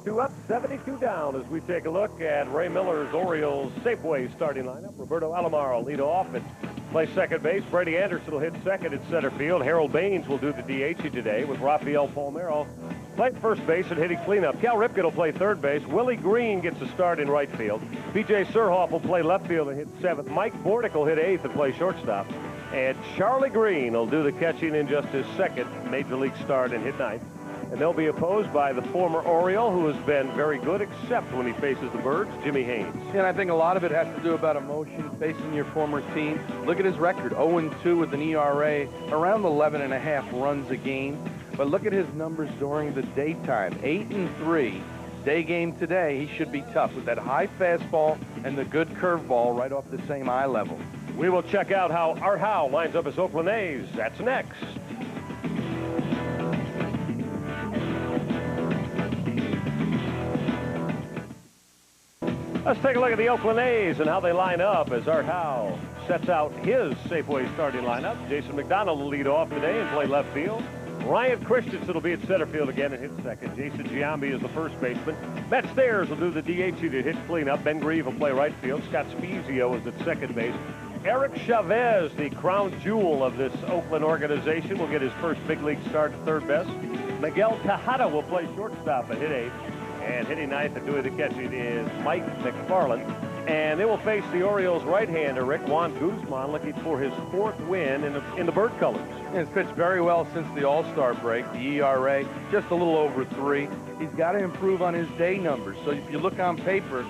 72 up, 72 down as we take a look at Ray Miller's Orioles Safeway starting lineup. Roberto Alomar will lead off and play second base. Brady Anderson will hit second at center field. Harold Baines will do the DH today with Rafael Palmeiro playing first base and hitting cleanup. Cal Ripken will play third base. Willie Green gets a start in right field. B.J. Surhoff will play left field and hit seventh. Mike Bordick will hit eighth and play shortstop. And Charlie Green will do the catching in just his second major league start and hit ninth. And they'll be opposed by the former Oriole, who has been very good, except when he faces the Birds, Jimmy Haynes. Yeah, and I think a lot of it has to do about emotion, facing your former team. Look at his record, 0-2 with an ERA, around 11.5 runs a game. But look at his numbers during the daytime, 8-3. Day game today, he should be tough with that high fastball and the good curveball right off the same eye level. We will check out how Art Howe lines up his Oakland A's. That's next. Let's take a look at the Oakland A's and how they line up as Art Howe sets out his Safeway starting lineup. Jason McDonald will lead off today and play left field. Ryan Christensen will be at center field again and hit second. Jason Giambi is the first baseman. Matt Stairs will do the DH to hit cleanup. Ben Grieve will play right field. Scott Spezio is at second base. Eric Chavez, the crown jewel of this Oakland organization, will get his first big league start at third base. Miguel Tejada will play shortstop and hit eighth. And hitting ninth and doing the catching is Mike McFarland. And they will face the Orioles right-hander, Juan Guzman, looking for his fourth win in the Bird colors. He's pitched very well since the All-Star break. The ERA, just a little over 3. He's got to improve on his day numbers. So if you look on paper,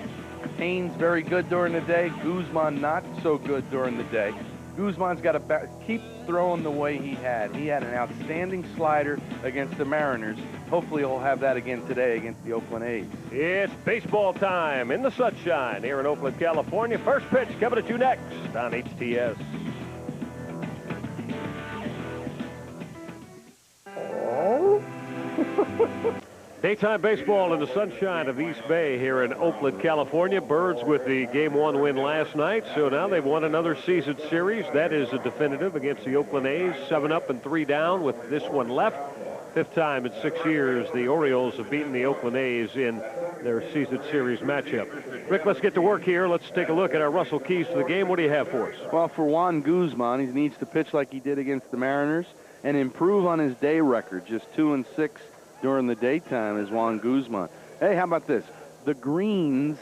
Haynes very good during the day. Guzman not so good during the day. Guzman's got to keep throwing the way he had. He had an outstanding slider against the Mariners. Hopefully he'll have that again today against the Oakland A's. It's baseball time in the sunshine here in Oakland, California. First pitch coming at you next on HTS. Daytime baseball in the sunshine of East Bay here in Oakland, California. Birds with the Game 1 win last night, so now they've won another season series. That is a definitive against the Oakland A's. 7 up and 3 down with this one left. 5th time in 6 years the Orioles have beaten the Oakland A's in their season series matchup. Rick, let's get to work here. Let's take a look at our Russell Keys to the game. What do you have for us? Well, for Juan Guzman, he needs to pitch like he did against the Mariners and improve on his day record. Just 2-6 during the daytime is Juan Guzman. Hey, how about this? The greens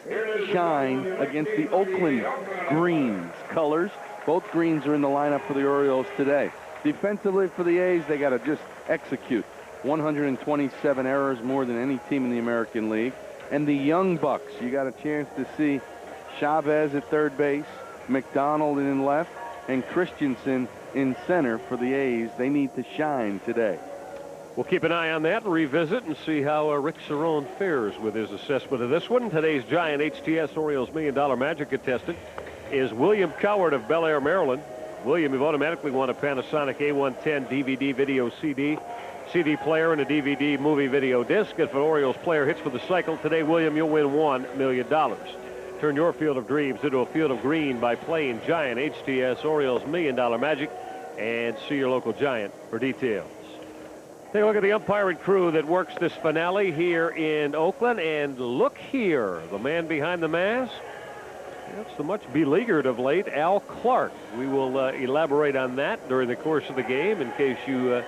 shine against the Oakland greens colors. Both greens are in the lineup for the Orioles today. Defensively for the A's, they got to just execute. 127 errors, more than any team in the American League. And the young Bucks, you got a chance to see Chavez at third base, McDonald in left, and Christensen in center for the A's. They need to shine today. We'll keep an eye on that and revisit and see how Rick Cerrone fares with his assessment of this one. Today's Giant HTS Orioles $1 Million Magic contestant is William Coward of Bel Air, Maryland. William, you've automatically won a Panasonic A110 DVD video CD player and a DVD movie video disc. If an Orioles player hits for the cycle today, William, you'll win $1 million. Turn your field of dreams into a field of green by playing Giant HTS Orioles $1 Million Magic, and see your local Giant for details. Take a look at the umpiring crew that works this finale here in Oakland. And look here, the man behind the mask. That's the much beleaguered of late, Al Clark. We will elaborate on that during the course of the game in case you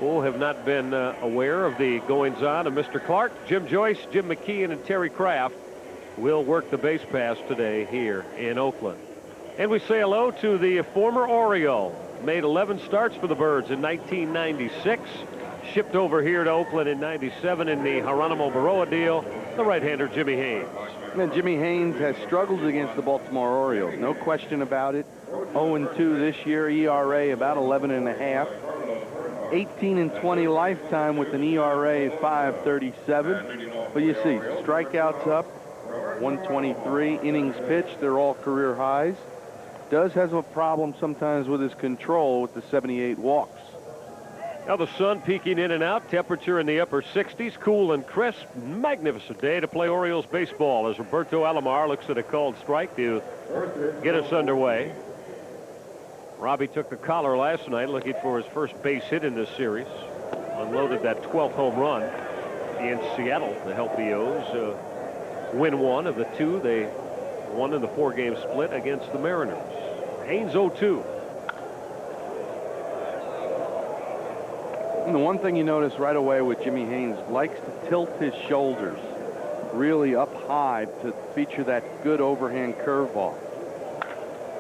have not been aware of the goings-on of Mr. Clark. Jim Joyce, Jim McKeon, and Terry Kraft will work the base pass today here in Oakland. And we say hello to the former Oriole. Made 11 starts for the Birds in 1996. Shipped over here to Oakland in 97 in the Geronimo Baroa deal, the right-hander Jimmy Haynes. And Jimmy Haynes has struggled against the Baltimore Orioles, no question about it. 0-2 this year, ERA about 11.5. 18-20 lifetime with an ERA 5.37. But you see, strikeouts up, 123 innings pitched. They're all career highs. Does have a problem sometimes with his control with the 78 walks. Now the sun peeking in and out, temperature in the upper 60s, cool and crisp. Magnificent day to play Orioles baseball as Roberto Alomar looks at a called strike to get us underway. Robbie took the collar last night looking for his first base hit in this series. Unloaded that 12th home run. in Seattle to help the O's win one of the two they won in the 4-game split against the Mariners. Haynes 0-2. And the one thing you notice right away with Jimmy Haynes, likes to tilt his shoulders really up high to feature that good overhand curveball.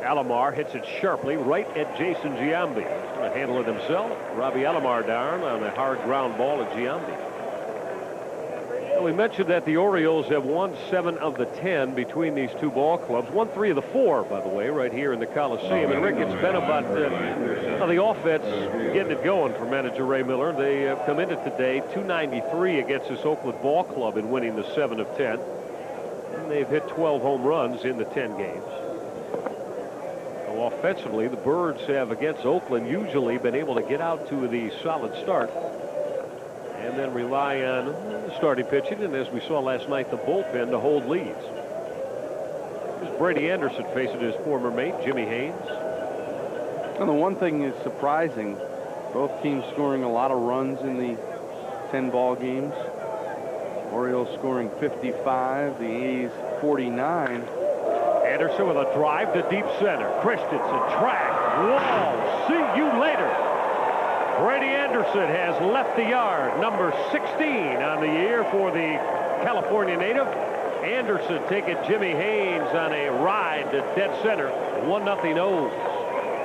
Alomar hits it sharply right at Jason Giambi. He's going to handle it himself. Robbie Alomar down on a hard ground ball at Giambi. Well, we mentioned that the Orioles have won 7 of the 10 between these two ball clubs. Won 3 of the 4, by the way, right here in the Coliseum. And Rick, it's been about the offense getting it going for manager Ray Miller. They have come into today 293 against this Oakland ball club in winning the 7 of 10. And they've hit 12 home runs in the 10 games. So offensively, the Birds have against Oakland usually been able to get out to the solid start and then rely on starting pitching, and as we saw last night, the bullpen to hold leads. Here's Brady Anderson facing his former mate, Jimmy Haynes. And the one thing is surprising, both teams scoring a lot of runs in the 10 ball games. Orioles scoring 55, the A's 49. Anderson with a drive to deep center. Christensen track. Wall. See you later. Brady Anderson has left the yard, number 16 on the year for the California native. Anderson taking Jimmy Haynes on a ride to dead center. 1-0 O's.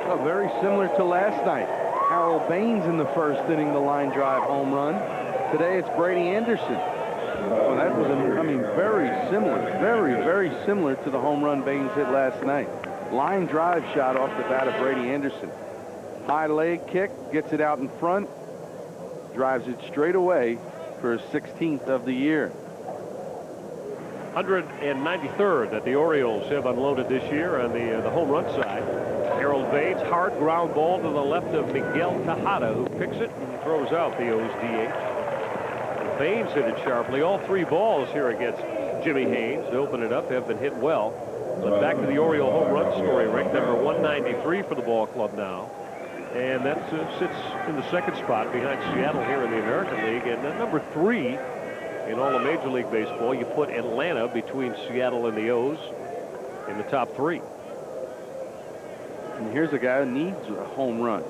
Oh, very similar to last night. Harold Baines in the first inning, the line drive home run. Today it's Brady Anderson. Well, that was, very similar, very similar to the home run Baines hit last night. Line drive shot off the bat of Brady Anderson. High leg kick, gets it out in front, drives it straight away for his 16th of the year. 193rd that the Orioles have unloaded this year on the home run side. Harold Baines, hard ground ball to the left of Miguel Tejada, who picks it and throws out the O's DH. Baines hit it sharply. All 3 balls here against Jimmy Haynes to open it up have been hit well. But back to the Oriole home run story, Rick. Number 193 for the ball club now. And that sits in the 2nd spot behind Seattle here in the American League. And number 3 in all of Major League Baseball, you put Atlanta between Seattle and the O's in the top 3. And here's a guy who needs a home run.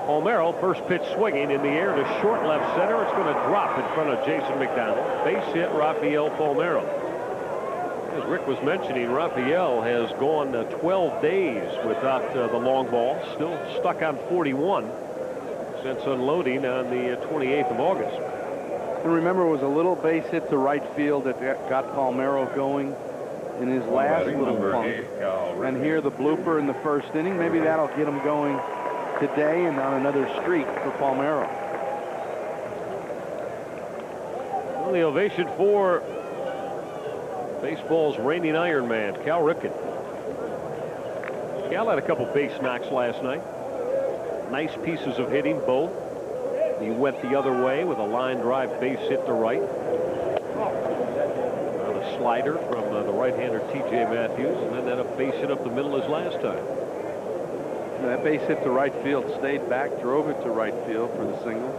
Palmeiro, first pitch swinging in the air to short left center. It's going to drop in front of Jason McDonald. Base hit, Rafael Palmeiro. As Rick was mentioning, Rafael has gone 12 days without the long ball. Still stuck on 41 since unloading on the 28th of August. And remember, it was a little base hit to right field that got Palmeiro going in his last little pump. And here the blooper in the first inning. Maybe that'll get him going today and on another streak for Palmeiro. Well, the ovation for baseball's reigning Iron Man, Cal Ripken. Cal had a couple base knocks last night. Nice pieces of hitting, both. He went the other way with a line drive base hit to right. On a slider from the right-hander T.J. Matthews, and then a base hit up the middle his last time. That base hit to right field, stayed back, drove it to right field for the single.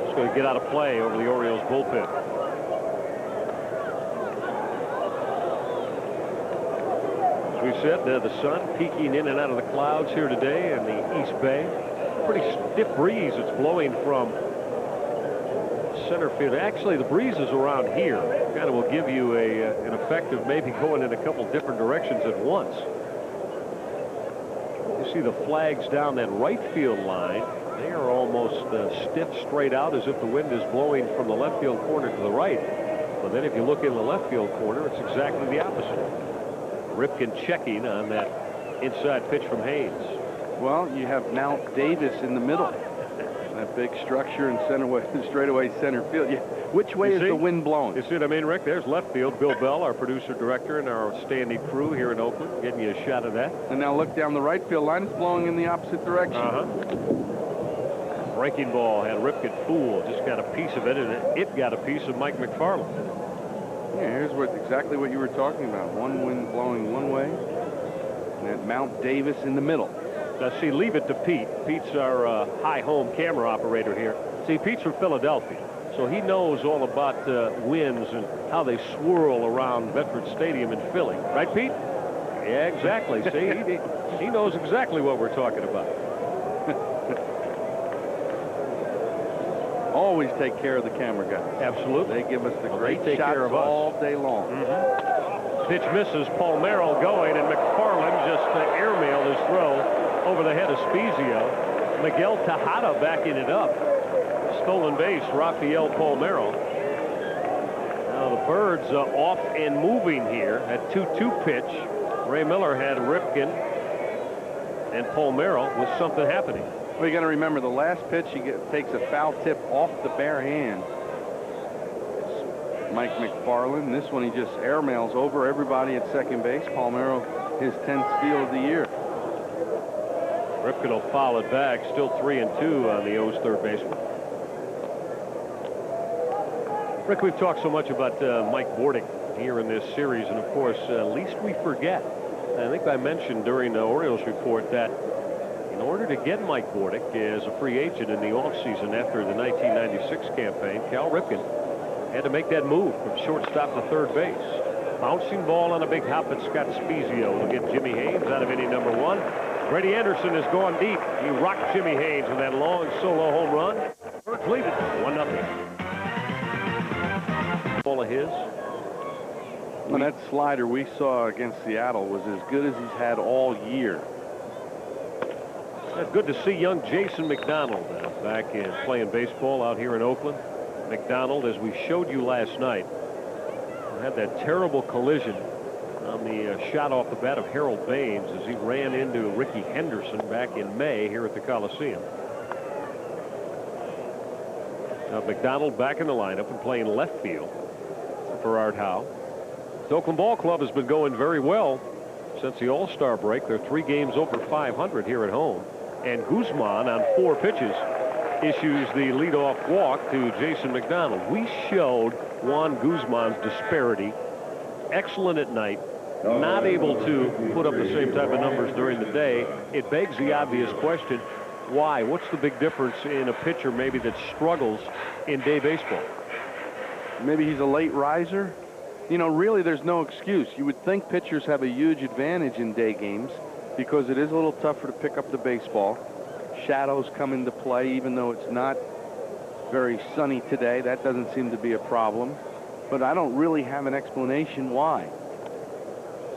It's going to get out of play over the Orioles bullpen. As we said, the sun peeking in and out of the clouds here today in the East Bay. Pretty stiff breeze that's blowing from center field. Actually, the breezes around here kind of will give you an effect of maybe going in a couple different directions at once. You see the flags down that right field line. They are almost stiff straight out as if the wind is blowing from the left field corner to the right. But then if you look in the left field corner, it's exactly the opposite. Ripken checking on that inside pitch from Haynes. Well, you have Mount Davis in the middle. That big structure in straightaway center field. Yeah. Which way is the wind blowing? You see what I mean, Rick? There's left field. Bill Bell, our producer director, and our standing crew here in Oakland, getting you a shot of that. And now look down the right field line. It's blowing in the opposite direction. Breaking ball had Ripken fooled. Just got a piece of it, and it got a piece of Mike McFarland. Yeah, here's exactly what you were talking about. One wind blowing one way, and that Mount Davis in the middle. See, leave it to Pete. Pete's our high home camera operator here. See, Pete's from Philadelphia, so he knows all about winds and how they swirl around Veterans Stadium in Philly. Right, Pete? Yeah, exactly. See, he knows exactly what we're talking about. Always take care of the camera guys. Absolutely. They give us the great take shots care of us all day long. Pitch misses. Paul Merrill going, and McFarland just airmailed his throw over the head of Spezio. Miguel Tejada backing it up. Stolen base, Rafael Palmeiro. Now the Birds off and moving here at 2-2 pitch. Ray Miller had Ripken and Palmeiro with something happening. Well, you got to remember the last pitch takes a foul tip off the bare hand. It's Mike McFarland. This one he just airmails over everybody at second base. Palmeiro, his 10th steal of the year. Ripken will foul it back. Still 3-2 on the O's third baseman. Rick, we've talked so much about Mike Bordick here in this series, and of course, least we forget. I think I mentioned during the Orioles report that in order to get Mike Bordick as a free agent in the offseason after the 1996 campaign, Cal Ripken had to make that move from shortstop to third base. Bouncing ball on a big hop at Scott Spezio will get Jimmy Haynes out of inning number 1. Brady Anderson has gone deep. He rocked Jimmy Haynes with that long solo home run. Birds lead it 1-0. Ball of his. And that slider we saw against Seattle was as good as he's had all year. It's good to see young Jason McDonald back in playing baseball out here in Oakland. McDonald, as we showed you last night, had that terrible collision on the shot off the bat of Harold Baines as he ran into Ricky Henderson back in May here at the Coliseum. Now McDonald back in the lineup and playing left field for Art Howe. The Oakland Ball Club has been going very well since the All-Star break. They're 3 games over 500 here at home. And Guzman on 4 pitches issues the leadoff walk to Jason McDonald. We showed Juan Guzman's disparity. Excellent at night. Not able to put up the same type of numbers during the day. It begs the obvious question, why? What's the big difference in a pitcher maybe that struggles in day baseball? Maybe he's a late riser. You know, really there's no excuse. You would think pitchers have a huge advantage in day games because it is a little tougher to pick up the baseball. Shadows come into play even though it's not very sunny today. That doesn't seem to be a problem. But I don't really have an explanation why.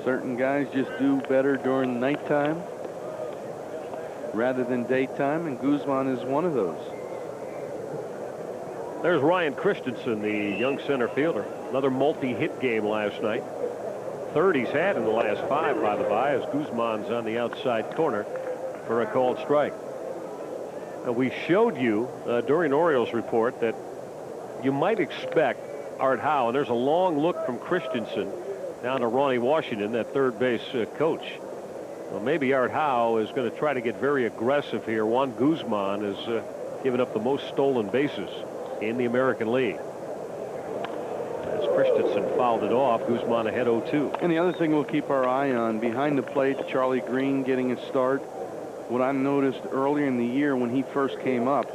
Certain guys just do better during nighttime rather than daytime, and Guzman is one of those. There's Ryan Christensen, the young center fielder. Another multi-hit game last night. 3rd he's had in the last 5, by the by, as Guzman's on the outside corner for a called strike. Now, we showed you during Orioles report that you might expect Art Howe, and there's a long look from Christensen down to Ronnie Washington, that third base coach. Well, maybe Art Howe is going to try to get very aggressive here. Juan Guzman has given up the most stolen bases in the American League. As Christensen fouled it off, Guzman ahead 0-2. And the other thing we'll keep our eye on, behind the plate, Charlie Green getting a start. What I noticed earlier in the year when he first came up,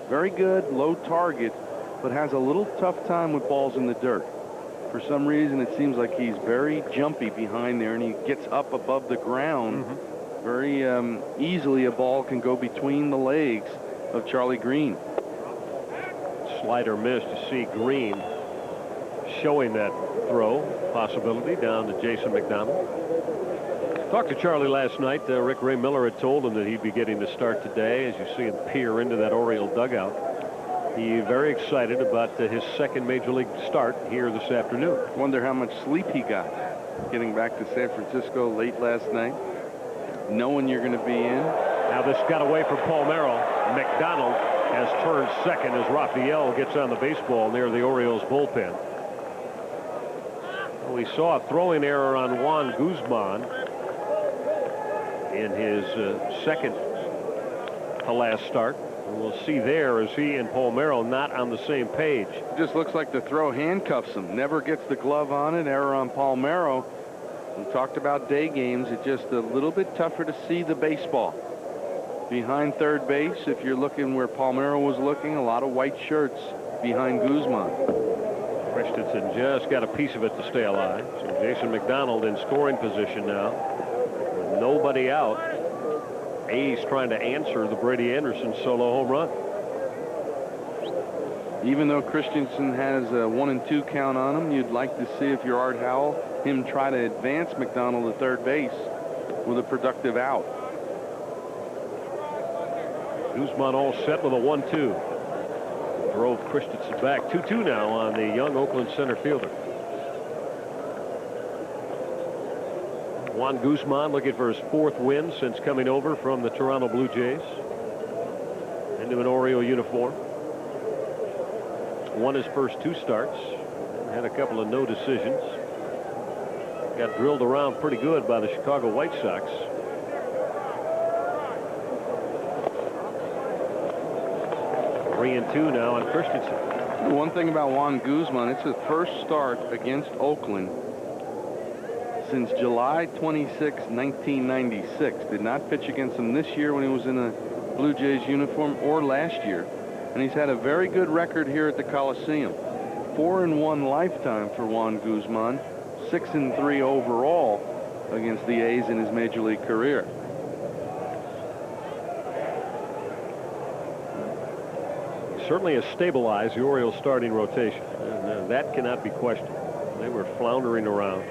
very good, low target, but has a little tough time with balls in the dirt. For some reason, it seems like he's very jumpy behind there, and he gets up above the ground. Very easily a ball can go between the legs of Charlie Green. Slider missed. To see Green showing that throw possibility down to Jason McDonald. Talked to Charlie last night. Rick Ray Miller had told him that he'd be getting the start today. As you see him peer into that Oriole dugout, he's very excited about his second major league start here this afternoon. Wonder how much sleep he got getting back to San Francisco late last night, knowing you're going to be in. Now this got away from Palmeiro. McDonald has turned second as Rafael gets on the baseball near the Orioles bullpen. We saw a throwing error on Juan Guzman in his second to last start. And we'll see there as he and Palmeiro not on the same page. It just looks like the throw handcuffs him. Never gets the glove on it. Error on Palmeiro. We talked about day games. It's just a little bit tougher to see the baseball. behind third base. If you're looking where Palmeiro was looking, a lot of white shirts behind Guzman. Christensen just got a piece of it to stay alive. So Jason McDonald in scoring position now with nobody out. A's trying to answer the Brady Anderson solo home run. Even though Christensen has a 1-2 count on him, you'd like to see, if you're Art Howell, him try to advance McDonald to third base with a productive out. Guzman all set with a 1-2. Drove Christensen back. 2-2 now on the young Oakland center fielder. Juan Guzman looking for his 4th win since coming over from the Toronto Blue Jays into an Oriole uniform. Won his first 2 starts. Had a couple of no decisions. Got drilled around pretty good by the Chicago White Sox. Three and 2 now on Christensen. One thing about Juan Guzman, it's his first start against Oakland since July 26, 1996. Did not pitch against them this year when he was in a Blue Jays uniform, or last year. And he's had a very good record here at the Coliseum. 4-1 lifetime for Juan Guzman. 6-3 overall against the A's in his major league career. Certainly has stabilized the Orioles starting rotation, and that cannot be questioned. They were floundering around,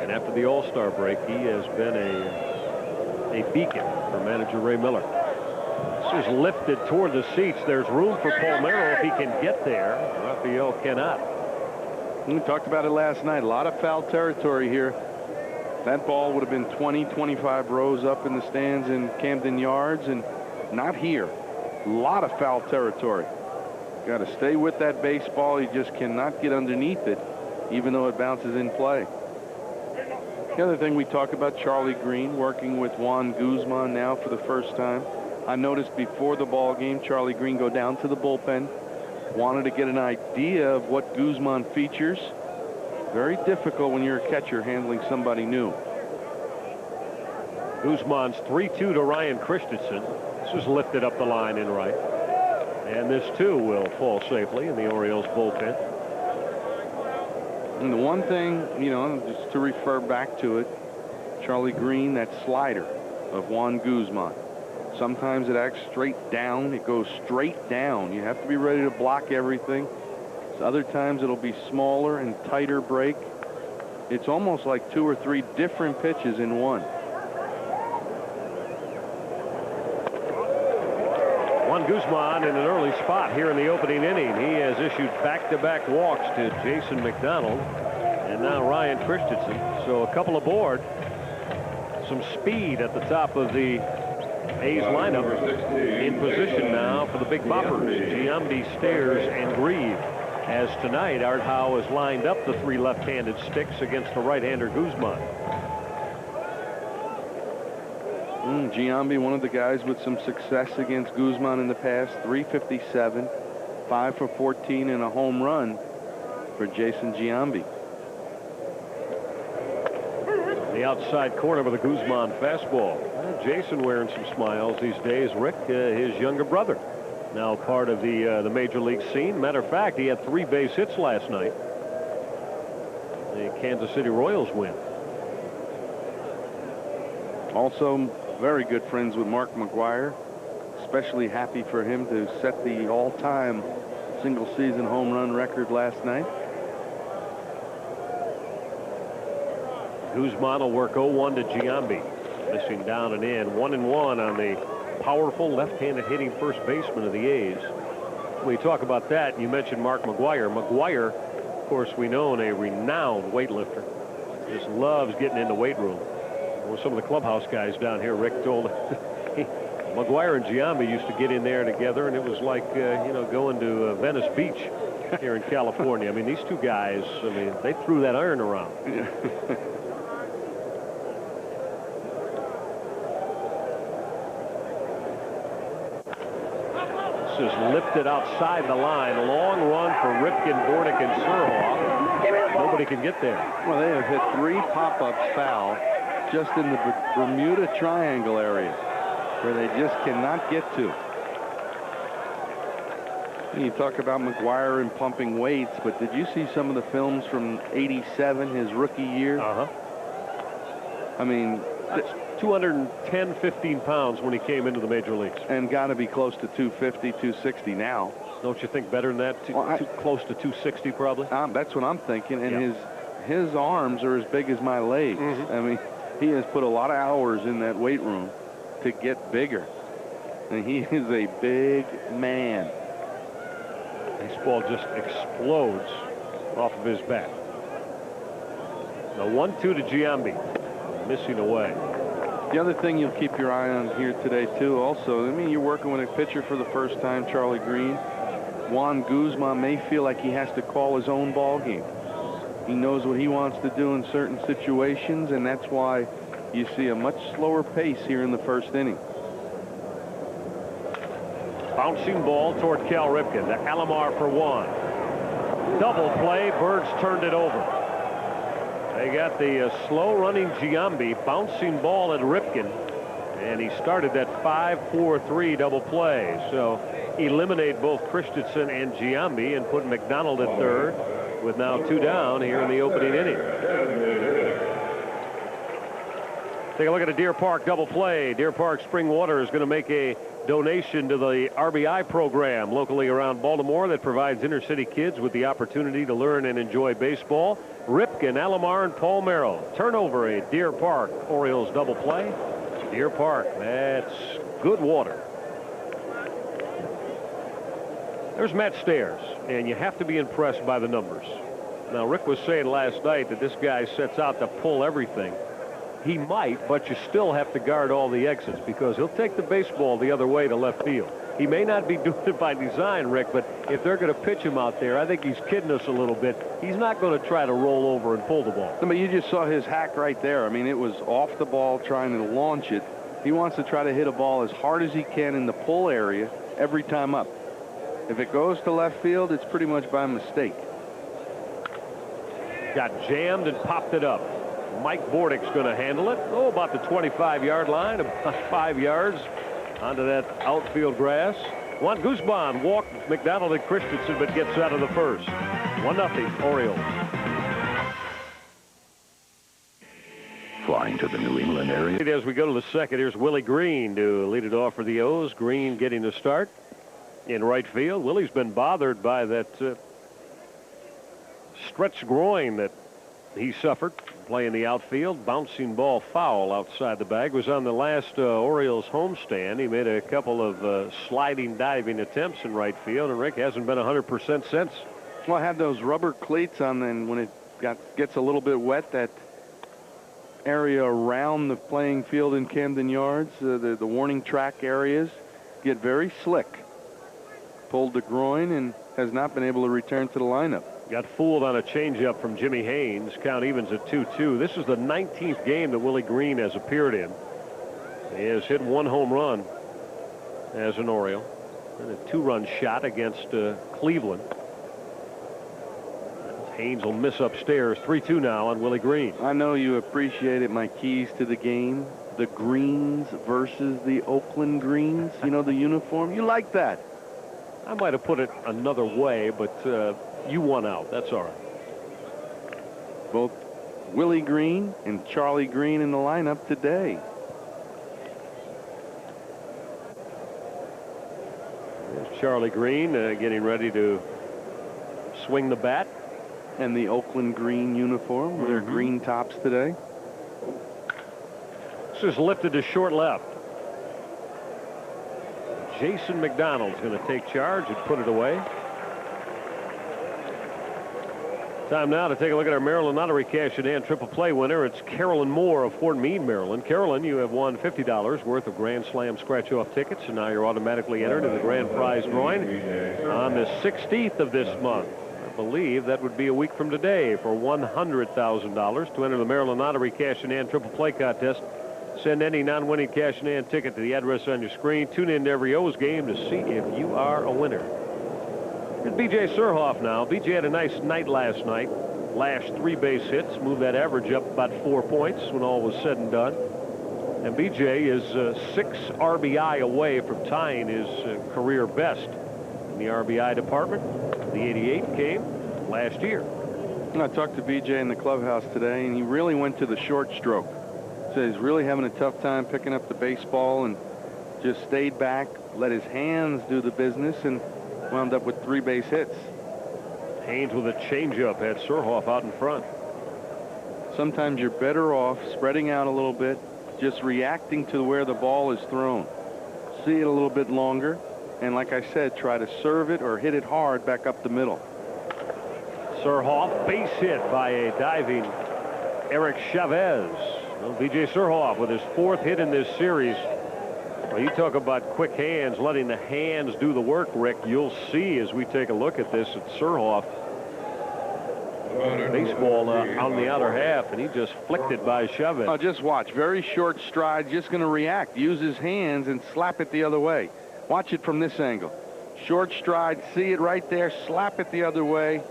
and after the All-Star break, he has been a beacon for manager Ray Miller. This is lifted toward the seats. There's room for Palmeiro if he can get there. Rafael cannot. We talked about it last night. A lot of foul territory here. That ball would have been 20-25 rows up in the stands in Camden Yards, and not here. A lot of foul territory. Got to stay with that baseball. You just cannot get underneath it, even though it bounces in play. The other thing we talk about, Charlie Green working with Juan Guzman now for the first time. I noticed before the ball game, Charlie Green go down to the bullpen. Wanted to get an idea of what Guzman features. Very difficult when you're a catcher handling somebody new. Guzman's 3-2 to Ryan Christensen. This is lifted up the line in right. And this, too, will fall safely in the Orioles bullpen. And the one thing, you know, just to refer back to it, Charlie Green, that slider of Juan Guzman. Sometimes it acts straight down. It goes straight down. You have to be ready to block everything. So other times it'll be smaller and tighter break. It's almost like 2 or 3 different pitches in one. Juan Guzman in an early spot here in the opening inning. He has issued back-to-back walks to Jason McDonald and now Ryan Christensen. So a couple aboard. Some speed at the top of the A's lineup. In position now for the big boppers. Giambi, Stairs, and Grieve. As tonight, Art Howe has lined up the 3 left-handed sticks against the right-hander Guzman. Giambi, one of the guys with some success against Guzman in the past. 357, 5 for 14, and a home run for Jason Giambi. The outside corner with a Guzman fastball. Jason wearing some smiles these days. Rick, his younger brother, now part of the major league scene. Matter of fact, he had 3 base hits last night. The Kansas City Royals win. Also very good friends with Mark McGwire. Especially happy for him to set the all-time single-season home run record last night. Guzman will work 0-1 to Giambi. Missing down and in. 1-1 on the powerful left-handed hitting first baseman of the A's. When you talk about that, you mentioned Mark McGwire. McGwire, of course, we know, a renowned weightlifter. Just loves getting in the weight room. Well, some of the clubhouse guys down here, Rick told McGwire and Giambi used to get in there together, and it was like, you know, going to Venice Beach here in California. I mean, these 2 guys, I mean, they threw that iron around. This is lifted outside the line. Long run for Ripken, Bornick, and Surhoff. Nobody can get there. Well, they have hit 3 pop-ups foul. just in the Bermuda Triangle area where they just cannot get to. You talk about McGuire and pumping weights, but did you see some of the films from '87, his rookie year? I mean, that's 210, 15 pounds when he came into the major leagues. And got to be close to 250, 260 now. Don't you think better than that? Too close to 260 probably? That's what I'm thinking. And his arms are as big as my legs. I mean, he has put a lot of hours in that weight room to get bigger. And he is a big man. This ball just explodes off of his bat. The 1-2 to Giambi. Missing away. The other thing you'll keep your eye on here today, too, also, I mean, you're working with a pitcher for the first time, Charlie Green. Juan Guzman may feel like he has to call his own ball game. He knows what he wants to do in certain situations, and that's why you see a much slower pace here in the first inning. Bouncing ball toward Cal Ripken to Alomar for one. Double play. Birds turned it over. They got the slow-running Giambi, bouncing ball at Ripken, and he started that 5-4-3 double play. So eliminate both Christensen and Giambi and put McDonald at third, with now 2 down here in the opening inning. Take a look at a Deer Park double play. Deer Park Spring Water is going to make a donation to the RBI program locally around Baltimore that provides inner city kids with the opportunity to learn and enjoy baseball. Ripken, Alomar, and Paul Merrill turn over a Deer Park Orioles double play. Deer Park, that's good water. There's Matt Stairs, and you have to be impressed by the numbers. Now, Rick was saying last night that this guy sets out to pull everything. He might, but you still have to guard all the exits because he'll take the baseball the other way to left field. He may not be doing it by design, Rick, but if they're going to pitch him out there, I think he's kidding us a little bit. He's not going to try to roll over and pull the ball. But you just saw his hack right there. I mean, it was off the ball trying to launch it. He wants to try to hit a ball as hard as he can in the pull area every time up. If it goes to left field, it's pretty much by mistake. Got jammed and popped it up. Mike Bordick's going to handle it. Oh, about the 25-yard line, about 5 yards onto that outfield grass. Juan Guzman walked McDonald and Christensen, but gets out of the first. 1-0 Orioles. Flying to the New England area. As we go to the second, here's Willie Green to lead it off for the O's. Green getting the start in right field. Willie's been bothered by that stretched groin that he suffered playing the outfield. Bouncing ball foul outside the bag. Was on the last Orioles homestand. He made a couple of sliding diving attempts in right field, and Rick hasn't been 100% since. Well, I had those rubber cleats on, then when it gets a little bit wet, that area around the playing field in Camden Yards, the warning track areas get very slick. Pulled the groin and has not been able to return to the lineup. Got fooled on a changeup from Jimmy Haynes. Count evens at 2-2. This is the 19th game that Willie Green has appeared in. He has hit 1 home run as an Oriole and a 2-run shot against Cleveland. Haynes will miss upstairs. 3-2 now on Willie Green. I know you appreciated my keys to the game. The greens versus the Oakland greens. You know, the uniform. You like that. I might have put it another way, but you won out. That's all right. Both Willie Green and Charlie Green in the lineup today. There's Charlie Green getting ready to swing the bat. And the Oakland green uniform with their green tops today. This is lifted to short left. Jason McDonald's going to take charge and put it away. Time now to take a look at our Maryland Lottery Cash and Hand Triple Play winner. It's Carolyn Moore of Fort Meade, Maryland. Carolyn, you have won $50 worth of Grand Slam scratch-off tickets, and now you're automatically entered in the grand prize drawing on the 16th of this month. I believe that would be a week from today for $100,000 to enter the Maryland Lottery Cash and Hand Triple Play contest. Send any non-winning cash and hand ticket to the address on your screen. Tune in to every O's game to see if you are a winner. Here's B.J. Surhoff now. B.J. had a nice night last night. last 3 base hits, move that average up about 4 points when all was said and done. And BJ is 6 RBI away from tying his career best in the RBI department. The 88 came last year. I talked to BJ in the clubhouse today, and he really went to the short stroke. So he's really having a tough time picking up the baseball and just stayed back, let his hands do the business, and wound up with 3 base hits. Haynes with a changeup had Surhoff out in front. Sometimes you're better off spreading out a little bit, just reacting to where the ball is thrown. See it a little bit longer, and like I said, try to serve it or hit it hard back up the middle. Surhoff, base hit by a diving Eric Chavez. Well, B.J. Surhoff with his 4th hit in this series. Well, you talk about quick hands, letting the hands do the work, Rick. You'll see as we take a look at this at Surhoff. Baseball on the outer half, and he just flicked it by Chavez. Oh, just watch. Very short stride, just going to react. Use his hands and slap it the other way. Watch it from this angle. Short stride, see it right there, slap it the other way.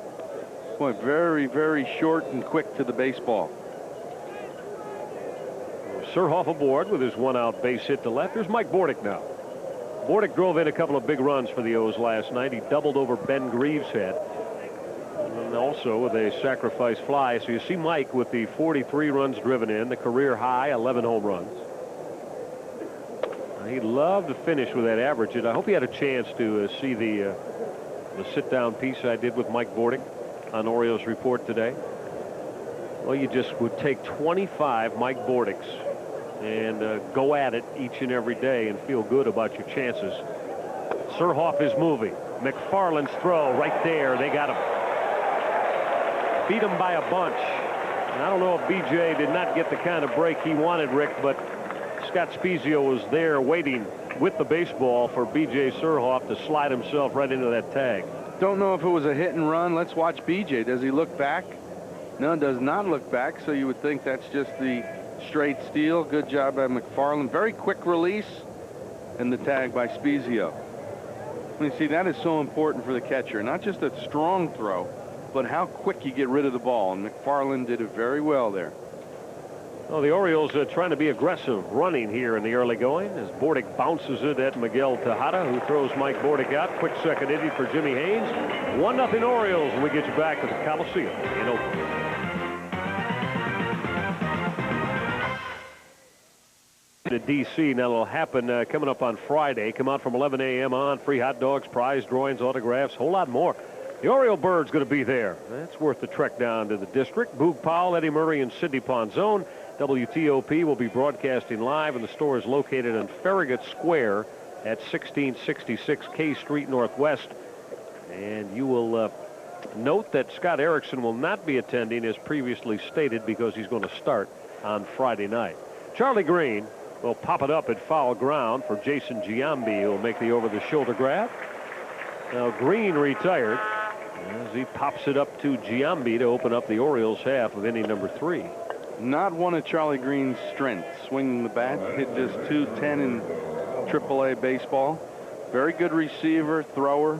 Boy, very, very short and quick to the baseball. Surhoff aboard with his 1-out base hit to left. There's Mike Bordick now. Bordick drove in a couple of big runs for the O's last night. He doubled over Ben Greaves' head. And also with a sacrifice fly. So you see Mike with the 43 runs driven in, the career high, 11 home runs. He'd love to finish with that average. And I hope he had a chance to see the sit-down piece I did with Mike Bordick on Orioles Report today. Well, you just would take 25 Mike Bordicks and go at it each and every day and feel good about your chances. Surhoff is moving. McFarland's throw right there. They got him. Beat him by a bunch. And I don't know if BJ did not get the kind of break he wanted, Rick, but Scott Spezio was there waiting with the baseball for B.J. Surhoff to slide himself right into that tag. Don't know if it was a hit and run. Let's watch B.J. Does he look back? No, does not look back, so you would think that's just the straight steal. Good job by McFarland. Very quick release, and the tag by Spezio. I mean, see, that is so important for the catcher. Not just a strong throw, but how quick you get rid of the ball, and McFarland did it very well there. Well, the Orioles are trying to be aggressive running here in the early going as Bordick bounces it at Miguel Tejada, who throws Mike Bordick out. Quick second inning for Jimmy Haynes. 1-0 Orioles, and we get you back to the Coliseum in Oakland. To D.C. Now it'll happen coming up on Friday. Come out from 11 a.m. on. Free hot dogs, prize drawings, autographs, whole lot more. The Oriole Bird's going to be there. That's worth the trek down to the district. Boog Powell, Eddie Murray, and Sidney Ponzone. WTOP will be broadcasting live, and the store is located in Farragut Square at 1666 K Street Northwest. And you will note that Scott Erickson will not be attending as previously stated because he's going to start on Friday night. Charlie Green will pop it up at foul ground for Jason Giambi, who will make the over-the-shoulder grab. Now Green retired as he pops it up to Giambi to open up the Orioles half of inning number 3. Not one of Charlie Green's strengths. Swinging the bat, hit just .210 in AAA baseball. Very good receiver, thrower.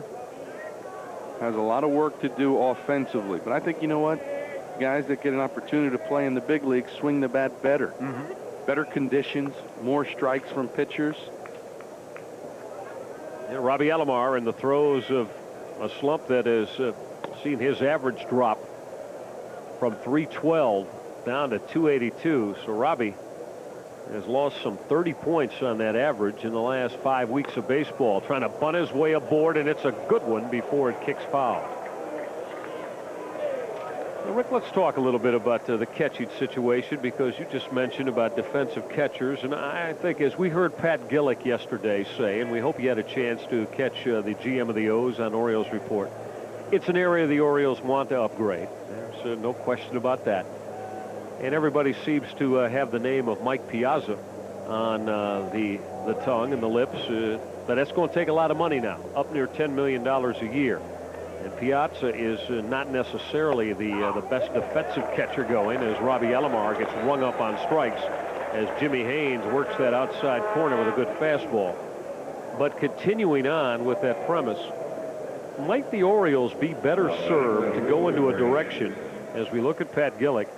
Has a lot of work to do offensively. But I think, you know what? Guys that get an opportunity to play in the big leagues swing the bat better. Better conditions, more strikes from pitchers. Yeah, Robbie Alomar in the throes of a slump that has seen his average drop from 312 down to 282. So Robbie has lost some 30 points on that average in the last 5 weeks of baseball, trying to bunt his way aboard, and it's a good one before it kicks foul. Now, Rick, let's talk a little bit about the catching situation, because you just mentioned about defensive catchers, and I think, as we heard Pat Gillick yesterday say, and we hope you had a chance to catch the GM of the O's on Orioles Report, it's an area the Orioles want to upgrade. There's no question about that. And everybody seems to have the name of Mike Piazza on the tongue and the lips, but that's going to take a lot of money now, up near $10 million a year. And Piazza is not necessarily the best defensive catcher going, as Robbie Alomar gets rung up on strikes as Jimmy Haynes works that outside corner with a good fastball. But continuing on with that premise, might the Orioles be better served to go into a direction as we look at Pat Gillick,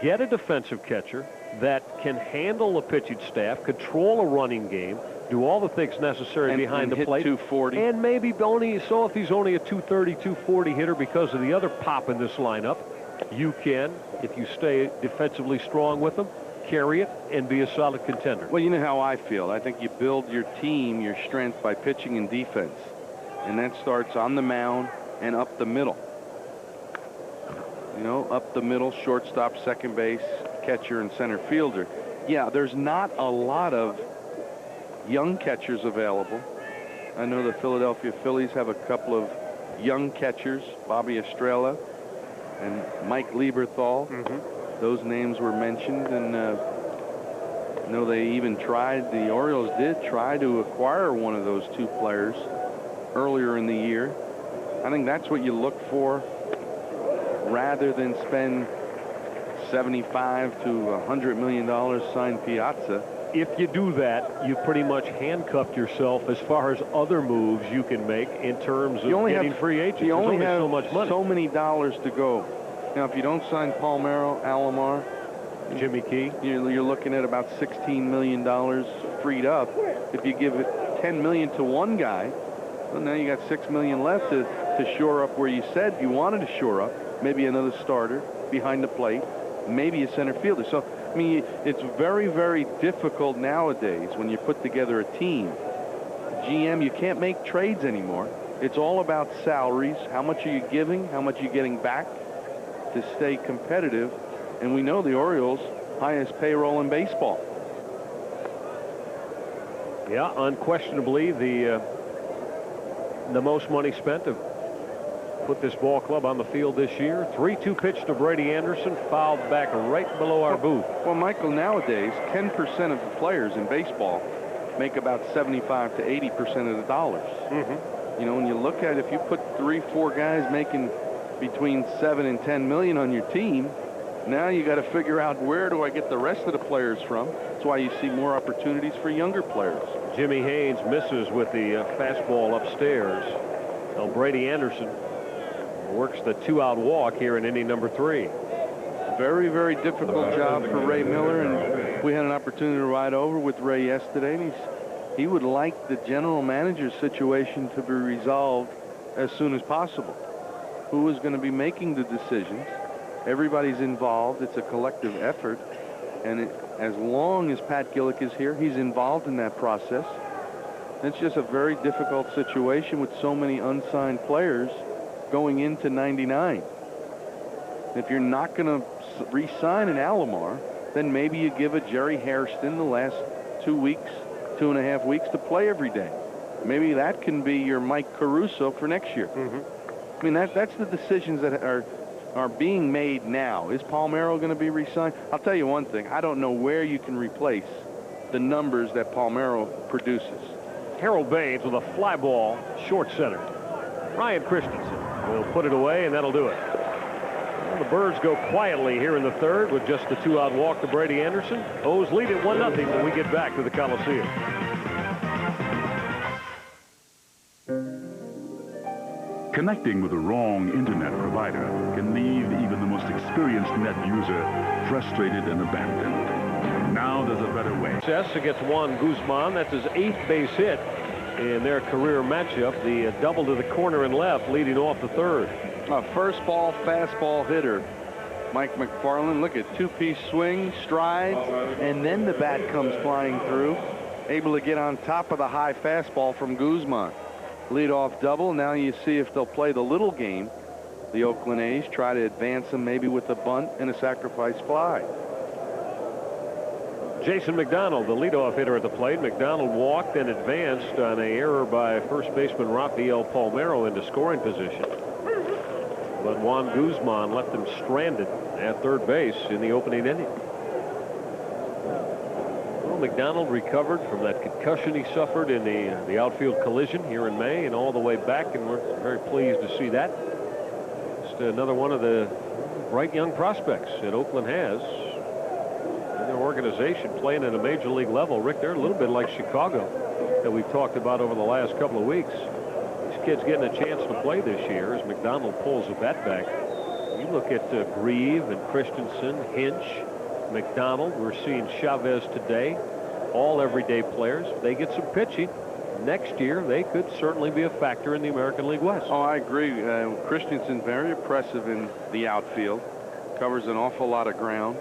get a defensive catcher that can handle the pitching staff, control a running game, do all the things necessary behind the plate. 240. And maybe only, so if he's only a 230, 240 hitter because of the other pop in this lineup, you can, if you stay defensively strong with him, carry it and be a solid contender. Well, you know how I feel. I think you build your team, your strength, by pitching and defense. And that starts on the mound and up the middle. You know, up the middle, shortstop, second base, catcher, and center fielder. Yeah, there's not a lot of young catchers available. I know the Philadelphia Phillies have a couple of young catchers, Bobby Estrella and Mike Lieberthal. Those names were mentioned, and I know they even tried, the Orioles did try to acquire one of those two players earlier in the year. I think that's what you look for rather than spend $75 to $100 million sign Piazza. If you do that, you pretty much handcuffed yourself as far as other moves you can make in terms of getting free agents. You only have so much money. So many dollars to go. Now, if you don't sign Palmeiro, Alomar, Jimmy Key, you're looking at about $16 million freed up. If you give it $10 million to one guy, well, now you got $6 million left to shore up where you said you wanted to shore up. Maybe another starter behind the plate, maybe a center fielder. So, I mean, it's very, very difficult nowadays when you put together a team. GM, you can't make trades anymore. It's all about salaries. How much are you giving? How much are you getting back to stay competitive? And we know the Orioles' highest payroll in baseball. Yeah, unquestionably the most money spent to put this ball club on the field this year. 3-2 pitch to Brady Anderson, fouled back right below our booth. Well, Michael, nowadays 10% of the players in baseball make about 75 to 80% of the dollars. You know, when you look at it, if you put 3-4 guys making between 7 and 10 million on your team, now you got to figure out, where do I get the rest of the players from? That's why you see more opportunities for younger players. Jimmy Haynes misses with the fastball upstairs. Now Brady Anderson works the 2-out walk here in inning number 3. Very, very difficult job for Ray Miller, and we had an opportunity to ride over with Ray yesterday, and he would like the general manager's situation to be resolved as soon as possible. Who is going to be making the decisions? Everybody's involved. It's a collective effort, and as long as Pat Gillick is here, he's involved in that process. It's just a very difficult situation with so many unsigned players going into 99. If you're not going to re-sign an Alomar, then maybe you give a Jerry Hairston the last 2 weeks, 2.5 weeks to play every day. Maybe that can be your Mike Caruso for next year. I mean, that's the decisions that are being made now. Is Palmeiro going to be re-signed? I'll tell you one thing. I don't know where you can replace the numbers that Palmeiro produces. Harold Baines with a fly ball, short center. Ryan Christensen will put it away, and that'll do it. Well, the Birds go quietly here in the third with just the 2-out walk to Brady Anderson. O's lead at 1-0 when we get back to the Coliseum. Connecting with the wrong internet provider can leave even the most experienced net user frustrated and abandoned. Now there's a better way. Success against Juan Guzman. That's his 8th base hit in their career matchup. The double to the corner and left, leading off the third. A first ball, fastball hitter. Mike McFarland, look at two-piece swing, strides, and then the bat comes flying through. Able to get on top of the high fastball from Guzman. Leadoff double. Now you see if they'll play the little game. The Oakland A's try to advance them maybe with a bunt and a sacrifice fly. Jason McDonald, the leadoff hitter at the plate. McDonald walked and advanced on an error by first baseman Rafael Palmeiro into scoring position. But Juan Guzman left him stranded at third base in the opening inning. Well, McDonald recovered from that concussion he suffered in the outfield collision here in May and all the way back, and we're very pleased to see that. Just another one of the bright young prospects that Oakland has in their organization playing at a major league level. Rick, they're a little bit like Chicago that we've talked about over the last couple of weeks. These kids getting a chance to play this year as McDonald pulls the bat back. You look at Grieve and Christensen, Hinch, McDonald. We're seeing Chavez today. All everyday players. If they get some pitching next year, they could certainly be a factor in the American League West. Oh, I agree. Christensen very impressive in the outfield. Covers an awful lot of ground.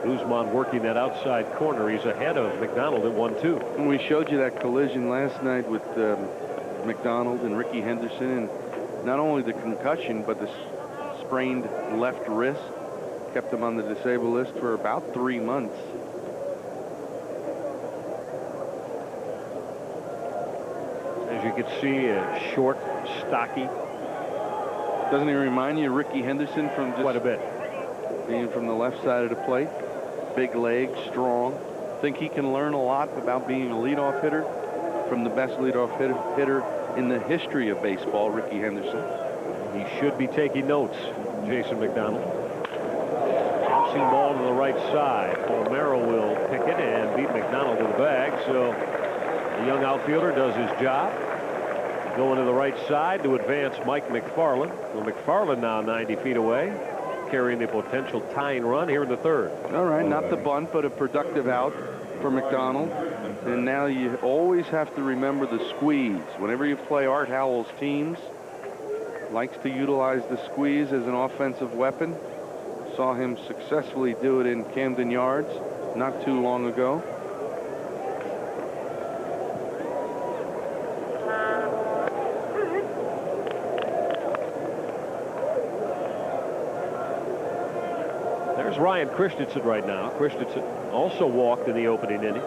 Guzman working that outside corner. He's ahead of McDonald at 1-2. And we showed you that collision last night with McDonald and Ricky Henderson, and not only the concussion but the sprained left wrist kept him on the disabled list for about 3 months. As you can see, short, stocky. Doesn't he remind you of Ricky Henderson from just quite a bit? Being from the left side of the plate. Big legs, strong. Think he can learn a lot about being a leadoff hitter from the best leadoff hitter in the history of baseball, Ricky Henderson. He should be taking notes, Jason McDonald. Bouncing ball to the right side. Palmero will pick it and beat McDonald to the bag. So the young outfielder does his job. Going to the right side to advance Mike McFarland. Well, McFarland now 90 feet away, carrying the potential tying run here in the third. All right, not the bunt, but a productive out for McDonald. And now you always have to remember the squeeze. Whenever you play Art Howell's teams, likes to utilize the squeeze as an offensive weapon. Saw him successfully do it in Camden Yards not too long ago. There's Ryan Christensen right now. Christensen also walked in the opening inning.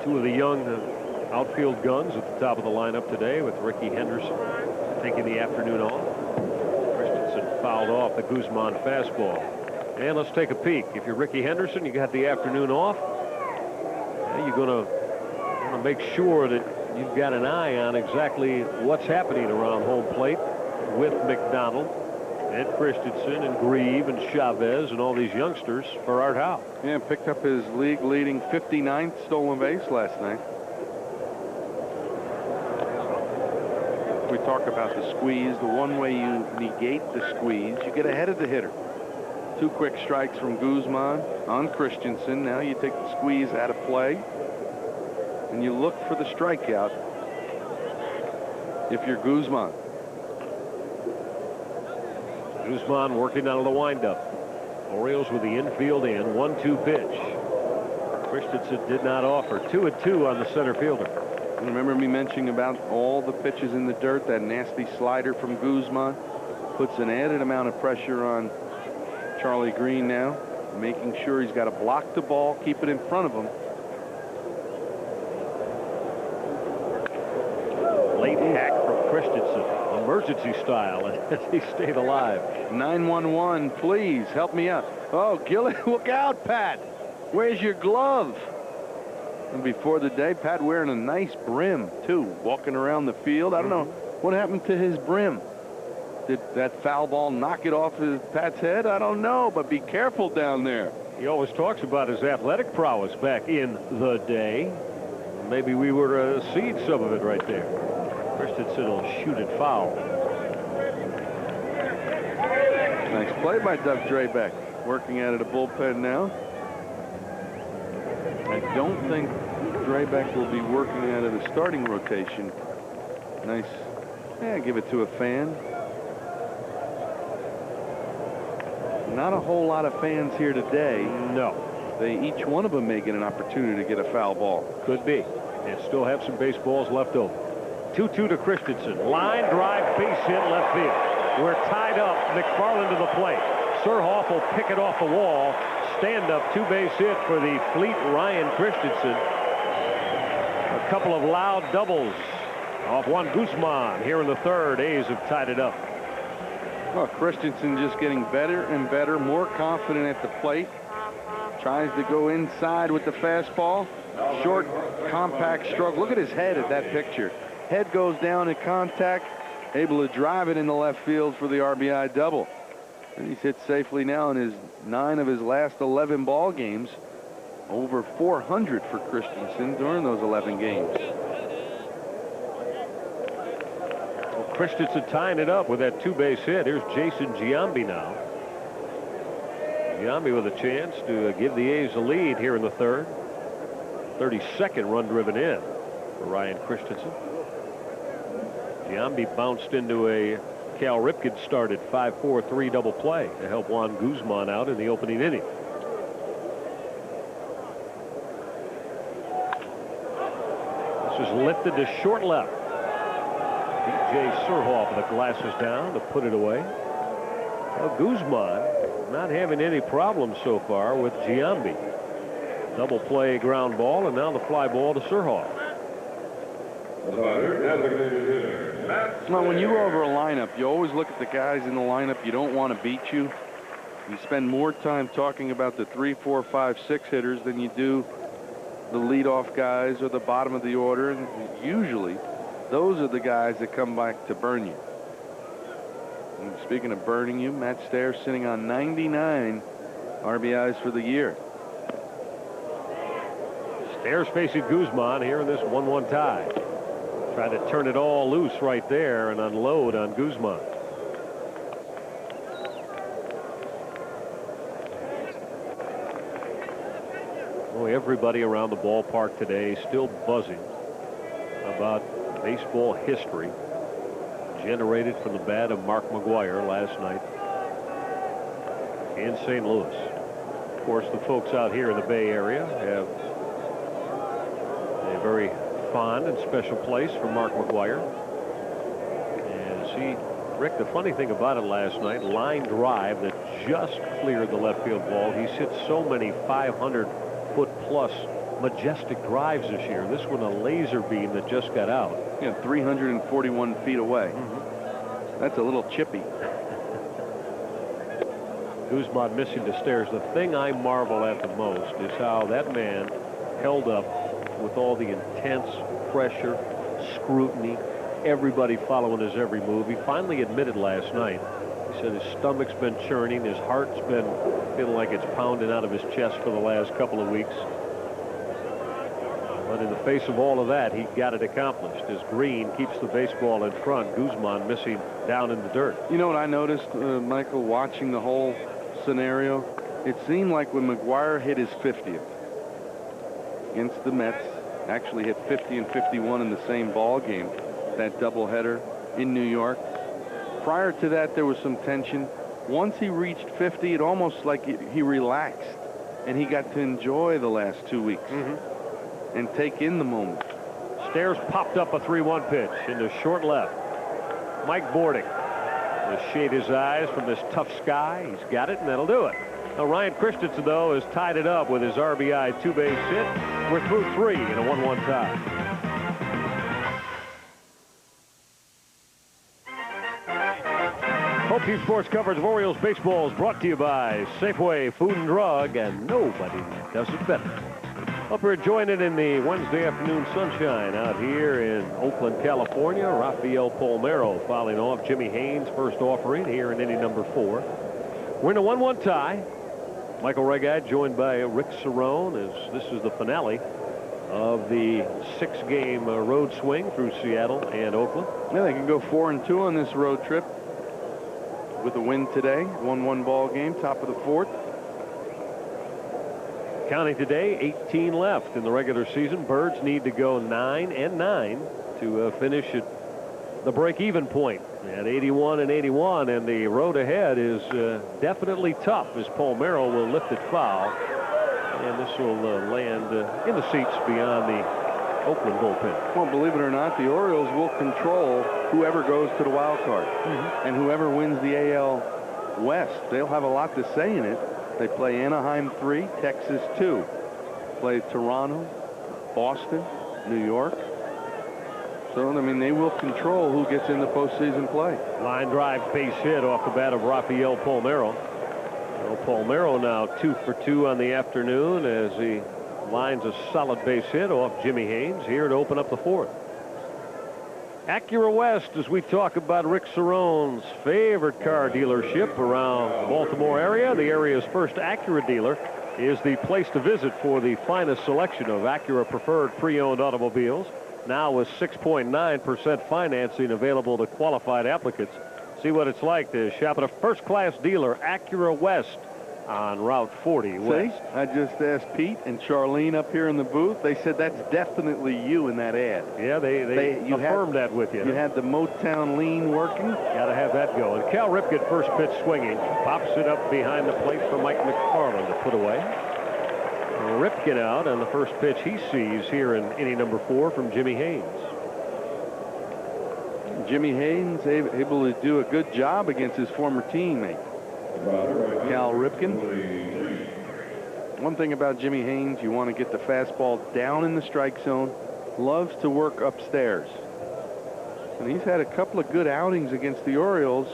Two of the young outfield guns at the top of the lineup today, with Ricky Henderson taking the afternoon off. Christensen fouled off the Guzman fastball. And let's take a peek. If you're Ricky Henderson, you got the afternoon off. You're going to make sure that you've got an eye on exactly what's happening around home plate with McDonald and Christensen and Grieve and Chavez and all these youngsters for Art Howe. Yeah, picked up his league-leading 59th stolen base last night. We talk about the squeeze. The one way you negate the squeeze, you get ahead of the hitter. 2 quick strikes from Guzman on Christensen. Now you take the squeeze out of play, and you look for the strikeout if you're Guzman. Guzman working out of the windup. Orioles with the infield in. 1-2 pitch. Christensen did not offer. 2-2 on the center fielder. Remember me mentioning about all the pitches in the dirt. That nasty slider from Guzman puts an added amount of pressure on Charlie Green now, making sure he's got to block the ball, keep it in front of him. Late hack from Christensen, emergency style, and he stayed alive. 911, please help me out. Oh, Gillen, look out, Pat. Where's your glove? And before the day, Pat wearing a nice brim too, walking around the field. I don't know what happened to his brim. Did that foul ball knock it off his Pat's head? I don't know, but be careful down there. He always talks about his athletic prowess back in the day. Maybe we were seeing some of it right there. Christensen will shoot it foul. Nice play by Doug Drabek. Working out of the bullpen now. I don't think Drabek will be working out of the starting rotation. Nice. Yeah, give it to a fan. Not a whole lot of fans here today. No. Each one of them may get an opportunity to get a foul ball. Could be. And still have some baseballs left over. 2-2 to Christensen. Line drive, base hit, left field. We're tied up. McFarland to the plate. Surhoff will pick it off the wall. Stand up 2-base hit for the fleet Ryan Christensen. A couple of loud doubles off Juan Guzman here in the third. A's have tied it up. Well, Christensen just getting better and better, more confident at the plate. Tries to go inside with the fastball. Short, compact stroke. Look at his head at that picture. Head goes down in contact, able to drive it in the left field for the RBI double. And he's hit safely now in his 9 of his last 11 ball games. Over 400 for Christensen during those 11 games. Christensen tying it up with that 2-base hit. Here's Jason Giambi now. Giambi with a chance to give the A's a lead here in the third. 32nd run driven in for Ryan Christensen. Giambi bounced into a Cal Ripken started 5-4-3 double play to help Juan Guzman out in the opening inning. This is lifted to short left. DJ Surhoff with the glasses down to put it away. Well, Guzman not having any problems so far with Giambi. Double play ground ball, and now the fly ball to Surhoff. Now, when you go over a lineup, you always look at the guys in the lineup you don't want to beat you. You spend more time talking about the 3, 4, 5, 6 hitters than you do the leadoff guys or the bottom of the order. And usually, those are the guys that come back to burn you. And speaking of burning you, Matt Stairs sitting on 99 RBIs for the year. Stairs facing Guzman here in this 1-1 tie. Try to turn it all loose right there and unload on Guzman. Oh, everybody around the ballpark today still buzzing about baseball history generated from the bat of Mark McGwire last night in St. Louis. Of course, the folks out here in the Bay Area have a very fond and special place for Mark McGwire. And see, Rick, the funny thing about it last night, line drive that just cleared the left field wall. He's hit so many 500-foot-plus majestic drives this year. This one a laser beam that just got out. Yeah, 341 feet away. That's a little chippy. Guzman missing to Stairs. The thing I marvel at the most is how that man held up with all the intense pressure, scrutiny, everybody following his every move. He finally admitted last night. He said his stomach's been churning, his heart's been feeling like it's pounding out of his chest for the last couple of weeks. But in the face of all of that, he got it accomplished as Green keeps the baseball in front. Guzman missing down in the dirt. You know what I noticed, Michael, watching the whole scenario? It seemed like when McGwire hit his 50th against the Mets, actually hit 50 and 51 in the same ball game, that doubleheader in New York. Prior to that, there was some tension. Once he reached 50, it almost like he relaxed, and he got to enjoy the last 2 weeks and take in the moment. Stairs popped up a 3-1 pitch into short left. Mike Bordick will shade his eyes from this tough sky. He's got it, and that'll do it. Now, Ryan Christensen, though, has tied it up with his RBI 2-base hit. We're through 3 in a 1-1 tie. Hope Team Sports coverage of Orioles baseball is brought to you by Safeway Food and Drug, and nobody does it better. Hope you're enjoying it in the Wednesday afternoon sunshine out here in Oakland, California. Rafael Palmeiro fouling off Jimmy Haynes' first offering here in inning number 4. We're in a 1-1 tie. Michael Regard joined by Rick Cerrone as this is the finale of the 6-game road swing through Seattle and Oakland. Yeah, they can go 4-2 on this road trip with a win today. 1-1 ball game, top of the 4th. Counting today, 18 left in the regular season. Birds need to go 9-9 to finish at the break-even point at 81 and 81, and the road ahead is definitely tough as Palmeiro will lift it foul, and this will land in the seats beyond the Oakland bullpen. Well, believe it or not, the Orioles will control whoever goes to the wild card, and whoever wins the AL West. They'll have a lot to say in it. They play Anaheim 3, Texas 2. Play Toronto, Boston, New York. So, I mean, they will control who gets into postseason play. Line drive base hit off the bat of Rafael Palmeiro. Well, Palmeiro now 2 for 2 on the afternoon as he lines a solid base hit off Jimmy Haynes here to open up the 4th. Acura West, as we talk about Rick Cerrone's favorite car dealership around the Baltimore area. The area's first Acura dealer is the place to visit for the finest selection of Acura preferred pre-owned automobiles. now with 6.9% financing available to qualified applicants. See what it's like to shop at a first-class dealer, Acura West, on Route 40 West. See, I just asked Pete and Charlene up here in the booth. They said that's definitely you in that ad. Yeah, they affirmed that with you. You had the Motown lean working. Got to have that going. Cal Ripken, first pitch swinging, pops it up behind the plate for Mike McFarland to put away. Ripken out on the first pitch he sees here in inning number 4 from Jimmy Haynes. Jimmy Haynes able to do a good job against his former teammate, Cal Ripken. One thing about Jimmy Haynes, you want to get the fastball down in the strike zone. Loves to work upstairs. And he's had a couple of good outings against the Orioles.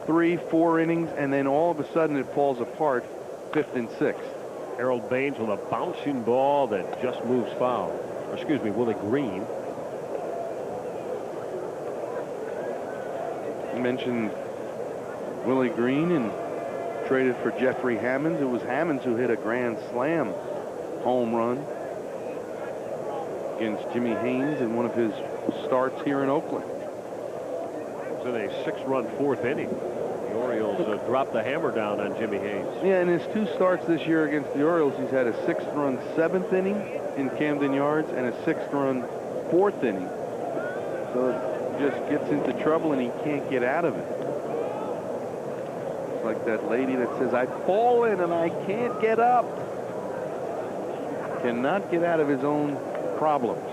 3, 4 innings, and then all of a sudden it falls apart 5th and 6th. Harold Baines with a bouncing ball that just moves foul. Or excuse me, Willie Green. You mentioned Willie Green and traded for Jeffrey Hammonds. It was Hammonds who hit a grand slam home run against Jimmy Haynes in one of his starts here in Oakland. It was in a 6-run 4th inning. The Orioles dropped the hammer down on Jimmy Haynes. Yeah, in his 2 starts this year against the Orioles, he's had a 6th-run 7th inning in Camden Yards and a 6th-run 4th inning. So it just gets into trouble and he can't get out of it. It's like that lady that says, I've fallen and I can't get up. Cannot get out of his own problems.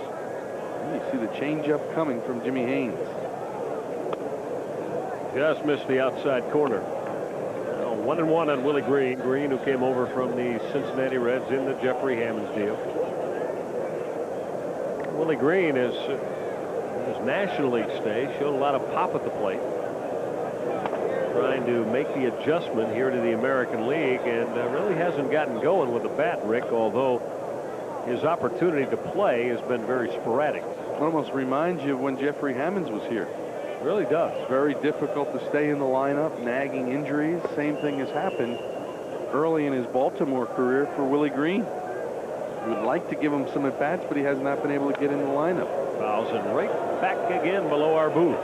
You see the changeup coming from Jimmy Haynes. Just missed the outside corner. 1-1 on Willie Green. Green, who came over from the Cincinnati Reds in the Jeffrey Hammonds deal. Willie Green is his National League stay showed a lot of pop at the plate. Trying to make the adjustment here to the American League, and really hasn't gotten going with the bat, Rick, although his opportunity to play has been very sporadic. It almost reminds you of when Jeffrey Hammonds was here. It really does. Very difficult to stay in the lineup, nagging injuries. Same thing has happened early in his Baltimore career for Willie Green. He would like to give him some at-bats, but he has not been able to get in the lineup. Fouls and right back again below our booth.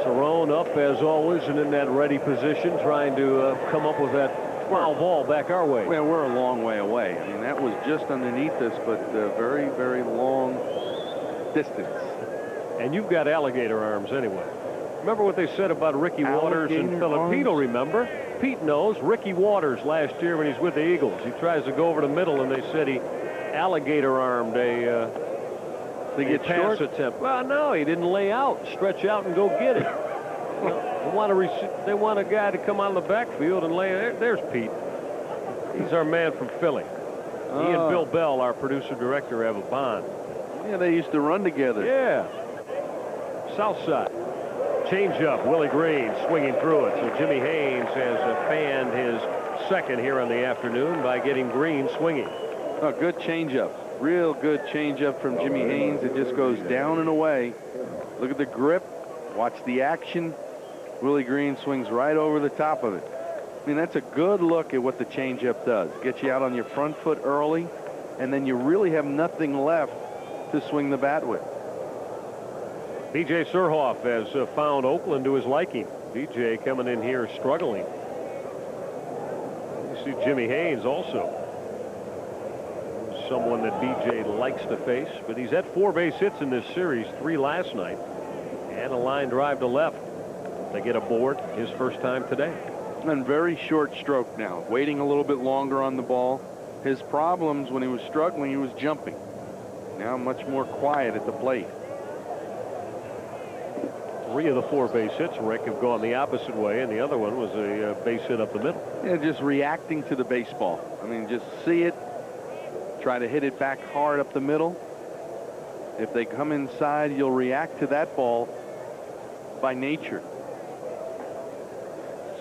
Cerrone up as always and in that ready position, trying to come up with that foul ball back our way. Well, we're a long way away. I mean, that was just underneath us, but very, very long distance. And you've got alligator arms anyway. Remember what they said about Ricky Waters and Filipino, remember? Pete knows. Ricky Waters last year when he's with the Eagles. He tries to go over the middle, and they said he alligator armed a pass attempt. Well, no, he didn't lay out, stretch out, and go get it. They want a guy to come out of the backfield and lay there. There's Pete. He's our man from Philly. He and Bill Bell, our producer-director, have a bond. Yeah, they used to run together. Yeah. South side. Change-up. Willie Green swinging through it. So Jimmy Haynes has fanned his second here on the afternoon by getting Green swinging. Oh, good change-up. Real good change-up from Jimmy Haynes. It just goes down and away. Look at the grip. Watch the action. Willie Green swings right over the top of it. I mean, that's a good look at what the changeup does. Get you out on your front foot early, and then you really have nothing left to swing the bat with. B.J. Surhoff has found Oakland to his liking. B.J. coming in here struggling. You see Jimmy Haynes also. Someone that B.J. likes to face, but he's had 4 base hits in this series, 3 last night, and a line drive to left. They get aboard his first time today. And very short stroke now, waiting a little bit longer on the ball. His problems when he was struggling, he was jumping. Now much more quiet at the plate. 3 of the 4 base hits, Rick, have gone the opposite way, and the other one was a base hit up the middle. Yeah, just reacting to the baseball. I mean, just see it, try to hit it back hard up the middle. If they come inside, you'll react to that ball by nature.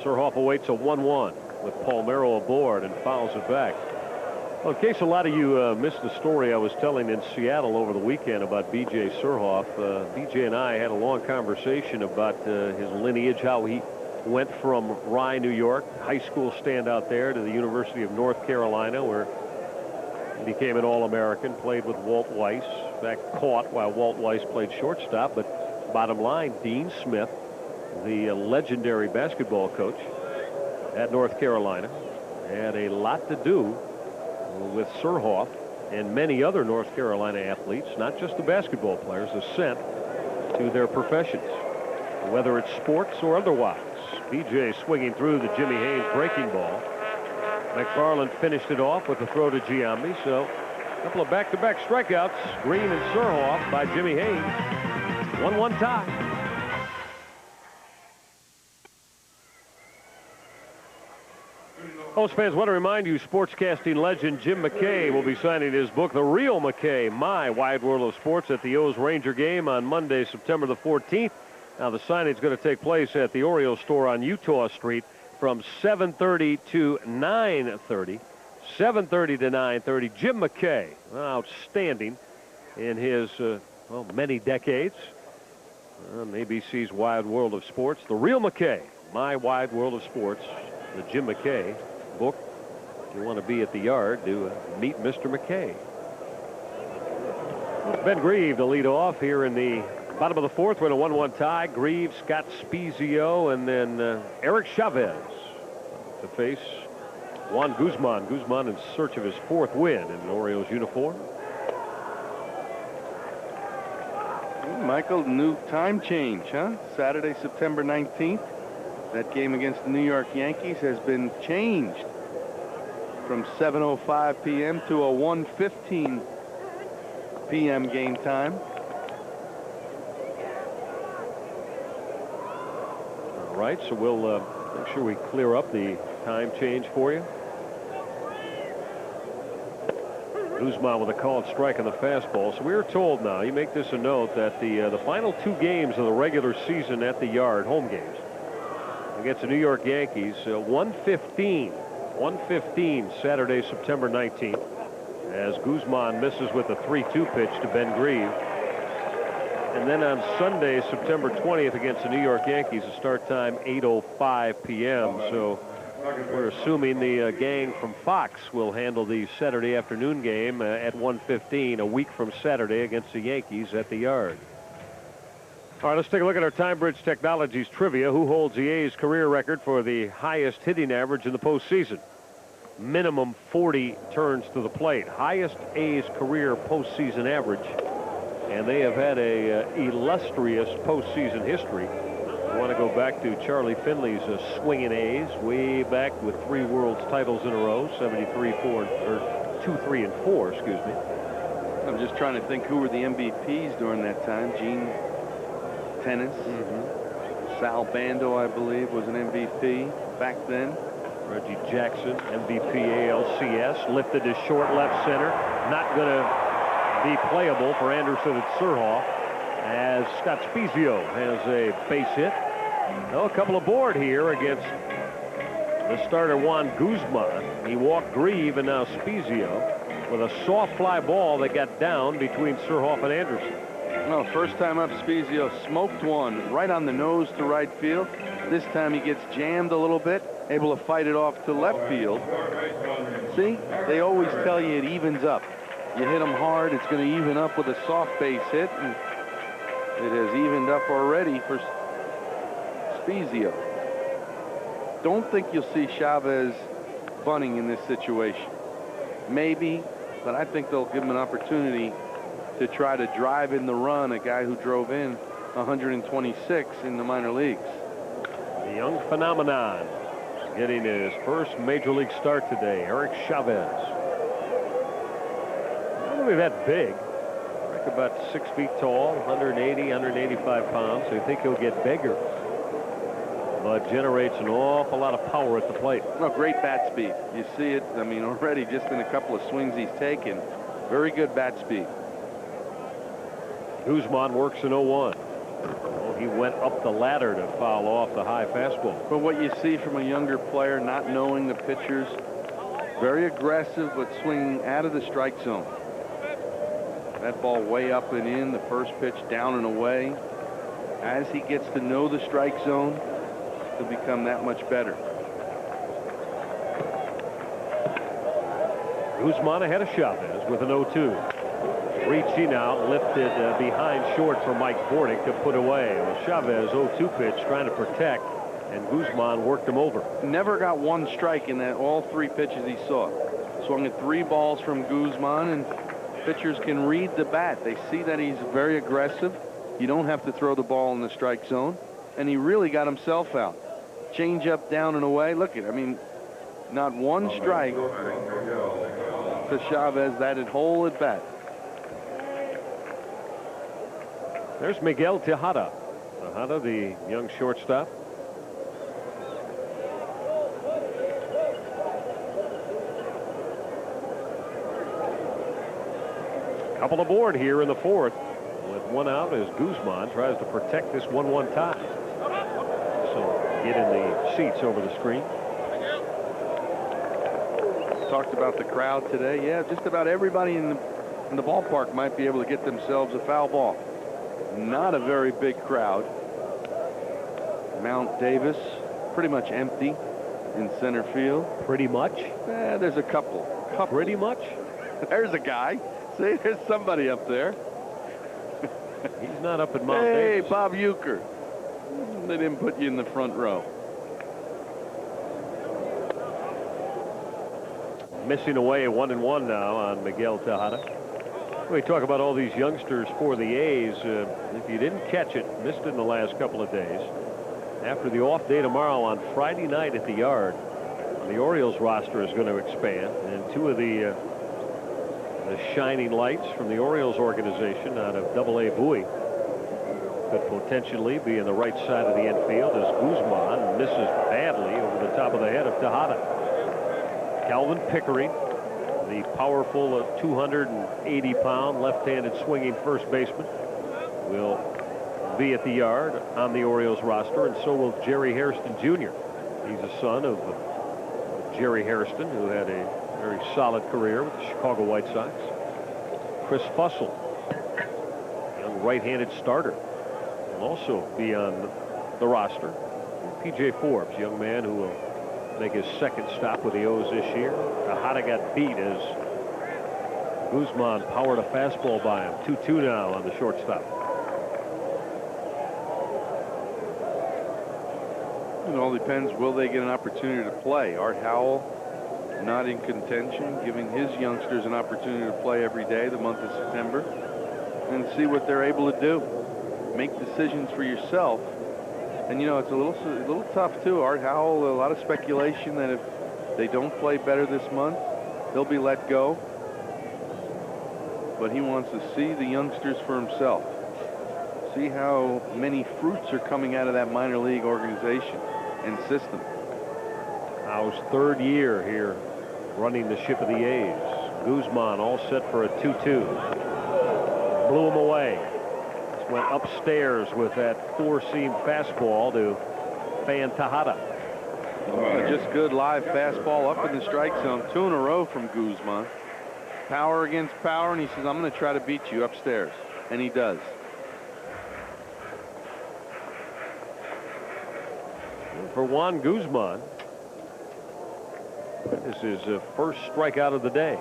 Surhoff awaits a 1-1 with Palmeiro aboard and fouls it back. Well, in case a lot of you missed the story I was telling in Seattle over the weekend about B.J. Surhoff, B.J. and I had a long conversation about his lineage, how he went from Rye, New York, high school standout there, to the University of North Carolina, where he became an All-American, played with Walt Weiss. In fact, caught while Walt Weiss played shortstop. But bottom line, Dean Smith, the legendary basketball coach at North Carolina, had a lot to do with Surhoff and many other North Carolina athletes, not just the basketball players, ascent to their professions, whether it's sports or otherwise. BJ swinging through the Jimmy Haynes breaking ball. McFarland finished it off with a throw to Giambi. So a couple of back-to-back strikeouts, Green and Surhoff, by Jimmy Haynes. 1-1 tie. Host fans, want to remind you, sportscasting legend Jim McKay will be signing his book, The Real McKay, My Wide World of Sports, at the O's Ranger game on Monday, September the 14th. Now, the signing is going to take place at the Orioles store on Utah Street from 7:30 to 9:30. 7:30 to 9:30. Jim McKay, outstanding in his many decades on ABC's Wide World of Sports. The Real McKay, My Wide World of Sports, the Jim McKay book. If you want to be at the yard to meet Mr. McKay. Ben Grieve to lead off here in the bottom of the fourth. We're in a 1-1 tie. Grieve, Scott Spezio, and then Eric Chavez to face Juan Guzman. Guzman in search of his fourth win in an Orioles uniform. Michael, new time change, huh? Saturday, September 19th. That game against the New York Yankees has been changed from 7:05 p.m. to a 1:15 p.m. game time. All right, so we'll make sure we clear up the time change for you. Guzman with a called strike on the fastball. So we are told now, you make this a note, that the final two games of the regular season at the yard, home games, against the New York Yankees, 1:15 Saturday, September 19th, as Guzman misses with a 3-2 pitch to Ben Grieve. And then on Sunday, September 20th, against the New York Yankees, a start time 8:05 p.m. So we're assuming the gang from Fox will handle the Saturday afternoon game at 1:15, a week from Saturday, against the Yankees at the yard. All right, let's take a look at our Time Bridge Technologies trivia. Who holds the A's career record for the highest hitting average in the postseason? Minimum 40 turns to the plate. Highest A's career postseason average. And they have had a illustrious postseason history. You want to go back to Charlie Finley's swinging A's way back with 3 World's titles in a row, 73, 4, or 2, 3, and 4, excuse me. I'm just trying to think who were the MVPs during that time. Gene Tennis. Sal Bando, I believe, was an MVP back then. Reggie Jackson, MVP ALCS, lifted to short left center. Not going to be playable for Anderson at Surhoff, as Scott Spezio has a base hit. Now a couple aboard here against the starter Juan Guzman. He walked Grieve, and now Spezio with a soft fly ball that got down between Surhoff and Anderson. Well, first time up, Spezio smoked one right on the nose to right field. This time he gets jammed a little bit, able to fight it off to left field. See, they always tell you it evens up. You hit them hard, it's going to even up with a soft base hit, and it has evened up already for Spezio. Don't think you'll see Chavez bunting in this situation. Maybe, but I think they'll give him an opportunity to try to drive in the run, a guy who drove in 126 in the minor leagues. The young phenomenon getting his first major league start today, Eric Chavez. Not really that big. Like about 6 feet tall, 180, 185 pounds. So you think he'll get bigger, but generates an awful lot of power at the plate. No, great bat speed. You see it, I mean, already just in a couple of swings he's taken. Very good bat speed. Guzman works in 0-1. Well, he went up the ladder to foul off the high fastball. But what you see from a younger player, not knowing the pitchers, very aggressive, but swinging out of the strike zone. That ball way up and in, the first pitch down and away. As he gets to know the strike zone, to become that much better. Guzman ahead of Chavez with an 0-2. Reaching out, lifted behind short for Mike Bordick to put away. Well, Chavez 0-2 pitch trying to protect, and Guzman worked him over. Never got one strike in that all 3 pitches he saw. Swung at 3 balls from Guzman, and pitchers can read the bat. They see that he's very aggressive. You don't have to throw the ball in the strike zone, and he really got himself out. Change up, down and away. Look at, I mean, not one strike to Chavez that whole at bat. There's Miguel Tejada. Tejada, the young shortstop. Couple aboard here in the 4th. With 1 out as Guzman tries to protect this 1-1 tie. So get in the seats over the screen. Talked about the crowd today. Yeah, just about everybody in the ballpark might be able to get themselves a foul ball. Not a very big crowd. Mount Davis pretty much empty in center field. Pretty much? There's a couple. Pretty much? There's a guy. See, there's somebody up there. He's not up at Mount Hey, Davis. Bob Euchre. They didn't put you in the front row. Missing away 1-1 now on Miguel Tejada. We talk about all these youngsters for the A's. If you didn't catch it, missed it in the last couple of days. After the off day tomorrow on Friday night at the Yard, the Orioles roster is going to expand, and 2 of the shining lights from the Orioles organization out of Double-A Bowie could potentially be in the right side of the infield as Guzman misses badly over the top of the head of Tejada. Calvin Pickering, the powerful 280-pound left-handed swinging first baseman, will be at the Yard on the Orioles roster, and so will Jerry Hairston Jr. He's a son of Jerry Hairston, who had a very solid career with the Chicago White Sox. Chris Fussell, young right-handed starter, will also be on the roster. P.J. Forbes, young man who will make his 2nd stop with the O's this year. Tejada got beat as Guzman powered a fastball by him. 2-2 now on the shortstop. It all depends, will they get an opportunity to play? Art Howell not in contention, giving his youngsters an opportunity to play every day the month of September and see what they're able to do. Make decisions for yourself. And, you know, it's a little tough, too. Art Howell, a lot of speculation that if they don't play better this month, they'll be let go. But he wants to see the youngsters for himself. See how many fruits are coming out of that minor league organization and system. Howe's 3rd year here running the ship of the A's. Guzman all set for a 2-2. Blew him away. Just went upstairs with that 4-seam fastball to fan Tejada. Just good live fastball up in the strike zone. 2 in a row from Guzman. Power against power, and he says, I'm going to try to beat you upstairs. And he does. For Juan Guzman, this is his first strikeout of the day.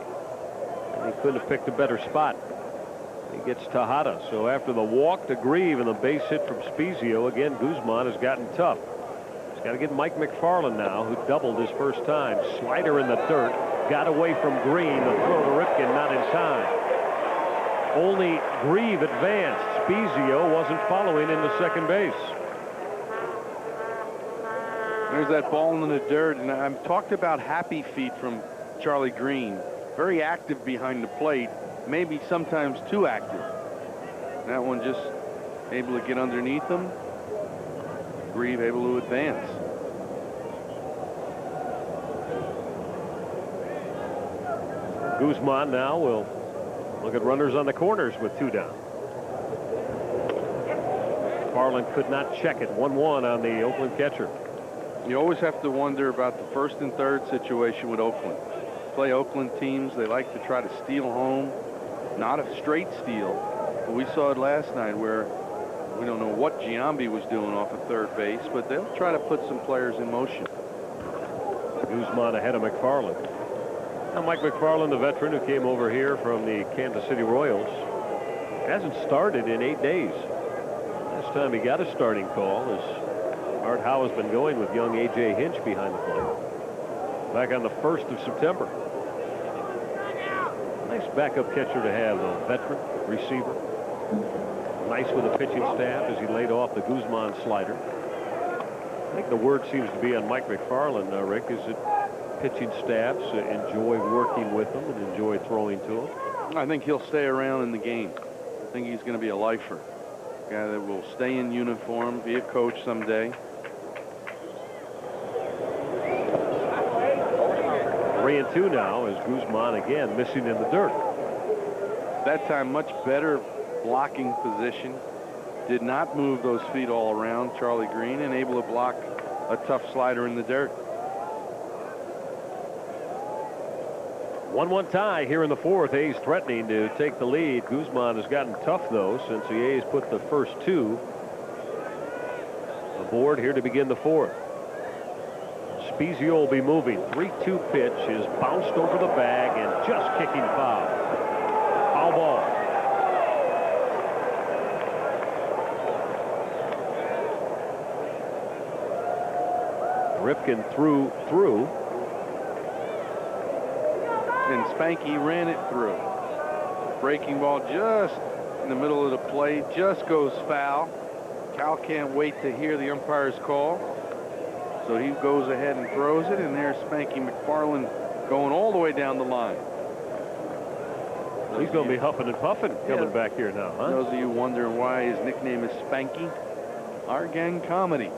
He couldn't have picked a better spot. He gets Tejada. So after the walk to Grieve and the base hit from Spezio, again, Guzman has gotten tough. He's got to get Mike McFarland now, who doubled his first time. Slider in the dirt. Got away from Green. The throw to Ripken, not in time. Only Grieve advanced. Spezio wasn't following into second base. There's that ball in the dirt, and I've talked about happy feet from Charlie Green. Very active behind the plate, maybe sometimes too active. That one just able to get underneath him. Grieve able to advance. Guzman now will look at runners on the corners with 2 down. Farland could not check it. 1-1 on the Oakland catcher. You always have to wonder about the 1st and 3rd situation with Oakland. Play Oakland teams, they like to try to steal home. Not a straight steal, but we saw it last night where We don't know what Giambi was doing off of third base, but they'll try to put some players in motion. Guzman ahead of McFarland. Now Mike McFarland, the veteran who came over here from the Kansas City Royals, hasn't started in 8 days. Last time he got a starting call is Art Howe has been going with young A.J. Hinch behind the plate. Back on the 1st of September. Nice backup catcher to have, though. Veteran, receiver. Nice with the pitching staff as he laid off the Guzman slider. I think the word seems to be on Mike McFarland, Rick, is that pitching staffs enjoy working with him and enjoy throwing to him. I think he'll stay around in the game. I think he's going to be a lifer. A guy that will stay in uniform, be a coach someday. 3-2 now as Guzman again missing in the dirt. That time much better blocking position. Did not move those feet all around, Charlie Green, and able to block a tough slider in the dirt. 1-1 tie here in the 4th. A's threatening to take the lead. Guzman has gotten tough, though, since the A's put the first 2 aboard here to begin the 4th. Spezio will be moving. 3-2 pitch is bounced over the bag and just kicking foul. Foul ball. Ripken threw. And Spanky ran it through. Breaking ball just in the middle of the plate, just goes foul. Cal can't wait to hear the umpire's call. So he goes ahead and throws it, and there's Spanky McFarland going all the way down the line. He's going to be huffing and puffing coming back here now, huh? Those of you wondering why his nickname is Spanky, our gang comedy.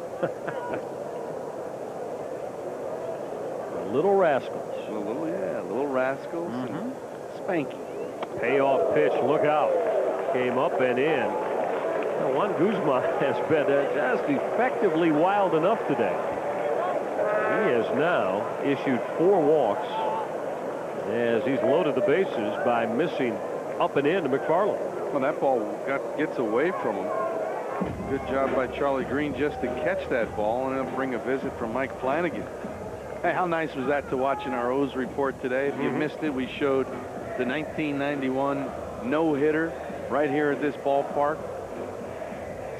Little Rascals. Little Rascals and Spanky. Payoff pitch, look out. Came up and in. Now, Juan Guzman has been just effectively wild enough today. He has now issued 4 walks as he's loaded the bases by missing up and in to McFarland. Well, that ball gets away from him. Good job by Charlie Green just to catch that ball and then bring a visit from Mike Flanagan. Hey, how nice was that to watch in our O's report today? If you missed it, we showed the 1991 no-hitter right here at this ballpark.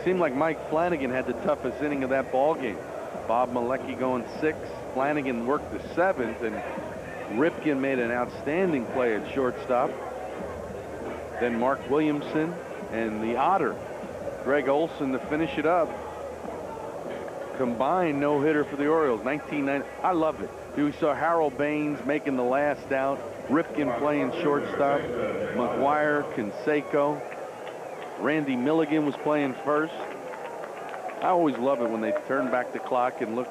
Seemed like Mike Flanagan had the toughest inning of that ball game. Bob Malecki going 6th. Flanagan worked the 7th, and Ripken made an outstanding play at shortstop. Then Mark Williamson and the Otter, Greg Olson, to finish it up. Combined no-hitter for the Orioles. 1990. I love it. We saw Harold Baines making the last out. Ripken playing shortstop. McGuire, Canseco. Randy Milligan was playing first. I always love it when they turn back the clock and look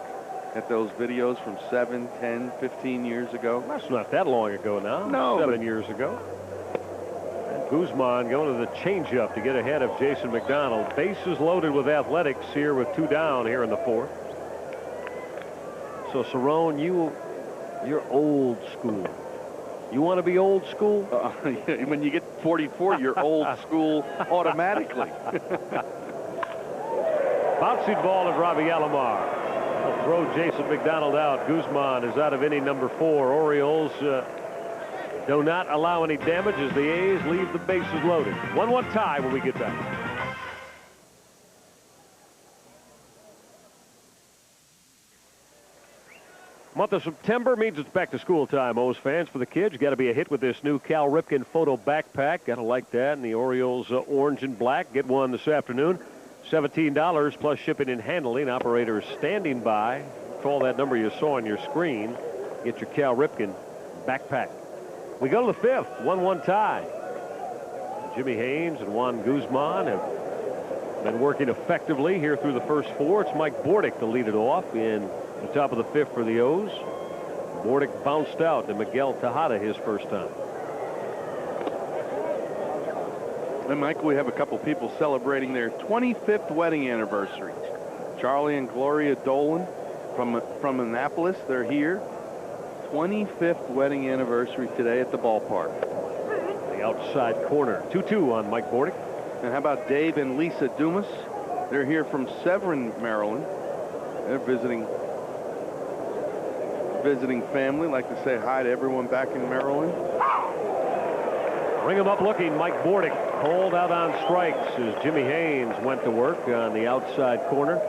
at those videos from 7, 10, 15 years ago. That's not that long ago now. No, 7 years ago. And Guzman going to the changeup to get ahead of Jason McDonald. Bases loaded with Athletics here with 2 down here in the 4th. So, Cerrone, you're old school. You want to be old school? When you get 44, you're old school automatically. Bouncing ball of Robbie Alomar. Will throw Jason McDonald out. Guzman is out of inning number 4. Orioles do not allow any damage as the A's leave the bases loaded. 1-1 tie when we get back. Month of September means it's back to school time. O's fans, for the kids, got to be a hit with this new Cal Ripken photo backpack. Got to like that. And the Orioles orange and black. Get one this afternoon. $17 plus shipping and handling. Operators standing by. Call that number you saw on your screen. Get your Cal Ripken backpack. We go to the 5th. 1-1 tie. Jimmy Haynes and Juan Guzman have been working effectively here through the first 4. It's Mike Bordick to lead it off in the top of the 5th for the O's. Bordick bounced out to Miguel Tejada his first time. And Mike, we have a couple people celebrating their 25th wedding anniversary. Charlie and Gloria Dolan from Annapolis. They're here. 25th wedding anniversary today at the ballpark. The outside corner. 2-2 on Mike Bordick. And how about Dave and Lisa Dumas? They're here from Severn, Maryland. They're visiting family. Like to say hi to everyone back in Maryland. Ring him up looking. Mike Bordick called out on strikes as Jimmy Haynes went to work on the outside corner.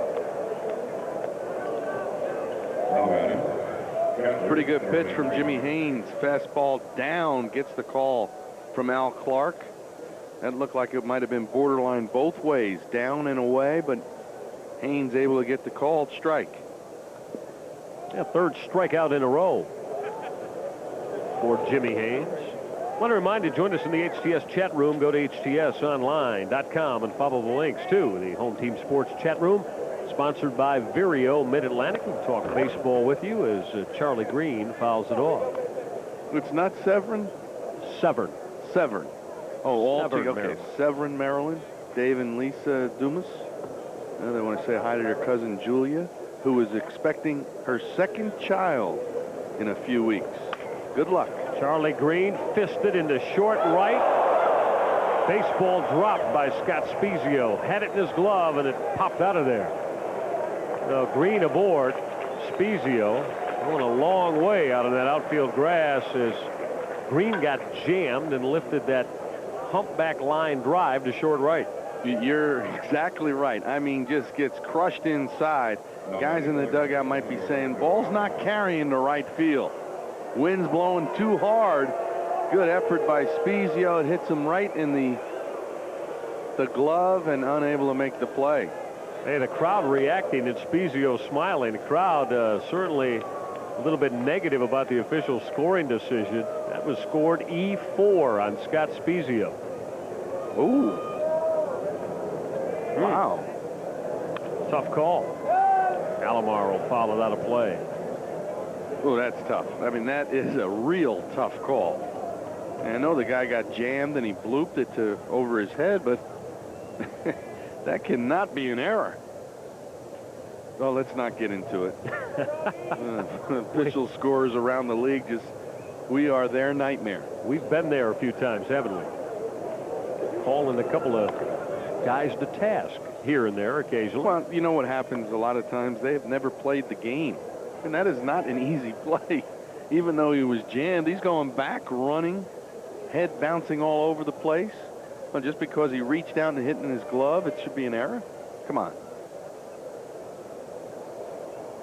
Pretty good pitch from Jimmy Haynes. Fastball down, gets the call from Al Clark. That looked like it might have been borderline both ways, down and away, but Haynes able to get the called strike. Yeah, third strikeout in a row for Jimmy Haynes. I want to remind you, join us in the HTS chat room. Go to HTSonline.com and follow the links to the Home Team Sports chat room. Sponsored by Vireo Mid-Atlantic. We talk baseball with you as Charlie Green fouls it off. It's not Severn? Severn. Severn. Oh, all Severn, together. Okay, Maryland. Severn, Maryland. Dave and Lisa Dumas. Now they want to say hi to their cousin Julia, who is expecting her second child in a few weeks. Good luck. Charlie Green fisted into short right. Baseball dropped by Scott Spezio. Had it in his glove and it popped out of there. Green aboard. Spezio going a long way out of that outfield grass as Green got jammed and lifted that humpback line drive to short right. You're exactly right. I mean, just gets crushed inside. Guys in the dugout might be saying, ball's not carrying to right field. Wind's blowing too hard. Good effort by Spezio. It hits him right in the glove and unable to make the play. Hey, the crowd reacting and Spezio smiling. The crowd certainly a little bit negative about the official scoring decision. That was scored E4 on Scott Spezio. Ooh. Wow. Tough call. Alomar will foul it out of play. Oh, that's tough. I mean, that is a real tough call. And I know the guy got jammed and he blooped it over his head, but that cannot be an error. Well, let's not get into it. Official scores around the league, we are their nightmare. We've been there a few times, haven't we? Calling a couple of guys to task here and there occasionally. Well, you know what happens a lot of times? They have never played the game. And that is not an easy play. Even though he was jammed, he's going back, running, head bouncing all over the place. Well, just because he reached out and hit in his glove, it should be an error? Come on.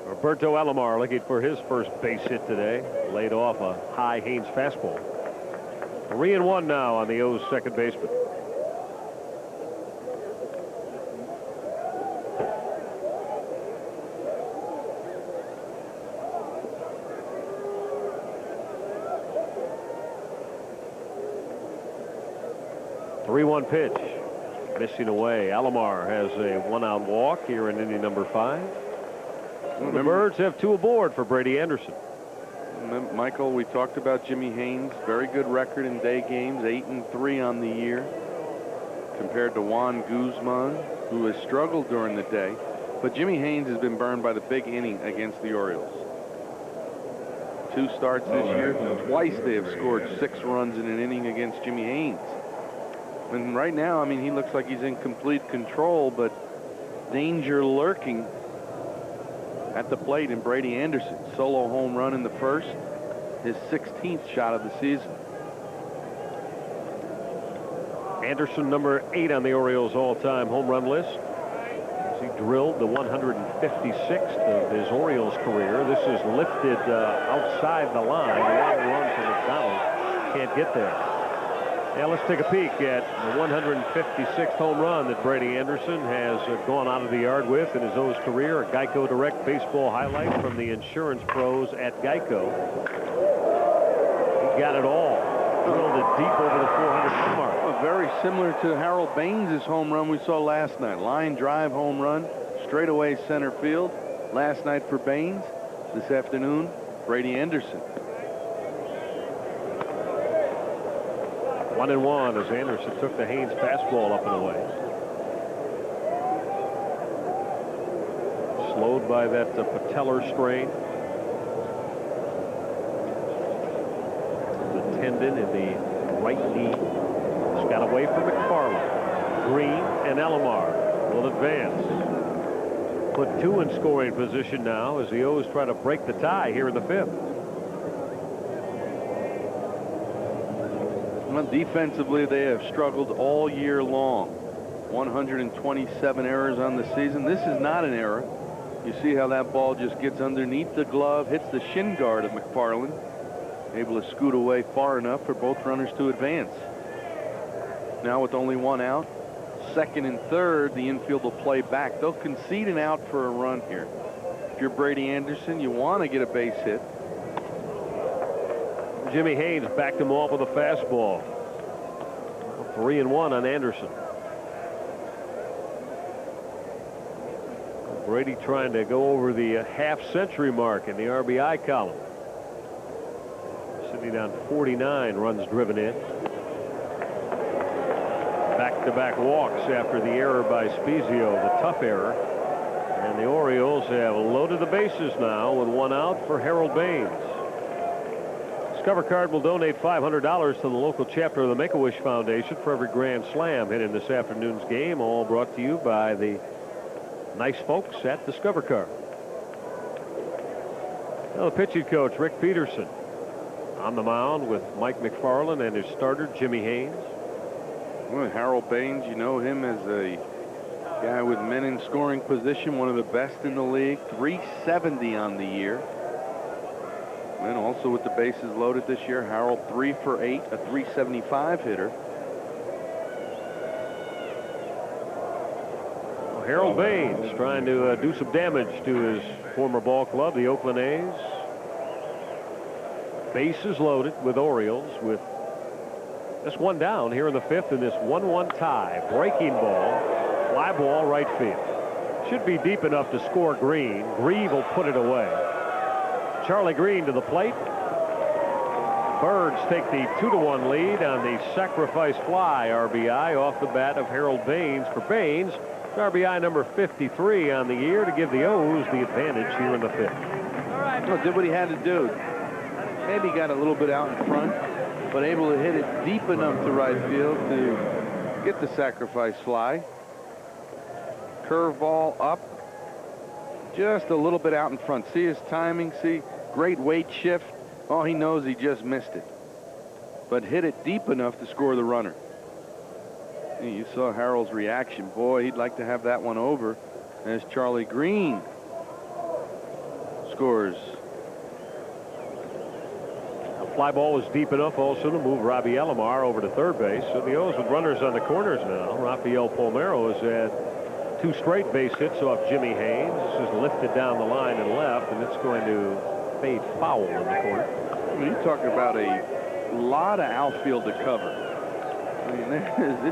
Roberto Alomar looking for his first base hit today. Laid off a high Haynes fastball. 3-1 now on the O's second baseman. Three-1 pitch. Missing away. Alomar has a one-out walk here in inning number 5. The Birds have 2 aboard for Brady Anderson. Michael, we talked about Jimmy Haynes. Very good record in day games. 8-3 on the year. Compared to Juan Guzman, who has struggled during the day. But Jimmy Haynes has been burned by the big inning against the Orioles. 2 starts this year. Twice they have scored 6 runs in an inning against Jimmy Haynes. And right now, I mean, he looks like he's in complete control, but danger lurking at the plate in Brady Anderson. Solo home run in the first, his 16th shot of the season. Anderson, number 8 on the Orioles all-time home run list. As he drilled the 156th of his Orioles career. This is lifted outside the line. Long run from McDonald. Can't get there. Now let's take a peek at the 156th home run that Brady Anderson has gone out of the yard with in his O's career. A Geico Direct baseball highlight from the insurance pros at Geico. He got it all. Drilled it deep over the 400 mark. Well, very similar to Harold Baines' home run we saw last night. Line drive home run, straightaway center field. Last night for Baines. This afternoon, Brady Anderson. 1-1 as Anderson took the Haynes fastball up and away. Slowed by that patellar strain. The tendon in the right knee. It's got away from McFarland. Green and Alomar. will advance. Put 2 in scoring position now as the O's try to break the tie here in the 5th. Well, defensively, they have struggled all year long. 127 errors on the season. This is not an error. You see how that ball just gets underneath the glove, hits the shin guard of McFarland. Able to scoot away far enough for both runners to advance. Now with only 1 out, second and third, the infield will play back. They'll concede an out for a run here. If you're Brady Anderson, you want to get a base hit. Jimmy Haynes backed him off with a fastball. 3-1 on Anderson. Brady trying to go over the half-century mark in the RBI column. Sitting on 49 runs driven in. Back-to-back walks after the error by Spezio, the tough error. And the Orioles have loaded the bases now with 1 out for Harold Baines. Discover Card will donate $500 to the local chapter of the Make-A-Wish Foundation for every grand slam hit in this afternoon's game. All brought to you by the nice folks at Discover Card. Now the pitching coach, Rick Peterson, on the mound with Mike McFarland and his starter, Jimmy Haynes. Well, Harold Baines, you know him as a guy with men in scoring position, one of the best in the league, 370 on the year. And also with the bases loaded this year, Harold 3 for 8, a 375 hitter. Well, Harold Baines trying to do some damage to his former ball club, the Oakland A's. Bases loaded with Orioles with just 1 down here in the 5th in this 1-1 tie. Breaking ball, fly ball, right field. Should be deep enough to score Green. Grieve will put it away. Charlie Green to the plate. Birds take the 2-1 lead on the sacrifice fly RBI off the bat of Harold Baines. For Baines, RBI number 53 on the year to give the O's the advantage here in the 5th. Well, did what he had to do. Maybe got a little bit out in front, but able to hit it deep enough to right field to get the sacrifice fly. Curveball up, just a little bit out in front. See his timing, see great weight shift. Oh, he knows he just missed it, but hit it deep enough to score the runner. You saw Harold's reaction. Boy, he'd like to have that one over as Charlie Green scores. Fly ball was deep enough also to move Robbie Alomar over to third base. So the O's with runners on the corners now. Rafael Palmeiro has had 2 straight base hits off Jimmy Haynes. This is lifted down the line and left, and it's going to fade foul in the corner. I mean, you're talking about a lot of outfield to cover. I mean,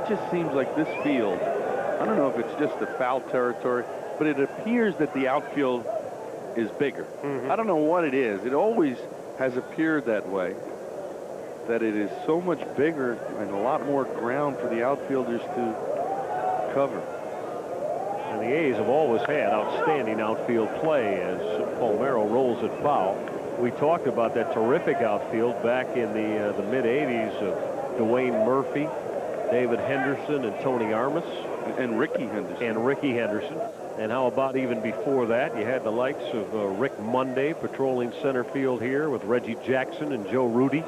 it just seems like this field, I don't know if it's just the foul territory, but it appears that the outfield is bigger. I don't know what it is. It always has appeared that way, that it is so much bigger and a lot more ground for the outfielders to cover. And the A's have always had outstanding outfield play as Palmeiro rolls it foul. We talked about that terrific outfield back in the mid-'80s of Dwayne Murphy, David Henderson, and Tony Armas. And Ricky Henderson. And how about even before that, you had the likes of Rick Monday patrolling center field here with Reggie Jackson and Joe Rudy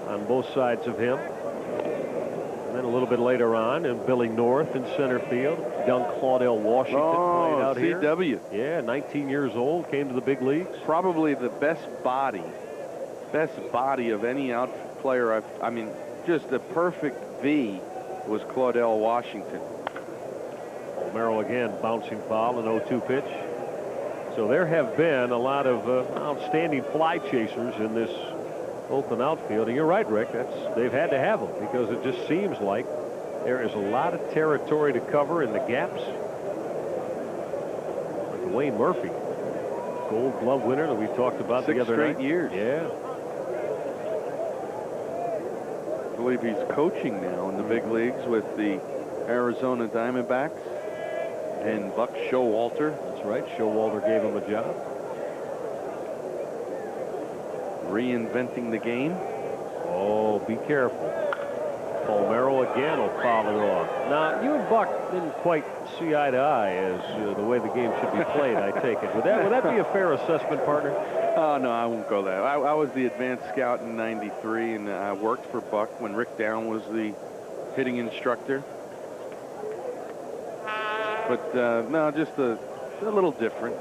on both sides of him. And then a little bit later on, and Billy North in center field. Young Claudell Washington played out here. CW. Yeah, 19 years old, came to the big leagues. Probably the best body of any out player. I mean, just the perfect V was Claudell Washington. Palmeiro again bouncing foul, an 0-2 pitch. So there have been a lot of outstanding fly chasers in this Oakland outfield. And you're right, Rick, they've had to have them because it just seems like there is a lot of territory to cover in the gaps. Like Dwayne Murphy, Gold Glove winner that we talked about the other night. 6 straight years. Yeah. I believe he's coaching now in the big leagues with the Arizona Diamondbacks and Buck Showalter. That's right. Showalter gave him a job. Reinventing the game. Oh, be careful. Palmeiro again will foul it off. Now, you and Buck didn't quite see eye to eye as the way the game should be played, I take it. Would that be a fair assessment, partner? Oh, no, I won't go that. I was the advanced scout in '93, and I worked for Buck when Rick Down was the hitting instructor. But, no, just a little different.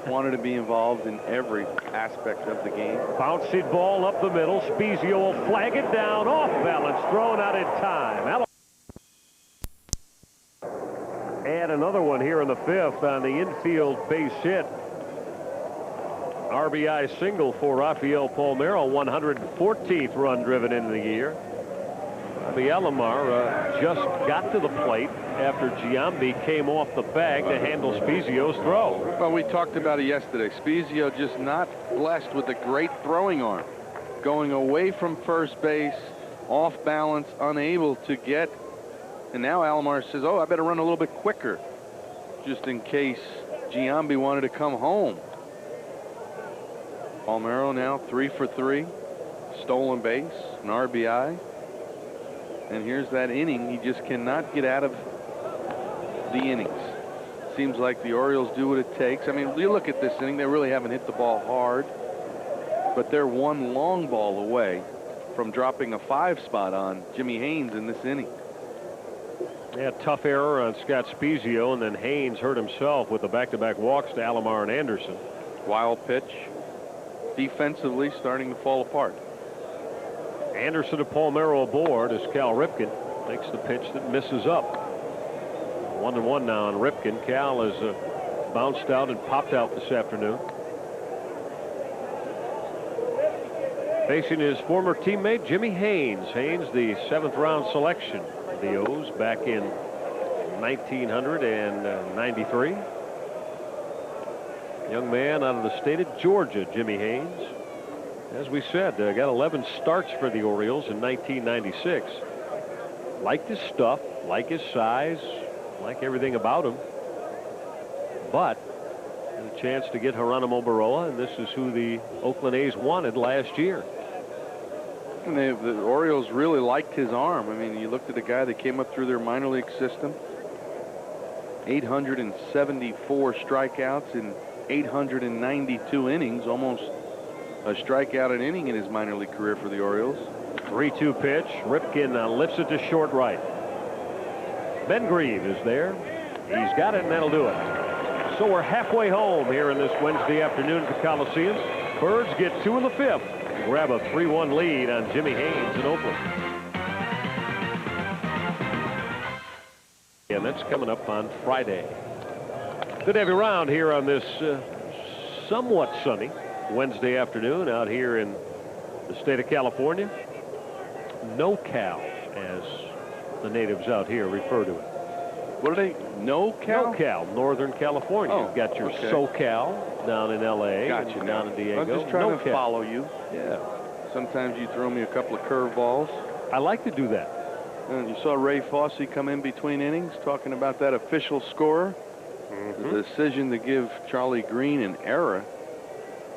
Wanted to be involved in every aspect of the game. Bouncy ball up the middle. Spezio will flag it down, off balance, thrown out in time. And another one here in the 5th on the infield base hit. RBI single for Rafael Palmeiro, 114th run driven into the year. The Alomar just got to the plate after Giambi came off the bag to handle Spezio's throw. Well, we talked about it yesterday. Spezio just not blessed with a great throwing arm. Going away from first base, off balance, unable to get. And now Alomar says, oh, I better run a little bit quicker, just in case Giambi wanted to come home. Palmeiro now 3 for 3. Stolen base, an RBI. And here's that inning. He just cannot get out of the innings. Seems like the Orioles do what it takes. I mean, you look at this inning, they really haven't hit the ball hard, but they're one long ball away from dropping a 5 spot on Jimmy Haynes in this inning. Yeah, tough error on Scott Spezio, and then Haynes hurt himself with the back-to-back walks to Alomar and Anderson. Wild pitch. Defensively starting to fall apart. Anderson to Palmeiro aboard as Cal Ripken makes the pitch that misses up. 1-1 now on Ripken. Cal has bounced out and popped out this afternoon. Facing his former teammate Jimmy Haynes. Haynes, the 7th round selection of the O's back in 1993. Young man out of the state of Georgia, Jimmy Haynes. As we said, got 11 starts for the Orioles in 1996. Liked his stuff, like his size, like everything about him. But had a chance to get Geronimo Baroa, and this is who the Oakland A's wanted last year. And the Orioles really liked his arm. I mean, you looked at a guy that came up through their minor league system. 874 strikeouts in 892 innings, almost a strikeout an inning in his minor league career for the Orioles. 3-2 pitch. Ripken lifts it to short right. Ben Grieve is there. He's got it, and that'll do it. So we're halfway home here in this Wednesday afternoon at the Coliseum. Birds get 2 in the 5th. Grab a 3-1 lead on Jimmy Haynes in Oakland. And that's coming up on Friday. Good to have you around here on this somewhat sunny Wednesday afternoon out here in the state of California. No-cal, as the natives out here refer to it. What are they? No-cal? No-cal, Northern California. Oh, You've got your okay. SoCal down in L.A. Gotcha, and down in Diego. I'm just trying to follow you. Yeah. Sometimes you throw me a couple of curveballs. I like to do that. And you saw Ray Fosse come in between innings talking about that official score. The decision to give Charlie Green an error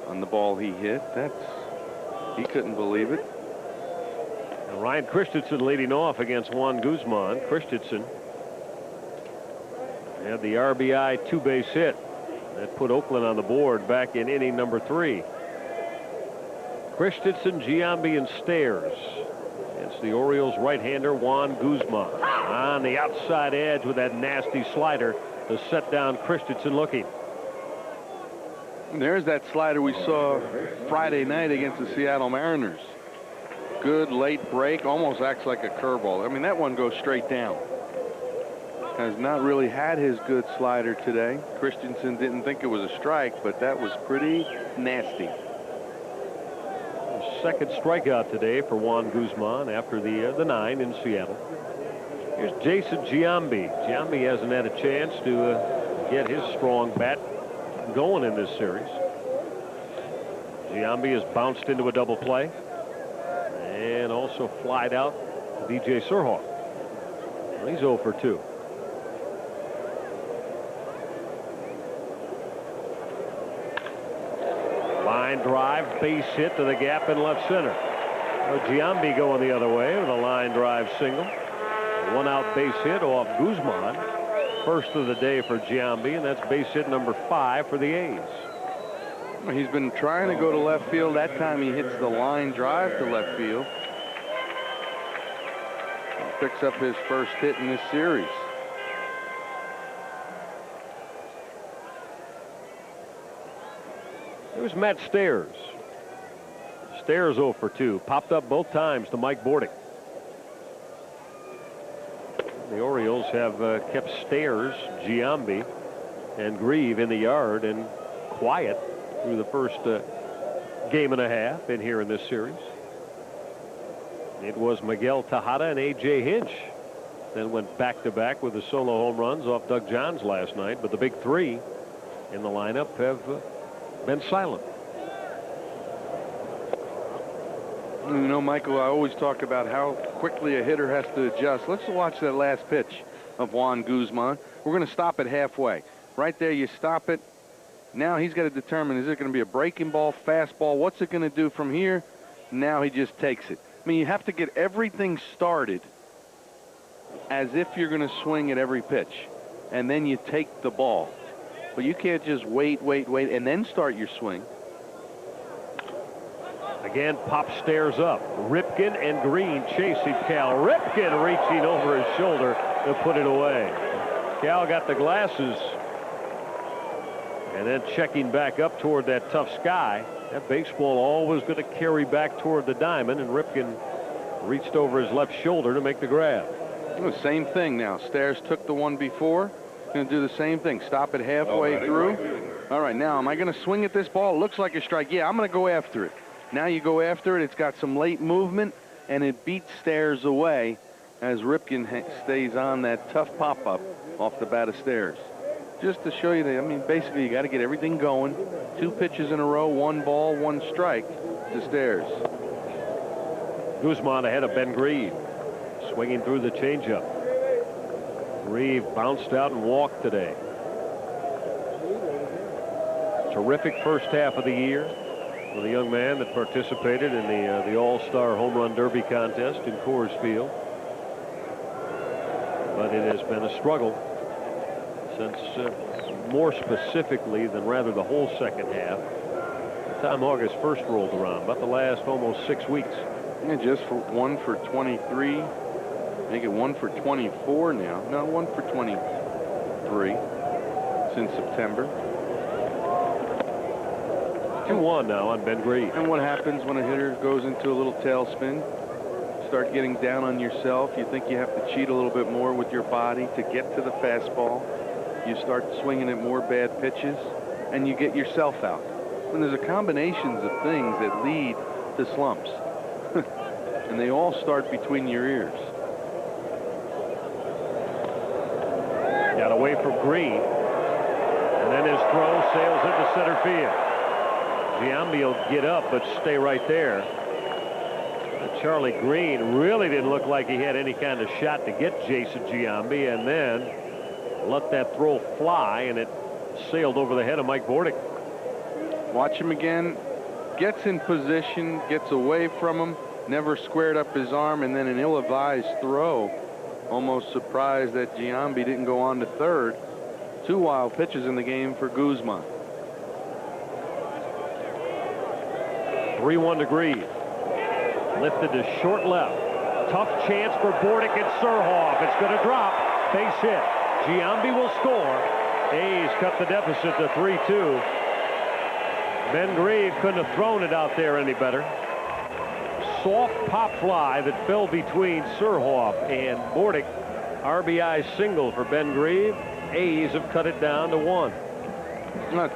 on the ball he hit. He couldn't believe it. And Ryan Christensen leading off against Juan Guzman. Christensen had the RBI 2-base hit that put Oakland on the board back in inning number 3. Christensen, Giambi, and Stairs. It's the Orioles right-hander Juan Guzman on the outside edge with that nasty slider to set down Christensen looking. And there's that slider we saw Friday night against the Seattle Mariners. Good late break, almost acts like a curveball. I mean, that one goes straight down. Has not really had his good slider today. Christensen didn't think it was a strike, but that was pretty nasty. Second strikeout today for Juan Guzman after the 9 in Seattle. Here's Jason Giambi. Giambi hasn't had a chance to get his strong bat going in this series. Giambi has bounced into a double play and also flied out DJ Surhoff. Well, he's 0 for 2. Line drive, base hit to the gap in left center. Giambi going the other way with a line drive single. 1 out base hit off Guzman. first of the day for Giambi, and that's base hit number 5 for the A's. He's been trying to go to left field. That time he hits the line drive to left field. He picks up his first hit in this series. Here's Matt Stairs. Stairs 0 for 2. Popped up both times to Mike Bordick. The Orioles have kept Stairs, Giambi, and Grieve in the yard and quiet through the first game and a half in here in this series. It was Miguel Tejada and A.J. Hinch that went back-to-back with the solo home runs off Doug Johns last night, but the big three in the lineup have been silent. You know, Michael, I always talk about how quickly a hitter has to adjust. Let's watch that last pitch of Juan Guzman. We're going to stop it halfway. Right there, you stop it. Now he's got to determine, is it going to be a breaking ball, fastball? What's it going to do from here? Now he just takes it. I mean, you have to get everything started as if you're going to swing at every pitch, and then you take the ball. But you can't just wait, and then start your swing. Again, pop Stairs up. Ripken and Green chasing Cal. Ripken reaching over his shoulder to put it away. Cal got the glasses. And then checking back up toward that tough sky. That baseball always going to carry back toward the diamond, and Ripken reached over his left shoulder to make the grab. Same thing now. Stairs took the one before. Going to do the same thing. Stop it halfway through. All right, now, am I going to swing at this ball? It looks like a strike. Yeah, I'm going to go after it. Now you go after it. It's got some late movement, and it beats Stairs away as Ripken stays on that tough pop-up off the bat of Stairs. Just to show you that, I mean, basically you got to get everything going. 2 pitches in a row, 1 ball, 1 strike to Stairs. Guzman ahead of Ben Grieve. Swinging through the changeup. Grieve bounced out and walked today. Terrific first half of the year for the young man that participated in the All-Star Home Run Derby contest in Coors Field. But it has been a struggle since, more specifically than rather the whole second half, by the time August 1st rolled around, about the last almost 6 weeks. Yeah, just for 1 for 23. Make it 1 for 24 now. No, 1 for 23 since September. 2-1 now on Ben Grieve. And what happens when a hitter goes into a little tailspin? Start getting down on yourself. You think you have to cheat a little bit more with your body to get to the fastball. You start swinging at more bad pitches, and you get yourself out. And there's a combinations of things that lead to slumps. And they all start between your ears. Got away from Green. And then his throw sails into center field. Giambi will get up but stay right there. Charlie Green really didn't look like he had any kind of shot to get Jason Giambi, and then let that throw fly, and it sailed over the head of Mike Bordick. Watch him again. Gets in position, gets away from him, never squared up his arm, and then an ill-advised throw. Almost surprised that Giambi didn't go on to third. 2 wild pitches in the game for Guzman. 3-1 to Grieve. Lifted to short left. Tough chance for Bordick and Surhoff. It's going to drop. Base hit. Giambi will score. A's cut the deficit to 3-2. Ben Grieve couldn't have thrown it out there any better. Soft pop fly that fell between Surhoff and Bordick. RBI single for Ben Grieve. A's have cut it down to 1.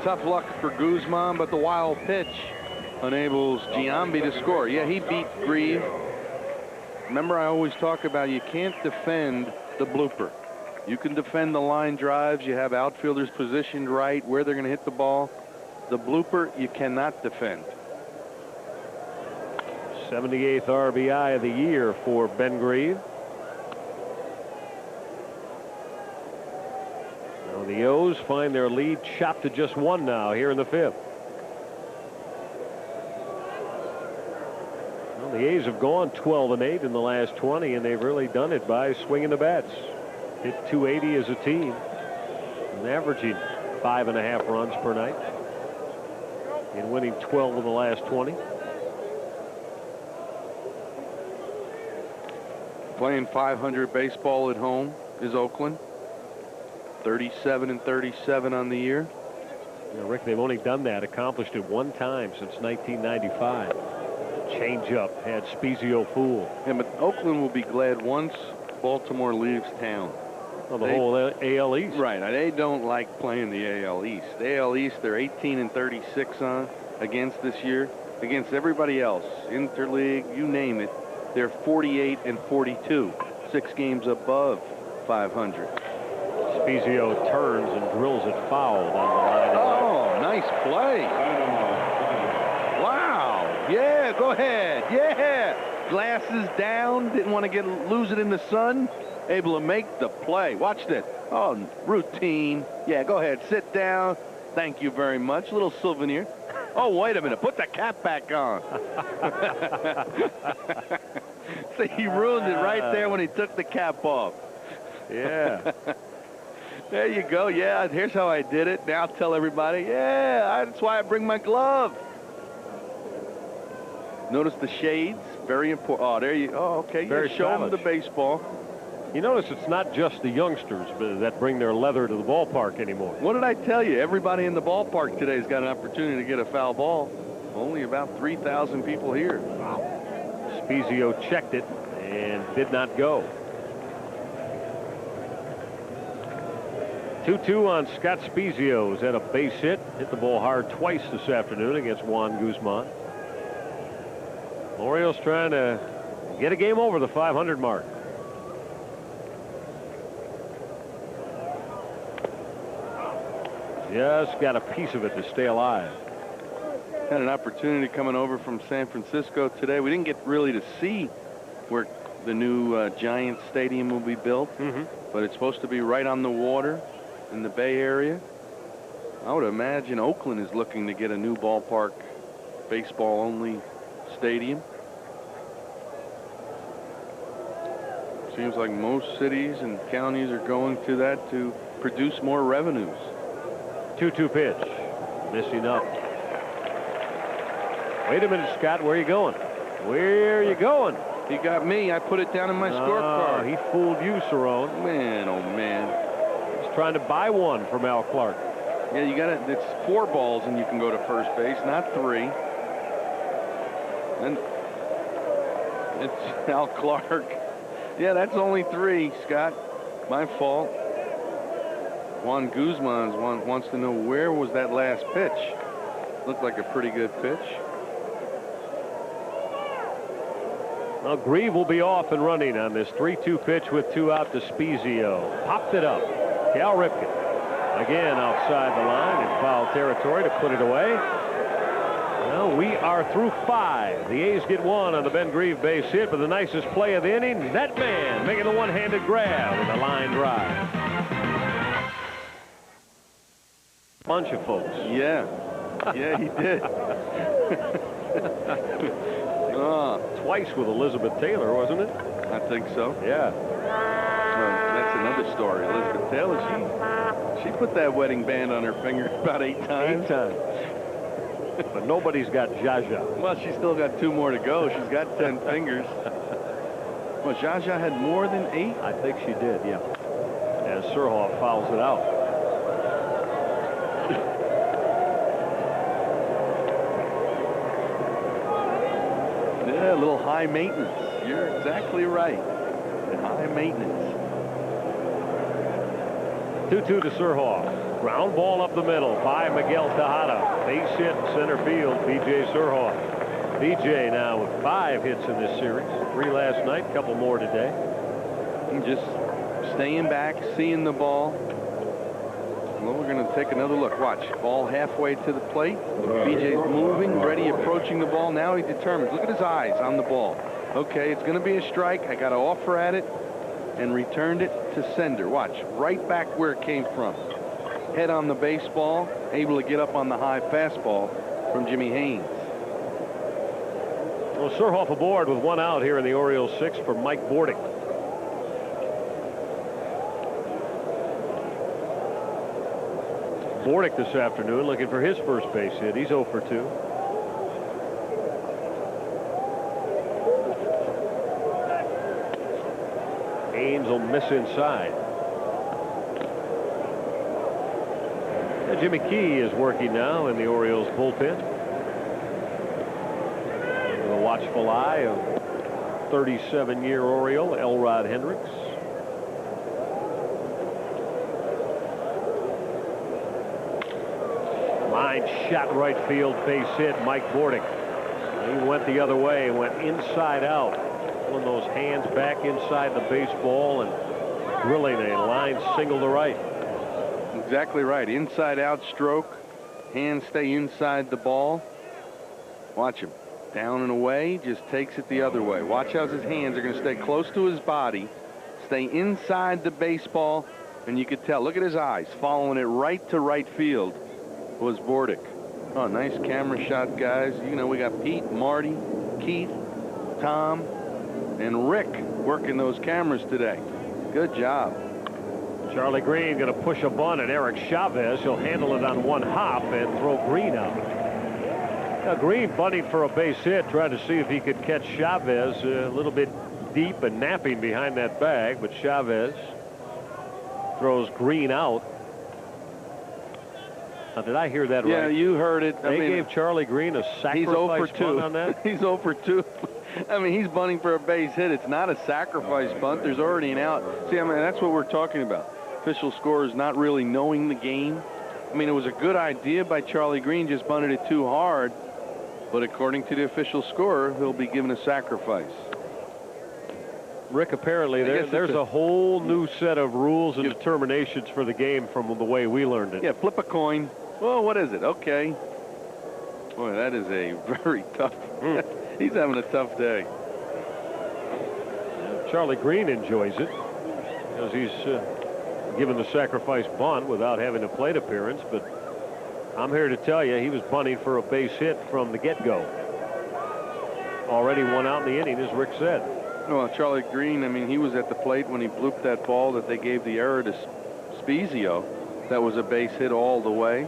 Tough luck for Guzman, but the wild pitch enables Giambi to score. Yeah, he beat Grieve. Remember, I always talk about you can't defend the blooper. You can defend the line drives. You have outfielders positioned right where they're going to hit the ball. The blooper, you cannot defend. 78th RBI of the year for Ben Grieve. Now the O's find their lead chopped to just 1 now here in the 5th. Well, the A's have gone 12-8 in the last 20, and they've really done it by swinging the bats. Hit 280 as a team. and averaging 5.5 runs per night and winning 12 of the last 20. Playing .500 baseball at home is Oakland. 37-37 on the year. Yeah, Rick, they've only accomplished it one time since 1995. Change up had Spezio fooled. Yeah, but Oakland will be glad once Baltimore leaves town. Well, the whole AL East. Right. They don't like playing the AL East. The AL East, they're 18-36 on against this year. Against everybody else, Interleague, you name it, they're 48-42. 6 games above 500. Spezio turns and drills it foul down the line. Oh, nice play. Wow. Yeah, go ahead. Yeah. Glasses down. Didn't want to lose it in the sun. Able to make the play. Watch this. Oh, routine. Yeah, go ahead. Sit down. Thank you very much. Little souvenir. Oh, wait a minute. Put the cap back on. See, he ruined it right there when he took the cap off. Yeah. There you go. Yeah, here's how I did it. Now tell everybody, yeah, that's why I bring my glove. Notice the shades. Very important. Oh, there you. Oh, okay. Very show them the baseball. You notice it's not just the youngsters that bring their leather to the ballpark anymore. What did I tell you? Everybody in the ballpark today has got an opportunity to get a foul ball. Only about 3,000 people here. Wow. Spezio checked it and did not go. 2-2 on Scott Spezio, who's had a base hit. Hit the ball hard twice this afternoon against Juan Guzman. Orioles trying to get a game over the 500 mark. Just got a piece of it to stay alive. Had an opportunity coming over from San Francisco today. We didn't get really to see where the new Giants Stadium will be built, but it's supposed to be right on the water in the Bay Area. I would imagine Oakland is looking to get a new ballpark, baseball-only stadium. Seems like most cities and counties are going to that to produce more revenues. 2-2 pitch. Missing up. Wait a minute, Scott. Where are you going? Where are you going? He got me. I put it down in my scorecard. He fooled you, Cerrone. Man, oh, man. He's trying to buy one from Al Clark. Yeah, you got it. It's 4 balls and you can go to first base, not 3. And it's Al Clark. Yeah, that's only 3, Scott. My fault. Juan Guzman wants to know where was that last pitch. Looked like a pretty good pitch. Well, Grieve will be off and running on this 3-2 pitch with 2 out to Spezio. Popped it up. Cal Ripken again outside the line in foul territory to put it away. Well, we are through 5. The A's get 1 on the Ben Grieve base hit, but the nicest play of the inning, that man making the one-handed grab with a line drive. Bunch of folks. Yeah. Yeah, he did. Twice with Elizabeth Taylor, wasn't it? I think so. Yeah. That's another story. Elizabeth Taylor, she put that wedding band on her finger about 8 times. 8 times. But nobody's got Jaja. Well, she's still got 2 more to go. She's got 10 fingers. Well, Jaja had more than 8? I think she did, yeah. As Surhoff fouls it out. Yeah, a little high maintenance. You're exactly right. High maintenance. 2-2 to Surhoff. Ground ball up the middle by Miguel Tejada. Base hit in center field, B.J. Surhoff. B.J. now with 5 hits in this series. 3 last night, a couple more today. And just staying back, seeing the ball. Well, we're going to take another look. Watch. Ball halfway to the plate. B.J.'s moving, ready, approaching the ball. Now he determines. Look at his eyes on the ball. Okay, it's going to be a strike. I got to offer at it. And returned it to sender. Watch. Right back where it came from. Head on the baseball. Able to get up on the high fastball from Jimmy Haynes. Well, Surhoff aboard with 1 out here in the Orioles 6 for Mike Bordick. Bordick this afternoon looking for his first base hit. He's 0 for 2. Haynes will miss inside. Jimmy Key is working now in the Orioles bullpen. With a watchful eye of 37-year Oriole Elrod Hendricks. Line shot right field, base hit, Mike Bordick. He went the other way, went inside out. Pulling those hands back inside the baseball and drilling a line single to right. Exactly right. Inside out stroke. Hands stay inside the ball. Watch him. Down and away. Just takes it the other way. Watch how his hands are going to stay close to his body. Stay inside the baseball. And you could tell. Look at his eyes. Following it right to right field was Bordick. Oh, nice camera shot, guys. You know, we got Pete, Marty, Keith, Tom, and Rick working those cameras today. Good job. Charlie Green going to push a bunt at Eric Chavez. He'll handle it on one hop and throw Green out. Now Green bunting for a base hit, trying to see if he could catch Chavez a little bit deep and napping behind that bag, but Chavez throws Green out. Now, did I hear that right? Yeah, you heard it. They gave Charlie Green a sacrifice he's 0 for 2 bunt on that? He's 0 for 2. I mean, he's bunting for a base hit. It's not a sacrifice bunt. There's already an out. See, I mean, that's what we're talking about. Official scorers not really knowing the game. I mean, it was a good idea by Charlie Green, just bunted it too hard. But according to the official scorer, he'll be given a sacrifice. Rick, apparently there's a whole new set of rules and determinations for the game from the way we learned it. Yeah, flip a coin. Well, what is it? Okay. Boy, that is a very tough. He's having a tough day. Charlie Green enjoys it because he's given the sacrifice bunt without having a plate appearance. But I'm here to tell you he was bunting for a base hit from the get-go. Already one out in the inning, as Rick said. Well, Charlie Green, I mean, he was at the plate when he blooped that ball that they gave the error to Spezio. That was a base hit all the way.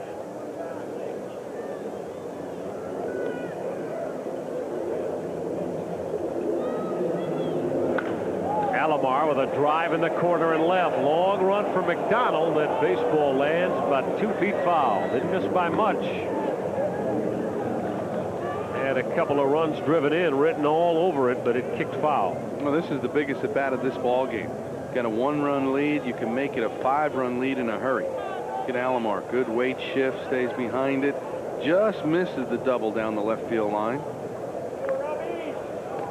Alomar with a drive in the corner and left. Long run for McDonald. That baseball lands about 2 feet foul. Didn't miss by much. Had a couple of runs driven in, written all over it, but it kicked foul. Well, this is the biggest at bat of this ball game. Got a 1-run lead. You can make it a 5-run lead in a hurry. Look at Alomar. Good weight shift, stays behind it. Just misses the double down the left field line.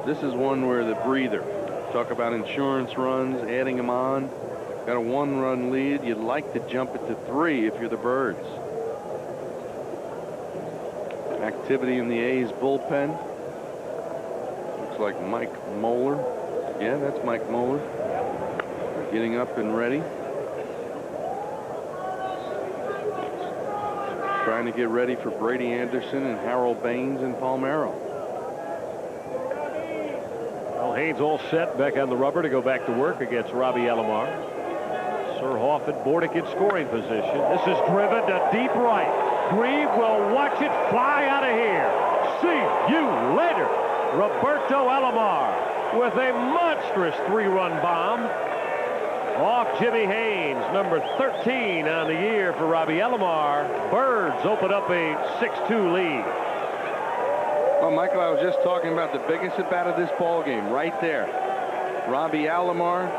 This is one where the breather. Talk about insurance runs, adding them on. Got a 1-run lead. You'd like to jump it to 3 if you're the Birds. Activity in the A's bullpen. Looks like Mike Moeller. Yeah, that's Mike Moeller. Getting up and ready. Trying to get ready for Brady Anderson and Harold Baines and Palmeiro. Well, Haynes all set back on the rubber to go back to work against Robbie Alomar. Surhoff and Bordick in scoring position. This is driven to deep right. Grieve will watch it fly out of here. See you later. Roberto Alomar with a monstrous 3-run bomb off Jimmy Haynes, number 13 on the year for Robbie Alomar. Birds open up a 6-2 lead. Well, Michael, I was just talking about the biggest at bat of this ball game right there. Robbie Alomar.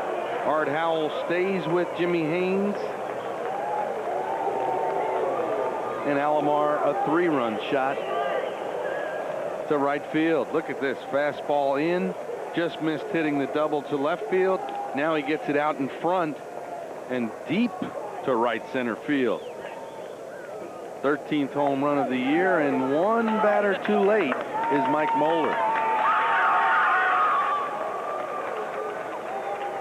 Art Howell stays with Jimmy Haynes. And Alomar a 3-run shot to right field. Look at this fastball in, just missed hitting the double to left field. Now he gets it out in front and deep to right center field. 13th home run of the year, and one batter too late is Mike Moeller.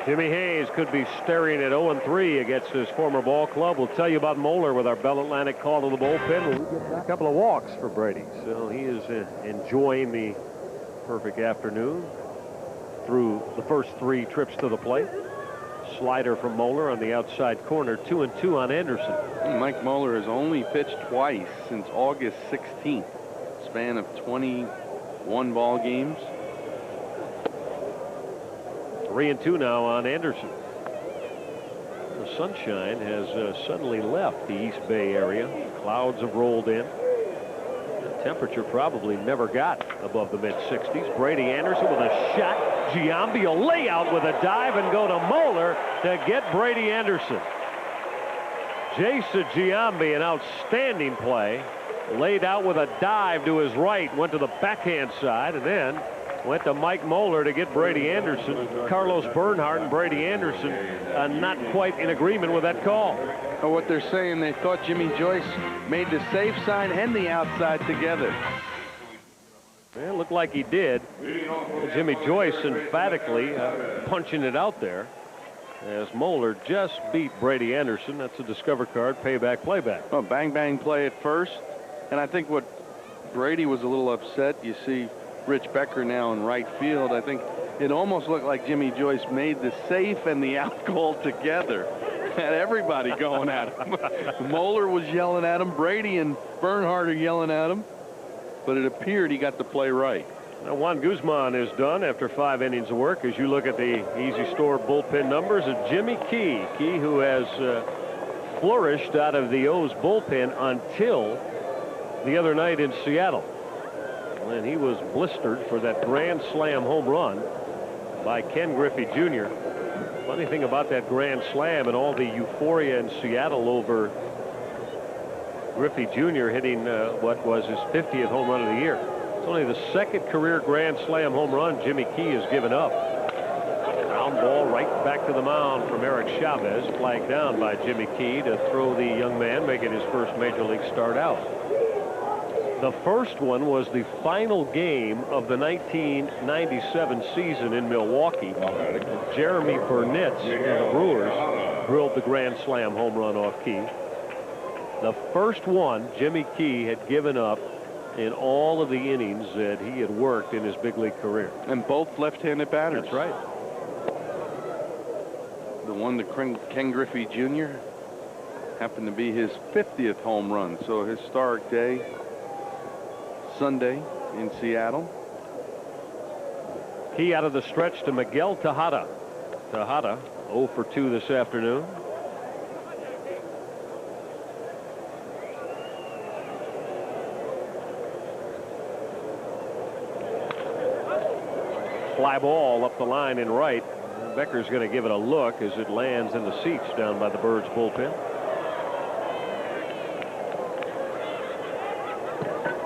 Jimmy Haynes could be staring at 0-3 against his former ball club. We'll tell you about Moeller with our Bell Atlantic call to the bullpen. We'll get a couple of walks for Brady. So he is enjoying the perfect afternoon through the first 3 trips to the plate. Slider from Moeller on the outside corner. 2-2 on Anderson. Mike Moeller has only pitched twice since August 16th. Span of 21 ball games. 3-2 now on Anderson. The sunshine has suddenly left the East Bay area. Clouds have rolled in. The temperature probably never got above the mid-60s. Brady Anderson with a shot. Giambi will lay out with a dive and go to Moeller to get Brady Anderson. Jason Giambi, an outstanding play. Laid out with a dive to his right. Went to the backhand side and then went to Mike Moeller to get Brady Anderson. Carlos Bernhardt and Brady Anderson not quite in agreement with that call. Or what they're saying, they thought Jimmy Joyce made the safe side and the outside together. Well, it looked like he did. Jimmy Joyce emphatically punching it out there as Moeller just beat Brady Anderson. That's a Discover card, payback, playback. Well, bang, bang play at first. And I think what Brady was a little upset, you see Rich Becker now in right field. I think it almost looked like Jimmy Joyce made the safe and the out call together. Had everybody going at him. Moeller was yelling at him. Brady and Bernhardt are yelling at him. But it appeared he got the play right. Now Juan Guzman is done after 5 innings of work. As you look at the Easy Store bullpen numbers of Jimmy Key. Key, who has flourished out of the O's bullpen until the other night in Seattle. And he was blistered for that grand slam home run by Ken Griffey Jr. Funny thing about that grand slam and all the euphoria in Seattle over Griffey Jr. hitting what was his 50th home run of the year. It's only the second career grand slam home run Jimmy Key has given up. Ground ball right back to the mound from Eric Chavez, flagged down by Jimmy Key to throw the young man making his first major league start out. The first one was the final game of the 1997 season in Milwaukee. Jeremy Burnett of the Brewers drilled the grand slam home run off Key. The first one Jimmy Key had given up in all of the innings that he had worked in his big league career. And both left-handed batters. That's right. The one to Ken Griffey Jr. happened to be his 50th home run. So a historic day Sunday in Seattle. Key out of the stretch to Miguel Tejada. Tejada 0 for 2 this afternoon. Fly ball up the line in right. Becker's going to give it a look as it lands in the seats down by the Birds bullpen.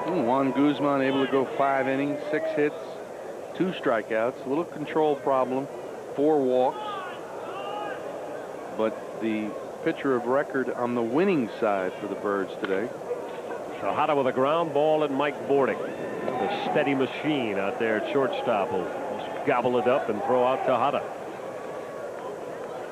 Juan Guzman able to go 5 innings, 6 hits, 2 strikeouts, a little control problem, 4 walks. But the pitcher of record on the winning side for the Birds today. Tejada with a ground ball and Mike Bordick. The steady machine out there at shortstop will just gobble it up and throw out Tejada.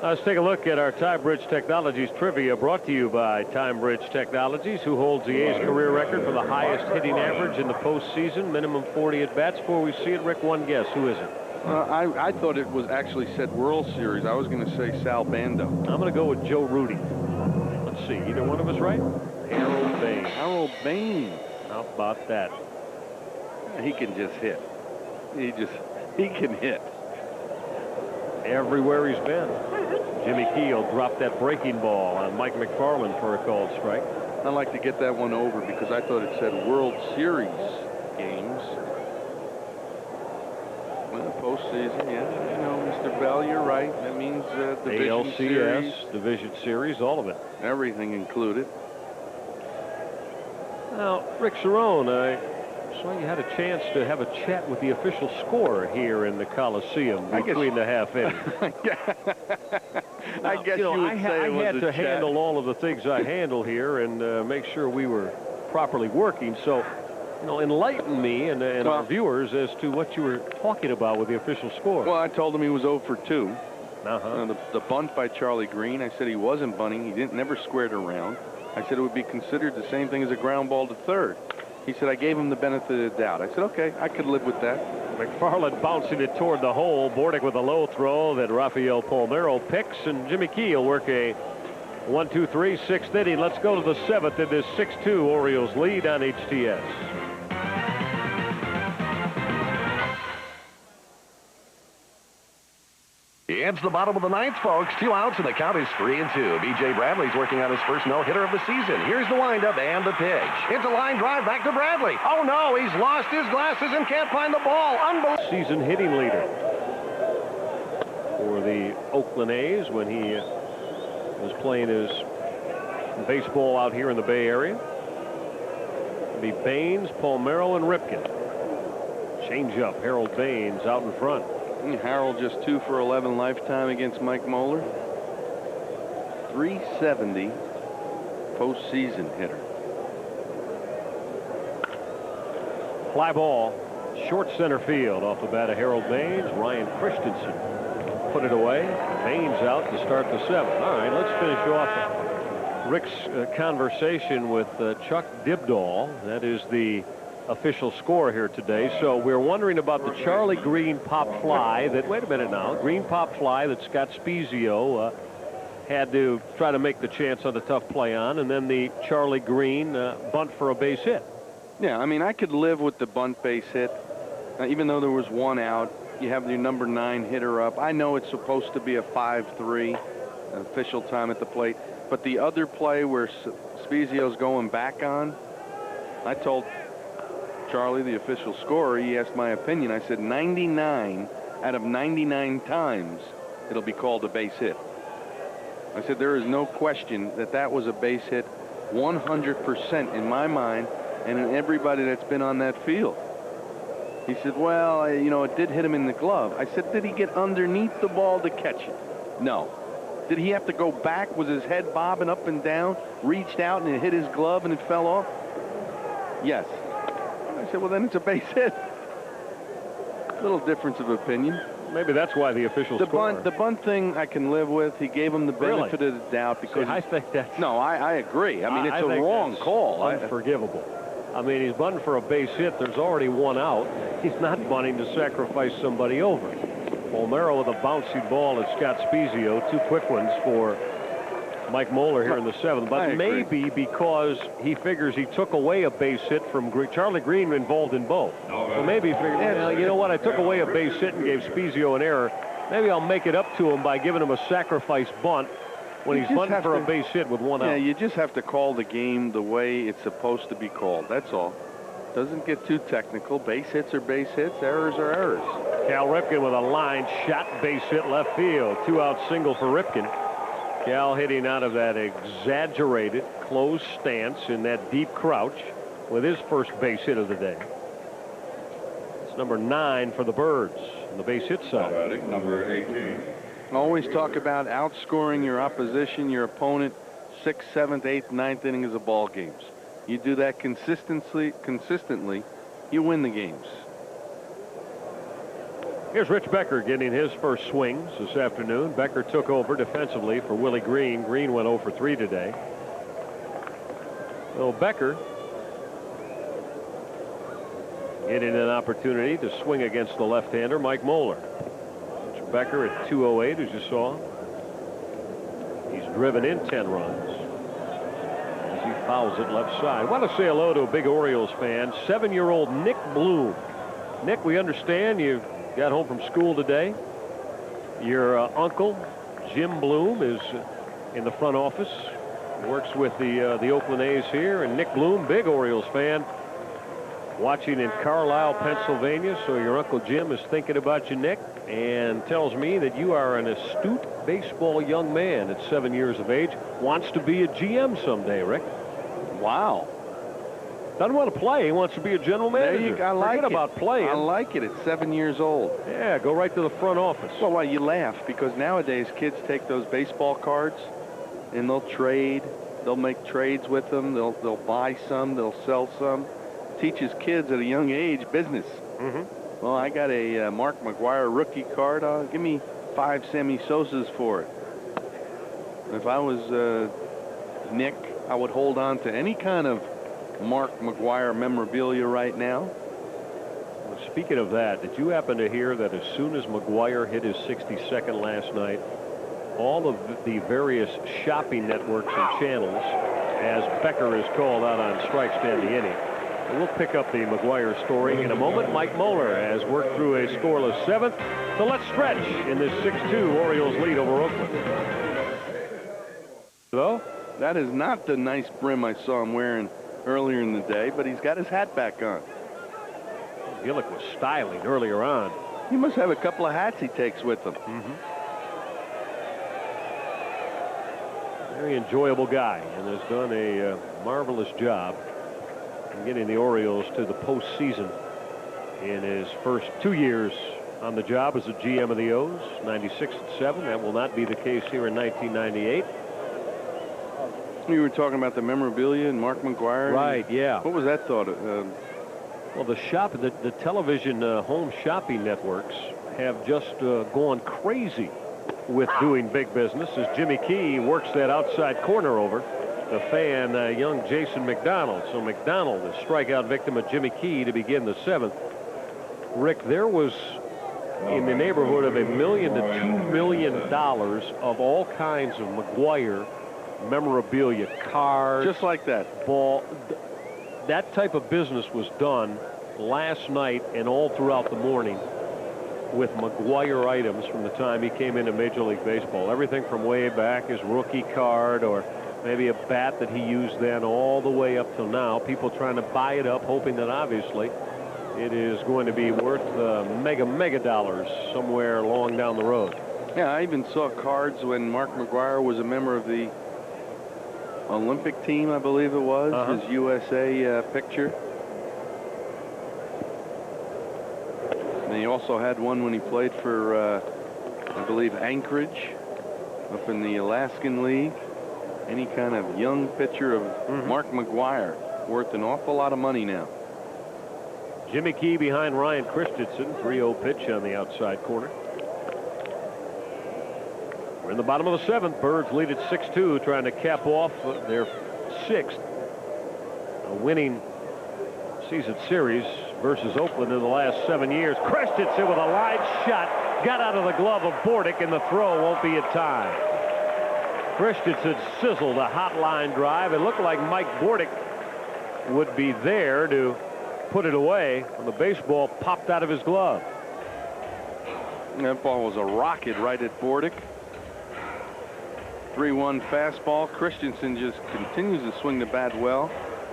Let's take a look at our Time Bridge Technologies trivia, brought to you by Time Bridge Technologies, who holds the A's career record for the highest hitting average in the postseason, minimum 40 at-bats. Before we see it, Rick, one guess. Who is it? I thought it was actually said World Series. I was going to say Sal Bando. I'm going to go with Joe Rudy. Let's see. Either one of us right? Harold Bain. Harold Bain. How about that? He can just hit. He can hit. Everywhere he's been. Jimmy Key will drop that breaking ball on Mike McFarland for a called strike. I'd like to get that one over because I thought it said World Series games. Well, postseason, yeah. You know, Mr. Bell, you're right. That means Division ALCS, Series. Division Series, all of it. Everything included. Now, Rick Cerrone, I saw you had a chance to have a chat with the official scorer here in the Coliseum between the half innings. I guess you would say it was I had to chat. handle all of the things I handle here and make sure we were properly working. So, you know, enlighten me and our viewers as to what you were talking about with the official score. Well, I told him he was 0 for 2. Uh-huh. The bunt by Charlie Green, I said he wasn't bunting. He never squared around. I said it would be considered the same thing as a ground ball to third. He said I gave him the benefit of the doubt. I said, okay, I could live with that. McFarland bouncing it toward the hole. Bordick with a low throw that Rafael Palmeiro picks, and Jimmy Key will work a 1-2-3 6th inning. Let's go to the 7th in this 6-2 Orioles lead on HTS. It's the bottom of the 9th, folks. 2 outs, and the count is 3-2. B.J. Bradley's working on his first no-hitter of the season. Here's the windup and the pitch. It's a line drive back to Bradley. Oh, no, he's lost his glasses and can't find the ball. Unbelievable. Season hitting leader for the Oakland A's when he was playing his baseball out here in the Bay Area. It'll be Baines, Palmeiro, and Ripken. Change up. Harold Baines out in front. Harold just 2 for 11 lifetime against Mike Moeller. 370 postseason hitter. Fly ball, short center field off the bat of Harold Baines. Ryan Christensen put it away. Baines out to start the 7th. All right, let's finish off Rick's conversation with Chuck Dibdahl. That is the official score here today. So we're wondering about the Charlie Green pop fly that, wait a minute now, Green pop fly that Scott Spezio had to try to make the chance on the tough play on, and then the Charlie Green bunt for a base hit. Yeah, I mean, I could live with the bunt base hit. Even though there was 1 out, you have your number 9 hitter up. I know it's supposed to be a 5-3 official time at the plate, but the other play where Spezio's going back on, I told Charlie, the official scorer, he asked my opinion. I said 99 out of 99 times it'll be called a base hit. I said there is no question that that was a base hit 100% in my mind and in everybody that's been on that field. He said, well, you know, it did hit him in the glove. I said, did he get underneath the ball to catch it? No. Did he have to go back? Was his head bobbing up and down, reached out and it hit his glove and it fell off? Yes. I said, well, then it's a base hit. Little difference of opinion. Maybe that's why the official scored. The bunt thing I can live with. He gave him the benefit of the doubt because I think that's. No, I agree. I mean, it's a wrong call. Unforgivable. I mean, he's bunting for a base hit. There's already 1 out. He's not bunting to sacrifice somebody over. Palmeiro with a bouncy ball at Scott Spezio. 2 quick ones for Mike Moeller here in the 7th. But maybe because he figures he took away a base hit from Charlie Green involved in both. So maybe he figured, well, you know what, I took away a base hit and gave Spezio an error. Maybe I'll make it up to him by giving him a sacrifice bunt when he's bunting for a base hit with 1 out. Yeah, you just have to call the game the way it's supposed to be called. That's all. Doesn't get too technical. Base hits are base hits. Errors are errors. Cal Ripken with a line shot, base hit left field. 2-out single for Ripken. Cal hitting out of that exaggerated closed stance in that deep crouch with his first base hit of the day. It's number 9 for the Birds on the base hit side. Number 18. Always talk about outscoring your opposition, your opponent, 6th, 7th, 8th, 9th innings of ball games. You do that consistently, you win the games. Here's Rich Becker getting his first swings this afternoon. Becker took over defensively for Willie Green. Green went 0 for 3 today. So Becker getting an opportunity to swing against the left-hander Mike Moeller. Rich Becker at 208, as you saw. He's driven in 10 runs as he fouls it left side. I want to say hello to a big Orioles fan, 7-year-old Nick Bloom. Nick, we understand you got home from school today. Your uncle, Jim Bloom, is in the front office. He works with the Oakland A's here. And Nick Bloom, big Orioles fan, watching in Carlisle, Pennsylvania. So your Uncle Jim is thinking about you, Nick, and tells me that you are an astute baseball young man at 7 years of age. Wants to be a GM someday, Rick. Wow. Doesn't want to play. He wants to be a general manager. There you go. I like Forget about playing. I like it at 7 years old. Yeah, go right to the front office. Well, why you laugh? Because nowadays kids take those baseball cards and they'll trade. They'll make trades with them. They'll buy some. They'll sell some. Teaches kids at a young age business. Well, I got a Mark McGwire rookie card. Give me 5 Sammy Sosas for it. If I was Nick, I would hold on to any kind of Mark McGwire memorabilia right now. Speaking of that, did you happen to hear that as soon as McGuire hit his 62nd last night, all of the various shopping networks and channels, as Becker is called out on strikes to end the inning? And we'll pick up the McGuire story in a moment. Mike Moeller has worked through a scoreless 7th. So let's stretch in this 6-2 Orioles lead over Oakland. Though that is not the nice brim I saw him wearing earlier in the day, but he's got his hat back on. Gillick was styling earlier on. He must have a couple of hats he takes with him. Very enjoyable guy, and has done a marvelous job in getting the Orioles to the postseason in his first 2 years on the job as a GM of the O's, 96 and 7. That will not be the case here in 1998. We were talking about the memorabilia and Mark McGuire. Right, yeah. What was that thought? Well, the television home shopping networks have just gone crazy with doing big business as Jimmy Key works that outside corner over the fan, young Jason McDonald. So McDonald, the strikeout victim of Jimmy Key to begin the 7th. Rick, there was in the neighborhood of $1 million to $2 million of all kinds of McGuire memorabilia, cards, just like that, ball. That type of business was done last night and all throughout the morning with McGuire items from the time he came into Major League Baseball. Everything from way back, his rookie card or maybe a bat that he used then, all the way up till now. People trying to buy it up, hoping that obviously it is going to be worth mega dollars somewhere long down the road. Yeah, I even saw cards when Mark McGuire was a member of the Olympic team, I believe it was, his USA picture. And he also had one when he played for, I believe, Anchorage up in the Alaskan League. Any kind of young pitcher of Mark McGuire, worth an awful lot of money now. Jimmy Key behind Ryan Christensen. 3-0 pitch on the outside corner. We're in the bottom of the 7th. Birds lead at 6-2, trying to cap off their 6th winning season series versus Oakland in the last 7 years. Christensen with a line shot, got out of the glove of Bordick, and the throw won't be in time. Christensen sizzled a hot line drive. It looked like Mike Bordick would be there to put it away when the baseball popped out of his glove. That ball was a rocket right at Bordick. 3-1 fastball. Christensen just continues to swing the bat well.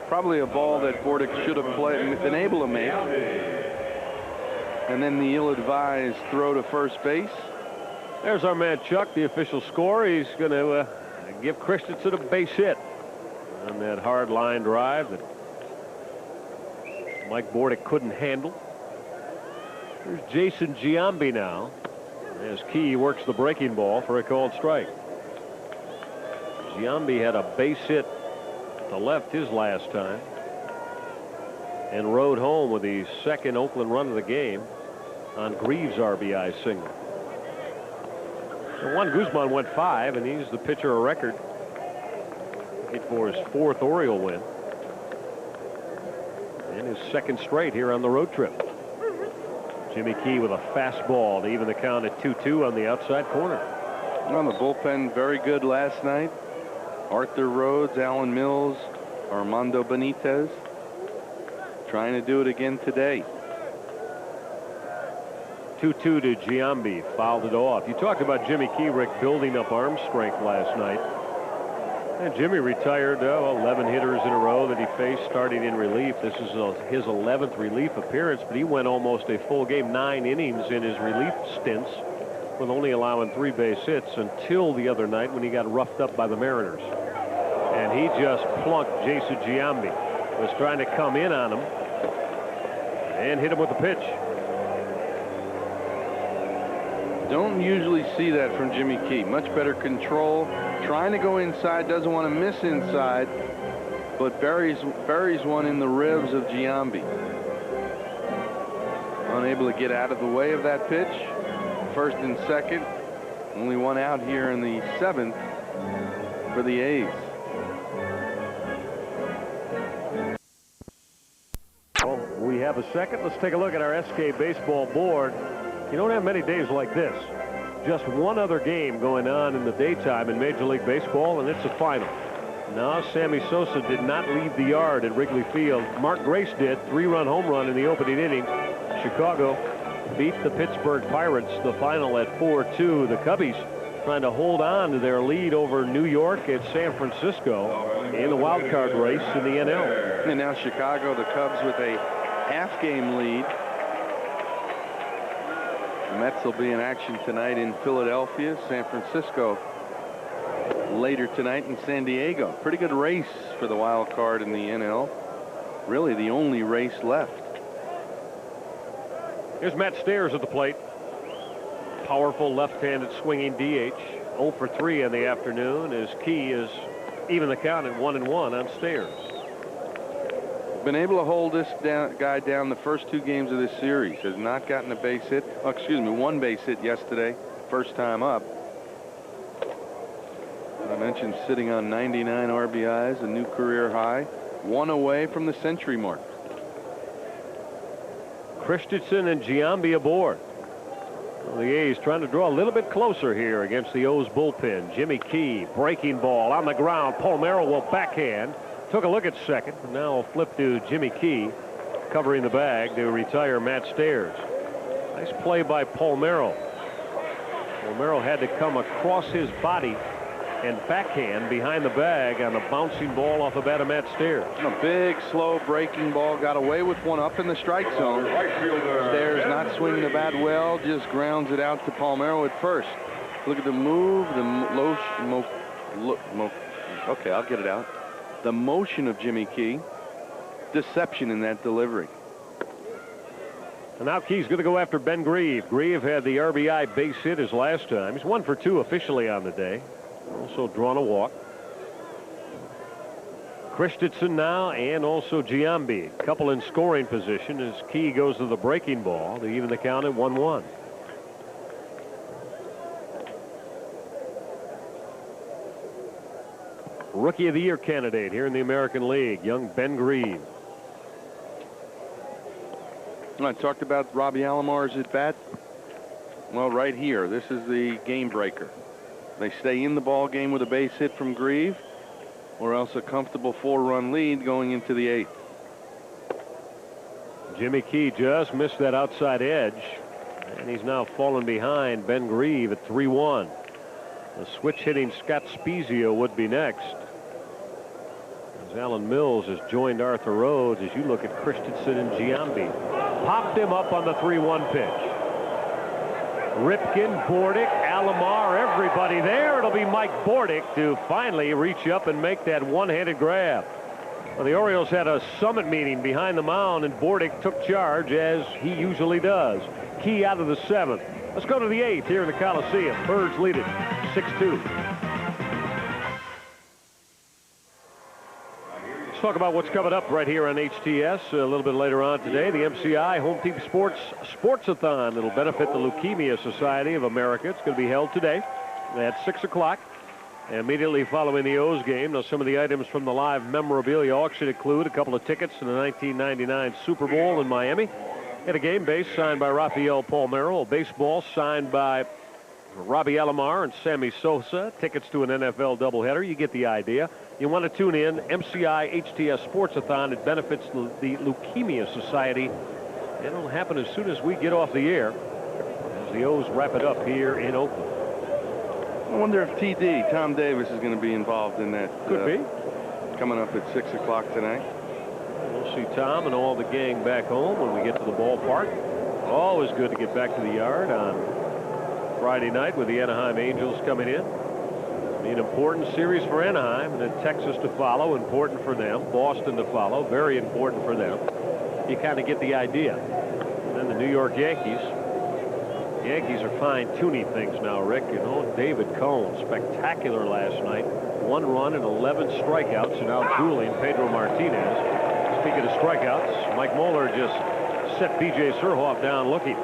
Probably a ball that Bordick should have been able to make. And then the ill-advised throw to first base. There's our man Chuck, the official score. He's going to give Christensen a base hit on that hard line drive that Mike Bordick couldn't handle. There's Jason Giambi now as Key works the breaking ball for a called strike. Giambi had a base hit to left his last time and rode home with the second Oakland run of the game on Greaves' RBI single. So Juan Guzman went 5, and he's the pitcher of record for his 4th Oriole win and his 2nd straight here on the road trip. Jimmy Key with a fastball to even the count at 2-2 on the outside corner. Well, the bullpen very good last night. Arthur Rhodes, Alan Mills, Armando Benitez trying to do it again today. 2-2 to Giambi, fouled it off. You talked about Jimmy Key, Rick, building up arm strength last night. And Jimmy retired 11 hitters in a row that he faced starting in relief. This is his 11th relief appearance, but he went almost a full game, 9 innings in his relief stints, with only allowing 3 base hits until the other night when he got roughed up by the Mariners. And he just plunked Jason Giambi. Was trying to come in on him and hit him with a pitch. Don't usually see that from Jimmy Key. Much better control. Trying to go inside, doesn't want to miss inside, but buries one in the ribs of Giambi. Unable to get out of the way of that pitch. 1st and 2nd. Only one out here in the 7th for the A's. Well, we have have a second. Let's take a look at our SK baseball board. You don't have many days like this. Just one other game going on in the daytime in Major League Baseball, and it's a final. No, Sammy Sosa did not leave the yard at Wrigley Field. Mark Grace did. 3-run home run in the opening inning. Chicago beat the Pittsburgh Pirates, the final at 4-2. The Cubbies trying to hold on to their lead over New York at San Francisco in the wild card race in the NL. And now Chicago, the Cubs with a half-game lead. The Mets will be in action tonight in Philadelphia. San Francisco later tonight in San Diego. Pretty good race for the wild card in the NL. Really the only race left. Here's Matt Stairs at the plate. Powerful left-handed swinging DH. 0 for 3 in the afternoon. His key is even the count at 1-1 on Stairs. Been able to hold this guy down the first 2 games of this series. Has not gotten a base hit. Oh, excuse me, 1 base hit yesterday. First time up. I mentioned sitting on 99 RBIs, a new career high. 1 away from the century mark. Christensen and Giambi aboard. Well, the A's trying to draw a little bit closer here against the O's bullpen. Jimmy Key, breaking ball on the ground. Palmeiro will backhand. Took a look at second. And now will flip to Jimmy Key, covering the bag to retire Matt Stairs. Nice play by Palmeiro. Palmeiro had to come across his body and backhand behind the bag on a bouncing ball off the bat of Matt Stairs. A big, slow breaking ball. Got away with one up in the strike zone. Stairs not swinging the bat well. Just grounds it out to Palmeiro at first. Look at the move. Okay, I'll get it out. The motion of Jimmy Key. Deception in that delivery. And now Key's going to go after Ben Grieve. Grieve had the RBI base hit his last time. He's 1 for 2 officially on the day. Also drawn a walk. Christensen now and also Giambi. Couple in scoring position as Key goes to the breaking ball to even the count at 1-1. Rookie of the Year candidate here in the American League, young Ben Grieve. I talked about Robbie Alomar's at bat. Well, right here, this is the game breaker. They stay in the ball game with a base hit from Grieve, or else a comfortable 4-run lead going into the 8th. Jimmy Key just missed that outside edge, and he's now fallen behind Ben Grieve at 3-1. The switch hitting Scott Spezia would be next, as Alan Mills has joined Arthur Rhodes. As you look at Christensen and Giambi, popped him up on the 3-1 pitch. Ripken, Bordick, Alomar, everybody there. It'll be Mike Bordick to finally reach up and make that one-handed grab. Well, the Orioles had a summit meeting behind the mound, and Bordick took charge, as he usually does. Key out of the 7th. Let's go to the 8th here in the Coliseum. Birds lead it 6-2. Talk about what's coming up right here on HTS a little bit later on today. The MCI Home Team Sports Sportsathon. It'll benefit the Leukemia Society of America. It's going to be held today at 6 o'clock. Immediately following the O's game. Now, some of the items from the live memorabilia auction include a couple of tickets to the 1999 Super Bowl in Miami, and a game base signed by Rafael Palmeiro, a baseball signed by Robbie Alomar and Sammy Sosa, tickets to an NFL doubleheader. You get the idea. You want to tune in. MCI HTS Sportsathon. It benefits the Leukemia Society. It'll happen as soon as we get off the air, as the O's wrap it up here in Oakland. I wonder if TD, Tom Davis, is going to be involved in that. Could be. Coming up at 6 o'clock tonight. We'll see Tom and all the gang back home when we get to the ballpark. Always good to get back to the yard on Friday night with the Anaheim Angels coming in. An important series for Anaheim, and then Texas to follow, important for them. Boston to follow, very important for them. You kind of get the idea. And then the New York Yankees. Yankees are fine-tuning things now, Rick. You know, David Cone, spectacular last night. 1 run and 11 strikeouts, and now dueling Pedro Martinez. Speaking of strikeouts, Mike Moeller just set B.J. Surhoff down looking.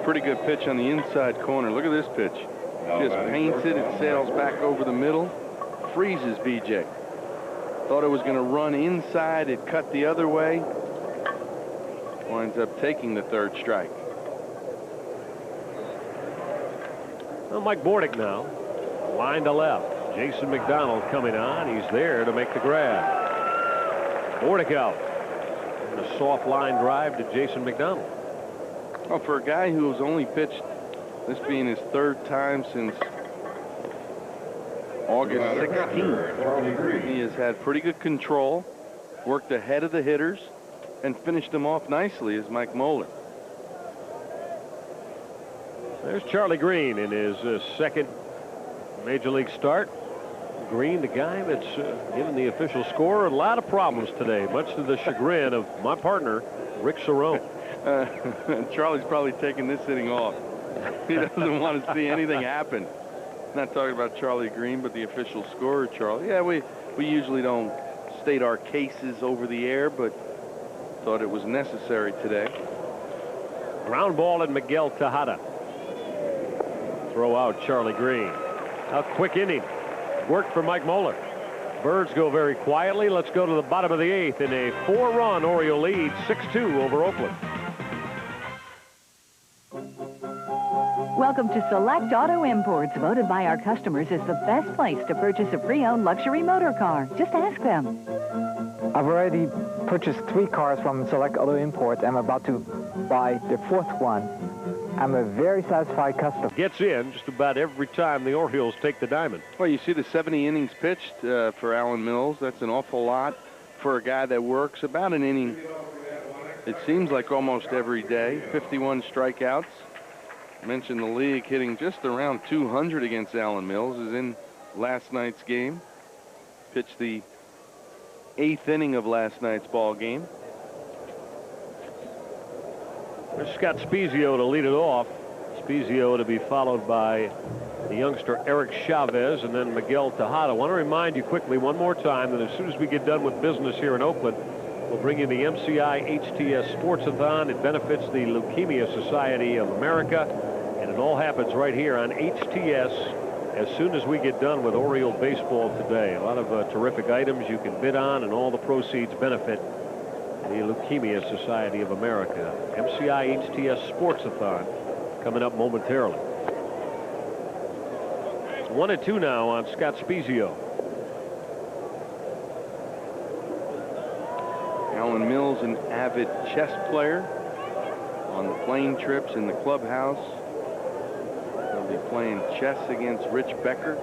Pretty good pitch on the inside corner. Look at this pitch. Just paints it. It sails back over the middle. Freezes B.J. Thought it was going to run inside. It cut the other way. winds up taking the third strike. Well, Mike Bordick now. Line to left. Jason McDonald coming on. He's there to make the grab. Bordick out. And a soft line drive to Jason McDonald. Well, for a guy who has only pitched, this being his third time since August 16th, he has had pretty good control, worked ahead of the hitters, and finished them off nicely as Mike Moeller. There's Charlie Green in his second Major League start. Green, the guy that's given the official score a lot of problems today, much to the chagrin of my partner, Rick Cerrone. Charlie's probably taking this inning off. He doesn't want to see anything happen. Not talking about Charlie Green, but the official scorer, Charlie. Yeah, we usually don't state our cases over the air, but thought it was necessary today. Ground ball and Miguel Tejada. Throw out Charlie Green. A quick inning. Worked for Mike Moeller. Birds go very quietly. Let's go to the bottom of the 8th in a 4-run Oriole lead, 6-2 over Oakland. Welcome to Select Auto Imports, voted by our customers as the best place to purchase a pre-owned luxury motor car. Just ask them. I've already purchased 3 cars from Select Auto Imports. I'm about to buy the 4th one. I'm a very satisfied customer. Gets in just about every time the Orioles take the diamond. Well, you see the 70 innings pitched for Alan Mills. That's an awful lot for a guy that works about an inning, it seems like, almost every day. 51 strikeouts. Mentioned the league hitting just around 200 against Alan Mills. Is in last night's game. Pitched the 8th inning of last night's ball game. There's Scott Spezio to lead it off. Spezio to be followed by the youngster Eric Chavez and then Miguel Tejada. I want to remind you quickly one more time that as soon as we get done with business here in Oakland, we'll bring you the MCI HTS Sportsathon. It benefits the Leukemia Society of America, and it all happens right here on HTS as soon as we get done with Oriole baseball today. A lot of terrific items you can bid on, and all the proceeds benefit the Leukemia Society of America. MCI HTS Sportsathon coming up momentarily. It's 1-2 now on Scott Spezio. Alan Mills, an avid chess player, on the plane trips in the clubhouse. He'll be playing chess against Rich Becker.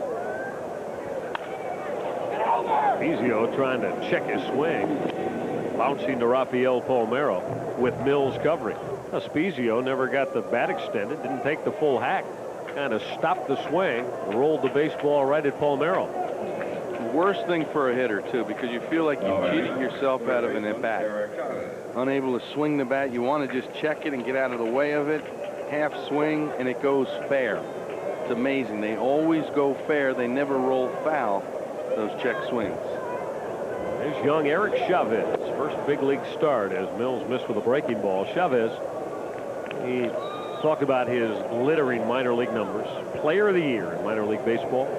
Spezio trying to check his swing. Bouncing to Rafael Palmeiro with Mills covering. Now, Spezio never got the bat extended, didn't take the full hack. Kind of stopped the swing, rolled the baseball right at Palmeiro. Worst thing for a hitter, too, because you feel like you cheated yourself out of an at-bat. Unable to swing the bat, you want to just check it and get out of the way of it. Half swing, and it goes fair. It's amazing. They always go fair. They never roll foul, those check swings. There's young Eric Chavez, first big league start as Mills missed with a breaking ball. Chavez, he talked about his glittering minor league numbers. Player of the year in minor league baseball.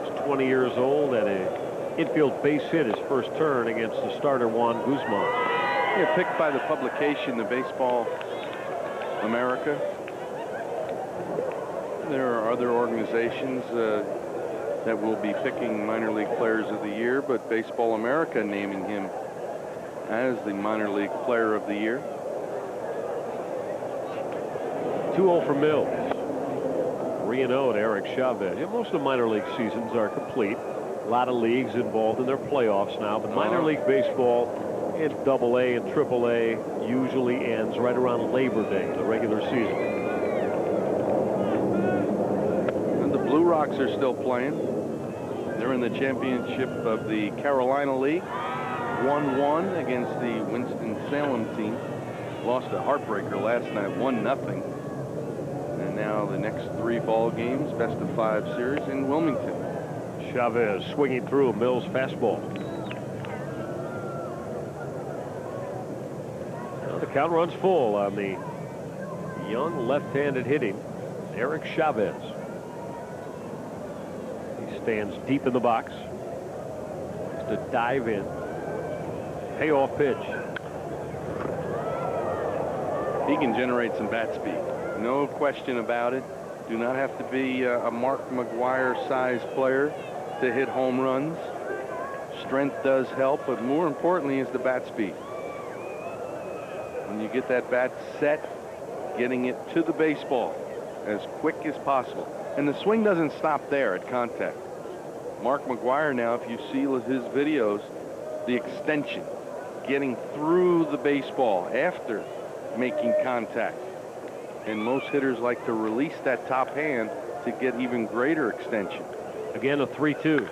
He's 20 years old, and an infield base hit his first turn against the starter Juan Guzman. Yeah, picked by the publication, the Baseball America. There are other organizations that will be picking minor league players of the year, but Baseball America naming him as the minor league player of the year. 2-0 for Mills. 3-0 to Eric Chavez. Yeah, most of the minor league seasons are complete. A lot of leagues involved in their playoffs now, but minor league baseball in AA and AAA usually ends right around Labor Day, the regular season. And the Blue Rocks are still playing. They're in the championship of the Carolina League. 1-1 against the Winston-Salem team. Lost a heartbreaker last night, 1-0. And now the next 3 ball games, best of 5 series in Wilmington. Chavez swinging through a Mills fastball. Now the count runs full on the young left-handed hitting Eric Chavez. Stands deep in the box. Just to dive in. Payoff pitch. he can generate some bat speed. No question about it. Do not have to be a Mark McGwire-sized player to hit home runs. Strength does help, but more importantly is the bat speed. When you get that bat set, getting it to the baseball as quick as possible. And the swing doesn't stop there at contact. Mark McGwire now, if you see his videos, the extension, getting through the baseball after making contact. And most hitters like to release that top hand to get even greater extension. Again, a 3-2. This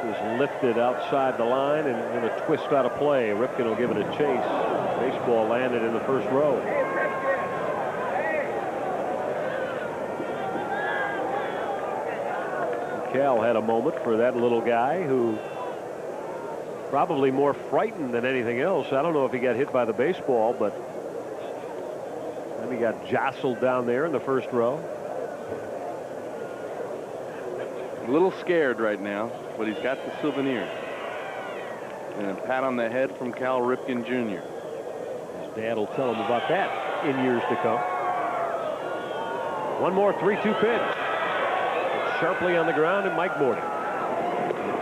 was lifted outside the line and in a twist out of play. Ripken will give it a chase. Baseball landed in the first row. Cal had a moment for that little guy who probably more frightened than anything else. I don't know if he got hit by the baseball, but then he got jostled down there in the first row. A little scared right now, but he's got the souvenir. And a pat on the head from Cal Ripken Jr. His dad will tell him about that in years to come. One more 3-2 pitch. It's sharply on the ground, and Mike Bordick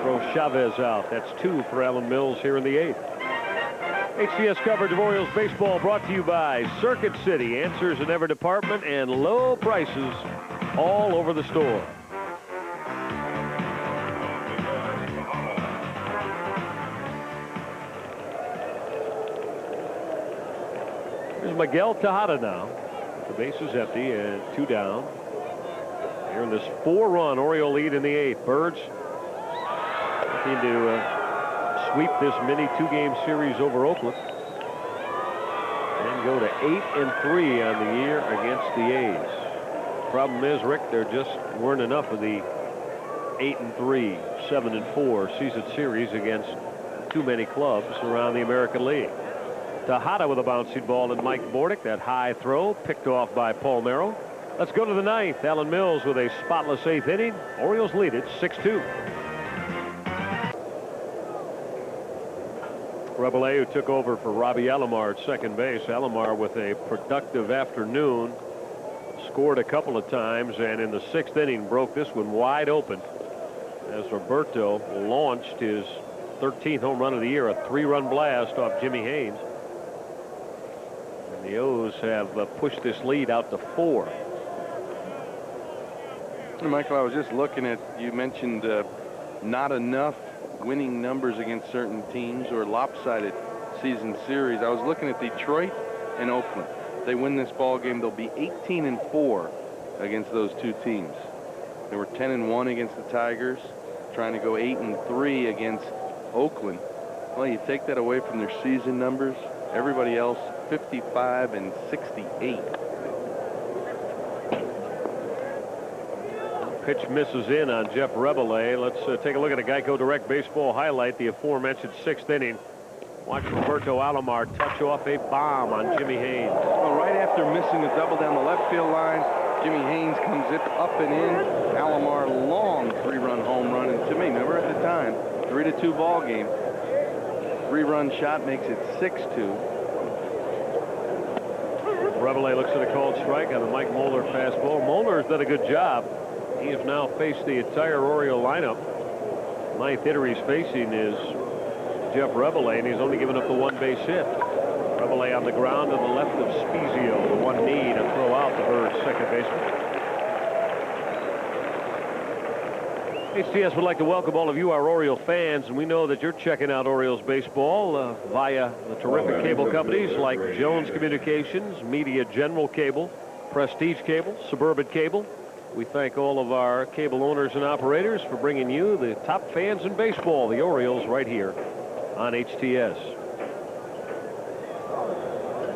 throws Chavez out. That's 2 for Alan Mills here in the 8th. HTS coverage of Orioles baseball brought to you by Circuit City. Answers in every department and low prices all over the store. Here's Miguel Tejada now. The base is empty and 2 down. Here in this 4-run Oriole lead in the 8th. Birds looking to sweep this mini 2-game series over Oakland and go to 8-3 on the year against the A's. Problem is, Rick, there just weren't enough of the 8-3, 7-4 season series against too many clubs around the American League. Tejada with a bouncing ball and Mike Bordick. That high throw picked off by Paul Merrill. Let's go to the 9th. Alan Mills with a spotless 8th inning. Orioles lead it 6-2. Rabelais, who took over for Robbie Alomar at second base. Alomar with a productive afternoon. Scored a couple of times, and in the 6th inning broke this one wide open as Roberto launched his 13th home run of the year, a 3-run blast off Jimmy Haynes. And the O's have pushed this lead out to 4. Michael, I was just looking at, you mentioned not enough winning numbers against certain teams or lopsided season series. I was looking at Detroit and Oakland. If they win this ball game, they'll be 18-4 against those two teams. They were 10-1 against the Tigers, trying to go 8-3 against Oakland. Well, you take that away from their season numbers, everybody else 55-68. Pitch misses in on Jeff Rabelais. Let's take a look at a Geico Direct Baseball highlight. The aforementioned 6th inning. Watch Roberto Alomar touch off a bomb on Jimmy Haynes. Well, right after missing the double down the left field line, Jimmy Haynes comes up and in. Alomar, long 3-run home run. And to me, remember at the time, 3-2 ball game. 3-run shot makes it 6-2. Rabelais looks at a called strike on the Mike Moeller fastball. Moeller has done a good job. He has now faced the entire Oriole lineup. 9th hitter he's facing is Jeff Rabelais, and he's only given up the 1 base hit. Rabelais on the ground to the left of Spezio. The 1 knee to throw out the Birds' second baseman. HTS would like to welcome all of you, our Oriole fans, and we know that you're checking out Orioles baseball via the terrific cable companies like Jones Communications, Media General Cable, Prestige Cable, Suburban Cable. We thank all of our cable owners and operators for bringing you the top fans in baseball, the Orioles, right here on HTS.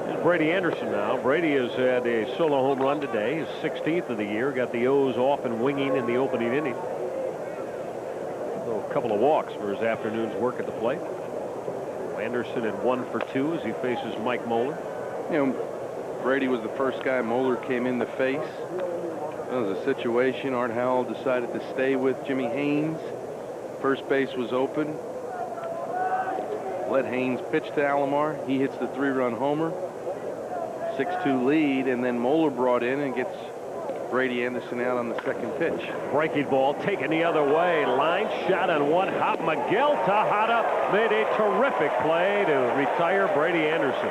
Here's Brady Anderson now. Brady has had a solo home run today, his 16th of the year. Got the O's off and winging in the opening inning. A couple of walks for his afternoon's work at the plate. Anderson at 1 for 2 as he faces Mike Moeller. You know, Brady was the first guy Moeller came in to face. That was a situation. Art Howell decided to stay with Jimmy Haynes. First base was open. Let Haynes pitch to Alomar. He hits the 3-run homer. 6-2 lead, and then Moeller brought in and gets Brady Anderson out on the second pitch. Breaking ball taken the other way. Line shot on one hop. Miguel Tejada made a terrific play to retire Brady Anderson.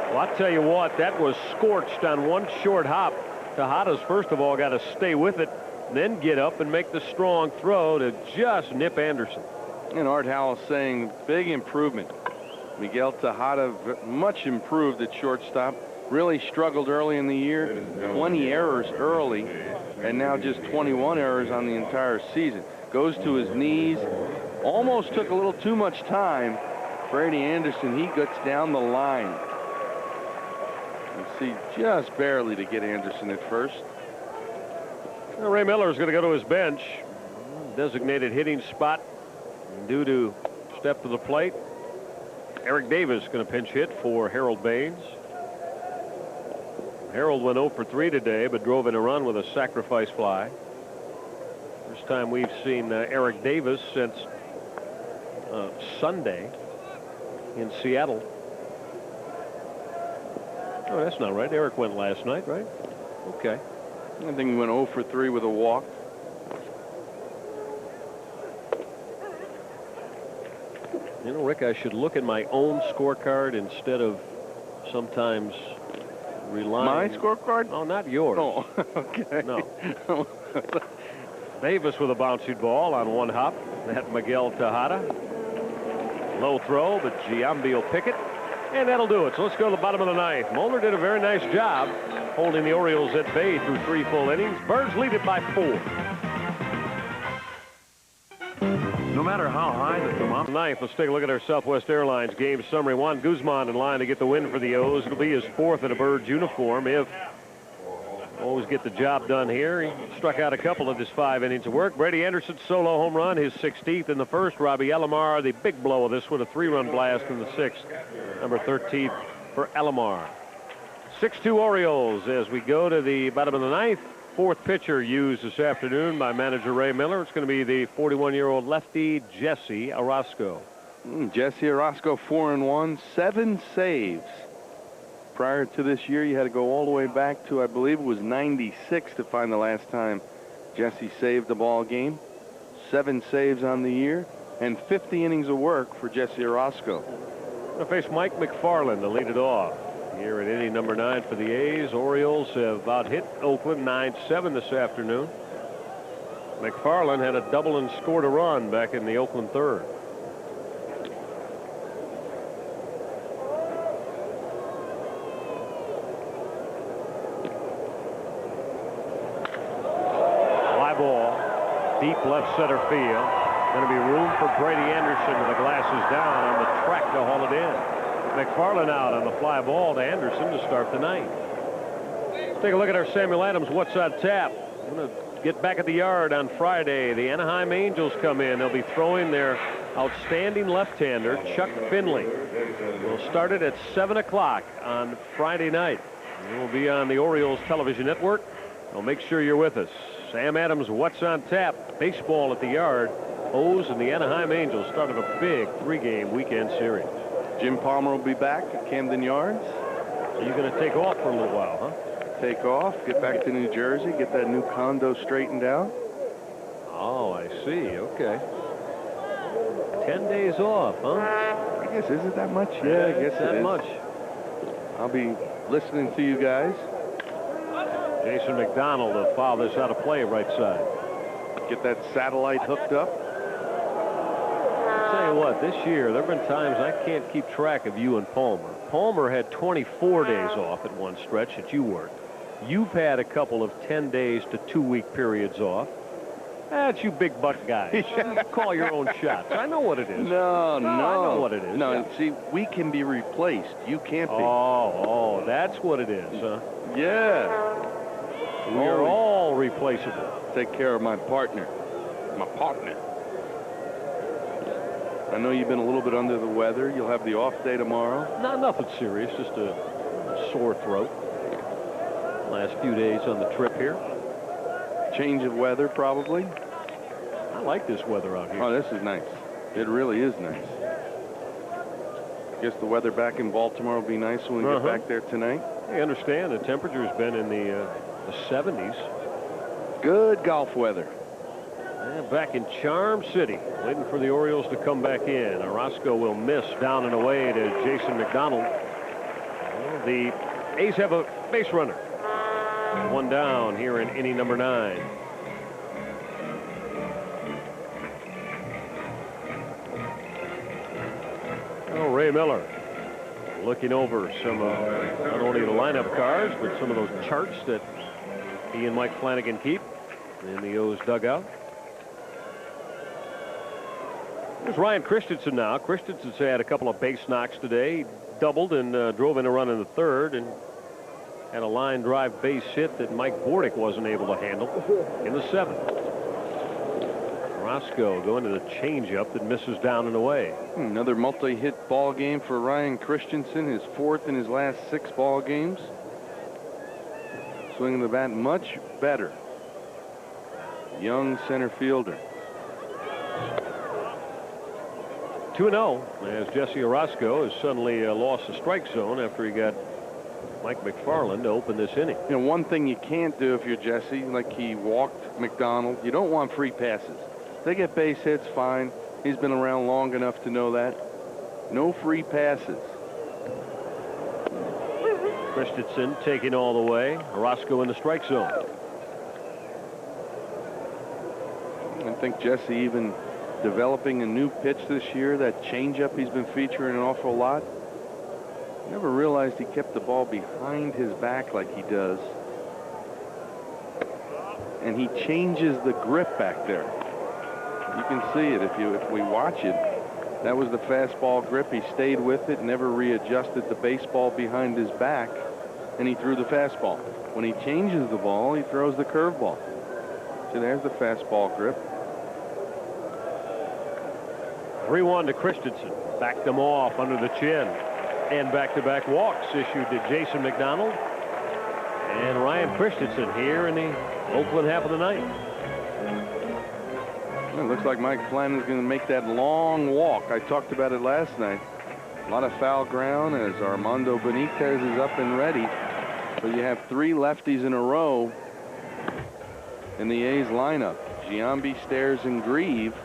Well, I'll tell you what, that was scorched on one short hop. Tejada's first of all got to stay with it, then get up and make the strong throw to just nip Anderson. And Art Howell saying big improvement. Miguel Tejada much improved at shortstop. Really struggled early in the year. 20 errors early, and now just 21 errors on the entire season. Goes to his knees. Almost took a little too much time. Brady Anderson, he gets down the line. You see just barely to get Anderson at first. Well, Ray Miller is going to go to his bench. Designated hitting spot due to step to the plate. Eric Davis going to pinch hit for Harold Baines. Harold went 0 for 3 today, but drove in a run with a sacrifice fly. First time we've seen Eric Davis since Sunday in Seattle. Oh, that's not right. Eric went last night, right? Okay. I think he went 0 for 3 with a walk. You know, Rick, I should look at my own scorecard instead of sometimes relying. My scorecard? Oh, not yours. Oh, okay. No. Davis with a bouncy ball on one hop. That Miguel Tejada. Low throw, but Giambi will pick it. And that'll do it. So let's go to the bottom of the ninth. Moeller did a very nice job holding the Orioles at bay through 3 full innings. Birds lead it by 4. No matter how high the thermometer. Ninth, let's take a look at our Southwest Airlines game summary. Juan Guzman in line to get the win for the O's. It'll be his 4th in a Birds uniform. If always get the job done here. He struck out a couple of his 5 innings of work. Brady Anderson solo home run, his 16th in the first. Robbie Alomar, the big blow of this one, a 3-run blast in the 6th. Number 13 for Alomar. 6-2 Orioles as we go to the bottom of the ninth. 4th pitcher used this afternoon by manager Ray Miller. It's going to be the 41-year-old lefty Jesse Orosco. Jesse Orosco 4-1, 7 saves. Prior to this year, you had to go all the way back to, I believe it was 96 to find the last time Jesse saved a ball game. 7 saves on the year and 50 innings of work for Jesse Orosco. Going to face Mike McFarland to lead it off. Here at inning number 9 for the A's. Orioles have out-hit Oakland 9-7 this afternoon. McFarland had a double and scored a run back in the Oakland 3rd. Fly ball, deep left center field. Going to be room for Brady Anderson with the glasses down on the track to haul it in. McFarland out on the fly ball to Anderson to start the ninth. Let's take a look at our Samuel Adams What's on Tap. I'm going to get back at the yard on Friday. The Anaheim Angels come in. They'll be throwing their outstanding left-hander, Chuck Finley. We'll start it at 7 o'clock on Friday night. It will be on the Orioles television network. So make sure you're with us. Sam Adams What's on Tap. Baseball at the yard. O's and the Anaheim Angels started a big 3-game weekend series. Jim Palmer will be back at Camden Yards. So you're going to take off for a little while, huh? Take off, get back to New Jersey, get that new condo straightened out. Oh, I see. Okay. 10 days off, huh? I guess, is it that much? Yeah, I guess that it is. much. I'll be listening to you guys. Jason McDonald will foul this out of play right side. Get that satellite hooked up. I'll tell you what, this year there have been times I can't keep track of you and Palmer. Palmer had 24 days off at one stretch that you worked. You've had a couple of 10 days to 2-week periods off. That's you big buck guys. You call your own shots. I know what it is. No. I know what it is. No, yeah. see, we can be replaced. You can't be. Oh, that's what it is, huh? Yeah. We are all replaceable. Take care of my partner. My partner. I know you've been a little bit under the weather. You'll have the off day tomorrow. Not nothing serious, just a sore throat. Last few days on the trip here. Change of weather, probably. I like this weather out here. Oh, this is nice. It really is nice. I guess the weather back in Baltimore will be nice when we get back there tonight. I understand the temperature's been in the 70s. Good golf weather. And back in Charm City, waiting for the Orioles to come back in. Orozco will miss down and away to Jason McDonald. Well, the A's have a base runner. One down here in inning number 9. Oh, Ray Miller looking over some not only the lineup cards, but some of those charts that he and Mike Flanagan keep in the O's dugout. There's Ryan Christensen now. Christensen's had a couple of base knocks today. He doubled and drove in a run in the 3rd and had a line drive base hit that Mike Bordick wasn't able to handle in the 7th. Orozco going to the changeup that misses down and away. Another multi-hit ball game for Ryan Christensen, his 4th in his last 6 ball games. Swinging the bat much better. Young center fielder. 2-0 as Jesse Orozco has suddenly lost the strike zone after he got Mike McFarland to open this inning. You know, one thing you can't do if you're Jesse, like he walked McDonald, you don't want free passes. They get base hits, fine. He's been around long enough to know that. No free passes. Christensen taking all the way. Orozco in the strike zone. I think Jesse even developing a new pitch this year, that changeup he's been featuring an awful lot. Never realized he kept the ball behind his back like he does. And he changes the grip back there. You can see it if we watch it. That was the fastball grip. He stayed with it, never readjusted the baseball behind his back, and he threw the fastball. When he changes the ball, he throws the curveball. So there's the fastball grip. 3-1 to Christensen. Backed them off under the chin. And back-to-back walks issued to Jason McDonald and Ryan Christensen here in the Oakland half of the 9th. It looks like Mike Flanagan's going to make that long walk. I talked about it last night. A lot of foul ground as Armando Benitez is up and ready. But you have 3 lefties in a row in the A's lineup. Giambi, Stairs, and Grieve.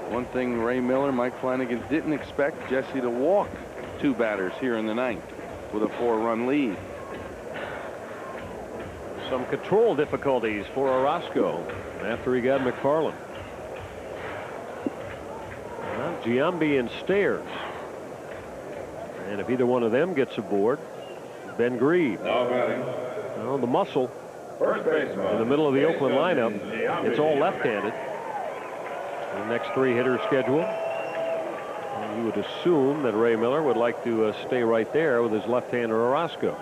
One thing Ray Miller, Mike Flanagan didn't expect Jesse to walk 2 batters here in the 9th with a 4-run lead. Some control difficulties for Orozco after he got McFarland. Well, Giambi and Stairs. And if either one of them gets aboard, Ben Grieve. Well, the muscle First baseman in the middle of the Oakland lineup, it's all left-handed. The next 3 hitters schedule. And you would assume that Ray Miller would like to stay right there with his left-hander Orozco.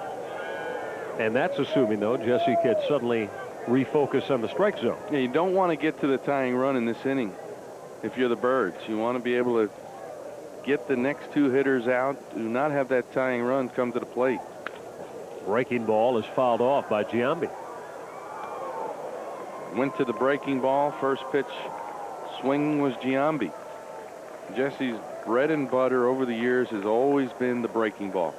And that's assuming, though, Jesse could suddenly refocus on the strike zone. Yeah, you don't want to get to the tying run in this inning if you're the Birds. You want to be able to get the next 2 hitters out, do not have that tying run come to the plate. Breaking ball is fouled off by Giambi. Went to the breaking ball. First pitch swing was Giambi. Jesse's bread and butter over the years has always been the breaking ball.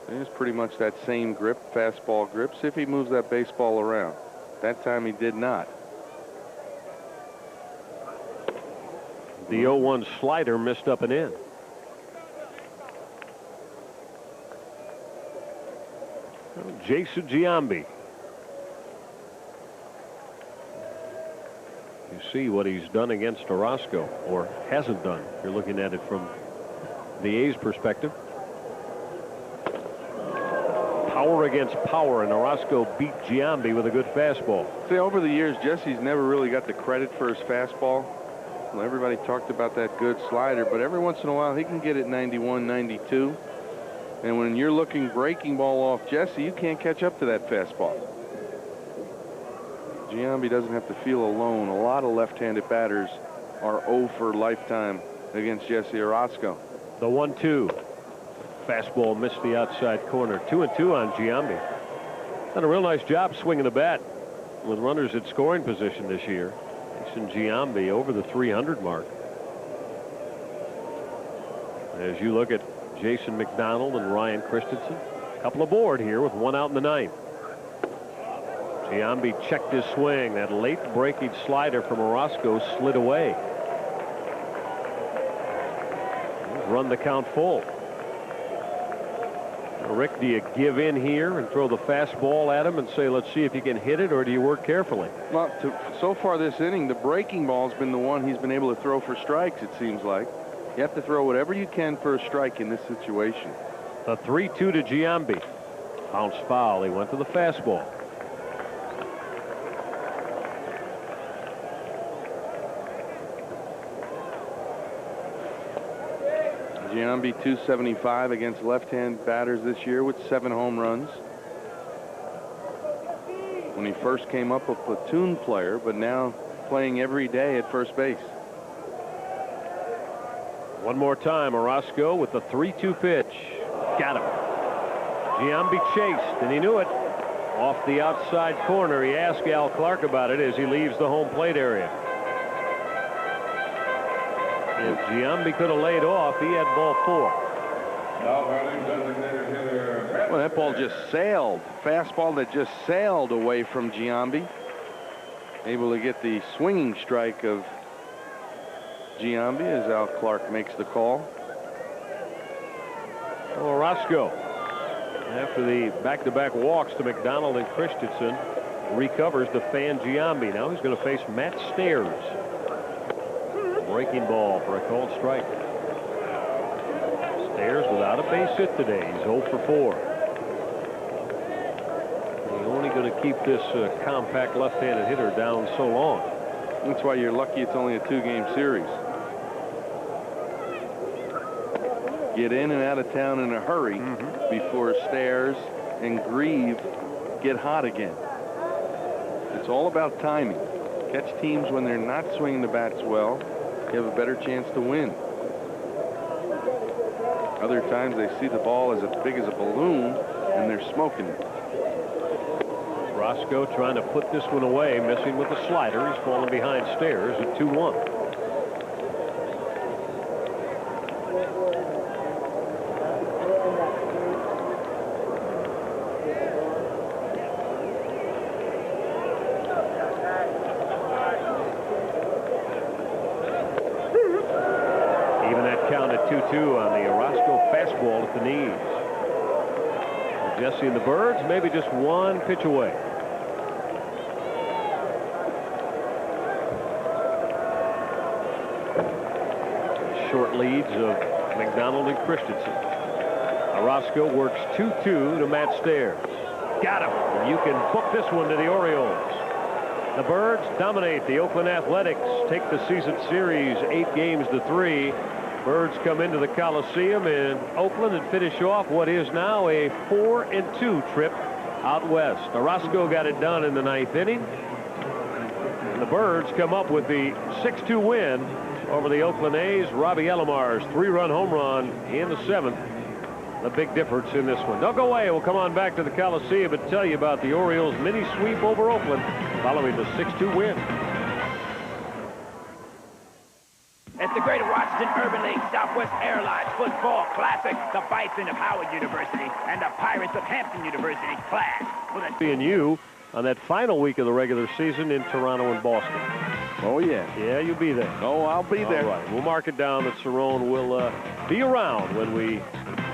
It's pretty much that same grip, fastball grip. See if he moves that baseball around. That time he did not. The 0-1 slider missed up and in. Jason Giambi. You see what he's done against Orozco, or hasn't done. You're looking at it from the A's perspective. Power against power, and Orozco beat Giambi with a good fastball. See, over the years, Jesse's never really got the credit for his fastball. Well, everybody talked about that good slider, but every once in a while he can get it 91, 92. And when you're looking breaking ball off Jesse, you can't catch up to that fastball. Giambi doesn't have to feel alone. A lot of left-handed batters are 0 for lifetime against Jesse Orozco. The 1-2. Fastball missed the outside corner. 2-2 on Giambi. Done a real nice job swinging the bat with runners at scoring position this year. Jason Giambi over the 300 mark. As you look at Jason McDonald and Ryan Christensen. A couple aboard here with 1 out in the 9th. Giambi checked his swing. That late breaking slider from Orozco slid away. He's run the count full. Rick, do you give in here and throw the fastball at him and say, let's see if you can hit it, or do you work carefully? Well, so far this inning, the breaking ball's been the one he's been able to throw for strikes, it seems like. You have to throw whatever you can for a strike in this situation. The 3-2 to Giambi. Bounced foul. He went to the fastball. Giambi 275 against left-hand batters this year with 7 home runs. When he first came up, a platoon player, but now playing every day at first base. One more time, Orozco with the 3-2 pitch. Got him. Giambi chased, and he knew it. Off the outside corner. He asked Al Clark about it as he leaves the home plate area. If Giambi could have laid off, he had ball 4. Well, that ball just sailed. Fastball that just sailed away from Giambi. Able to get the swinging strike of Giambi as Al Clark makes the call. Orozco, after the back-to-back walks to McDonald and Christensen, recovers to fan Giambi. Now he's going to face Matt Stairs. Breaking ball for a called strike. Stairs without a base hit today. He's 0 for 4. He's only going to keep this compact left-handed hitter down so long. That's why you're lucky it's only a 2-game series. Get in and out of town in a hurry before Stairs and Grieve get hot again. It's all about timing. Catch teams when they're not swinging the bats well. You have a better chance to win. Other times they see the ball as big as a balloon and they're smoking it. Orozco trying to put this one away, missing with the slider. He's falling behind Stairs at 2-1. On the Orozco fastball at the knees. Jesse and the Birds maybe just 1 pitch away. Short leads of McDonald and Christensen. Orozco works 2-2 to Matt Stairs. Got him. And you can book this one to the Orioles. The Birds dominate the Oakland Athletics, take the season series 8 games to 3. Birds come into the Coliseum in Oakland and finish off what is now a 4-2 trip out west. Orozco got it done in the 9th inning. And the Birds come up with the 6-2 win over the Oakland A's. Robbie Alomar's 3-run home run in the 7th. The big difference in this one. Don't go away. We'll come on back to the Coliseum and tell you about the Orioles mini sweep over Oakland following the 6-2 win. It's the Greater Washington Urban League Southwest Airlines Football Classic. The Bison of Howard University and the Pirates of Hampton University clash. Seeing you on that final week of the regular season in Toronto and Boston. Oh, yeah. Yeah, you'll be there. Oh, I'll be there. All right. We'll mark it down that Cerrone will be around when we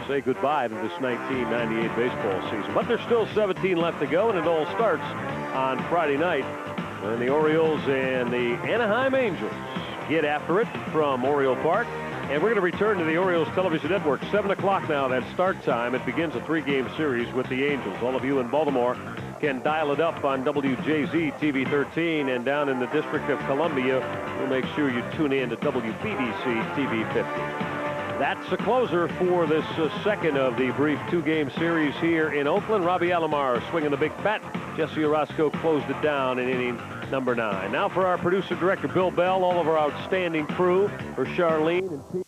say goodbye to this 1998 baseball season. But there's still 17 left to go, and it all starts on Friday night when the Orioles and the Anaheim Angels get after it from Oriole Park. And we're going to return to the Orioles television network. 7 o'clock now, that start time. It begins a 3-game series with the Angels. All of you in Baltimore can dial it up on WJZ TV 13, and down in the District of Columbia, we'll make sure you tune in to WBDC TV 50. That's the closer for this second of the brief 2-game series here in Oakland. Robbie Alomar swinging the big bat. Jesse Orozco closed it down in inning number 9. Now for our producer-director, Bill Bell, all of our outstanding crew, for Charlene and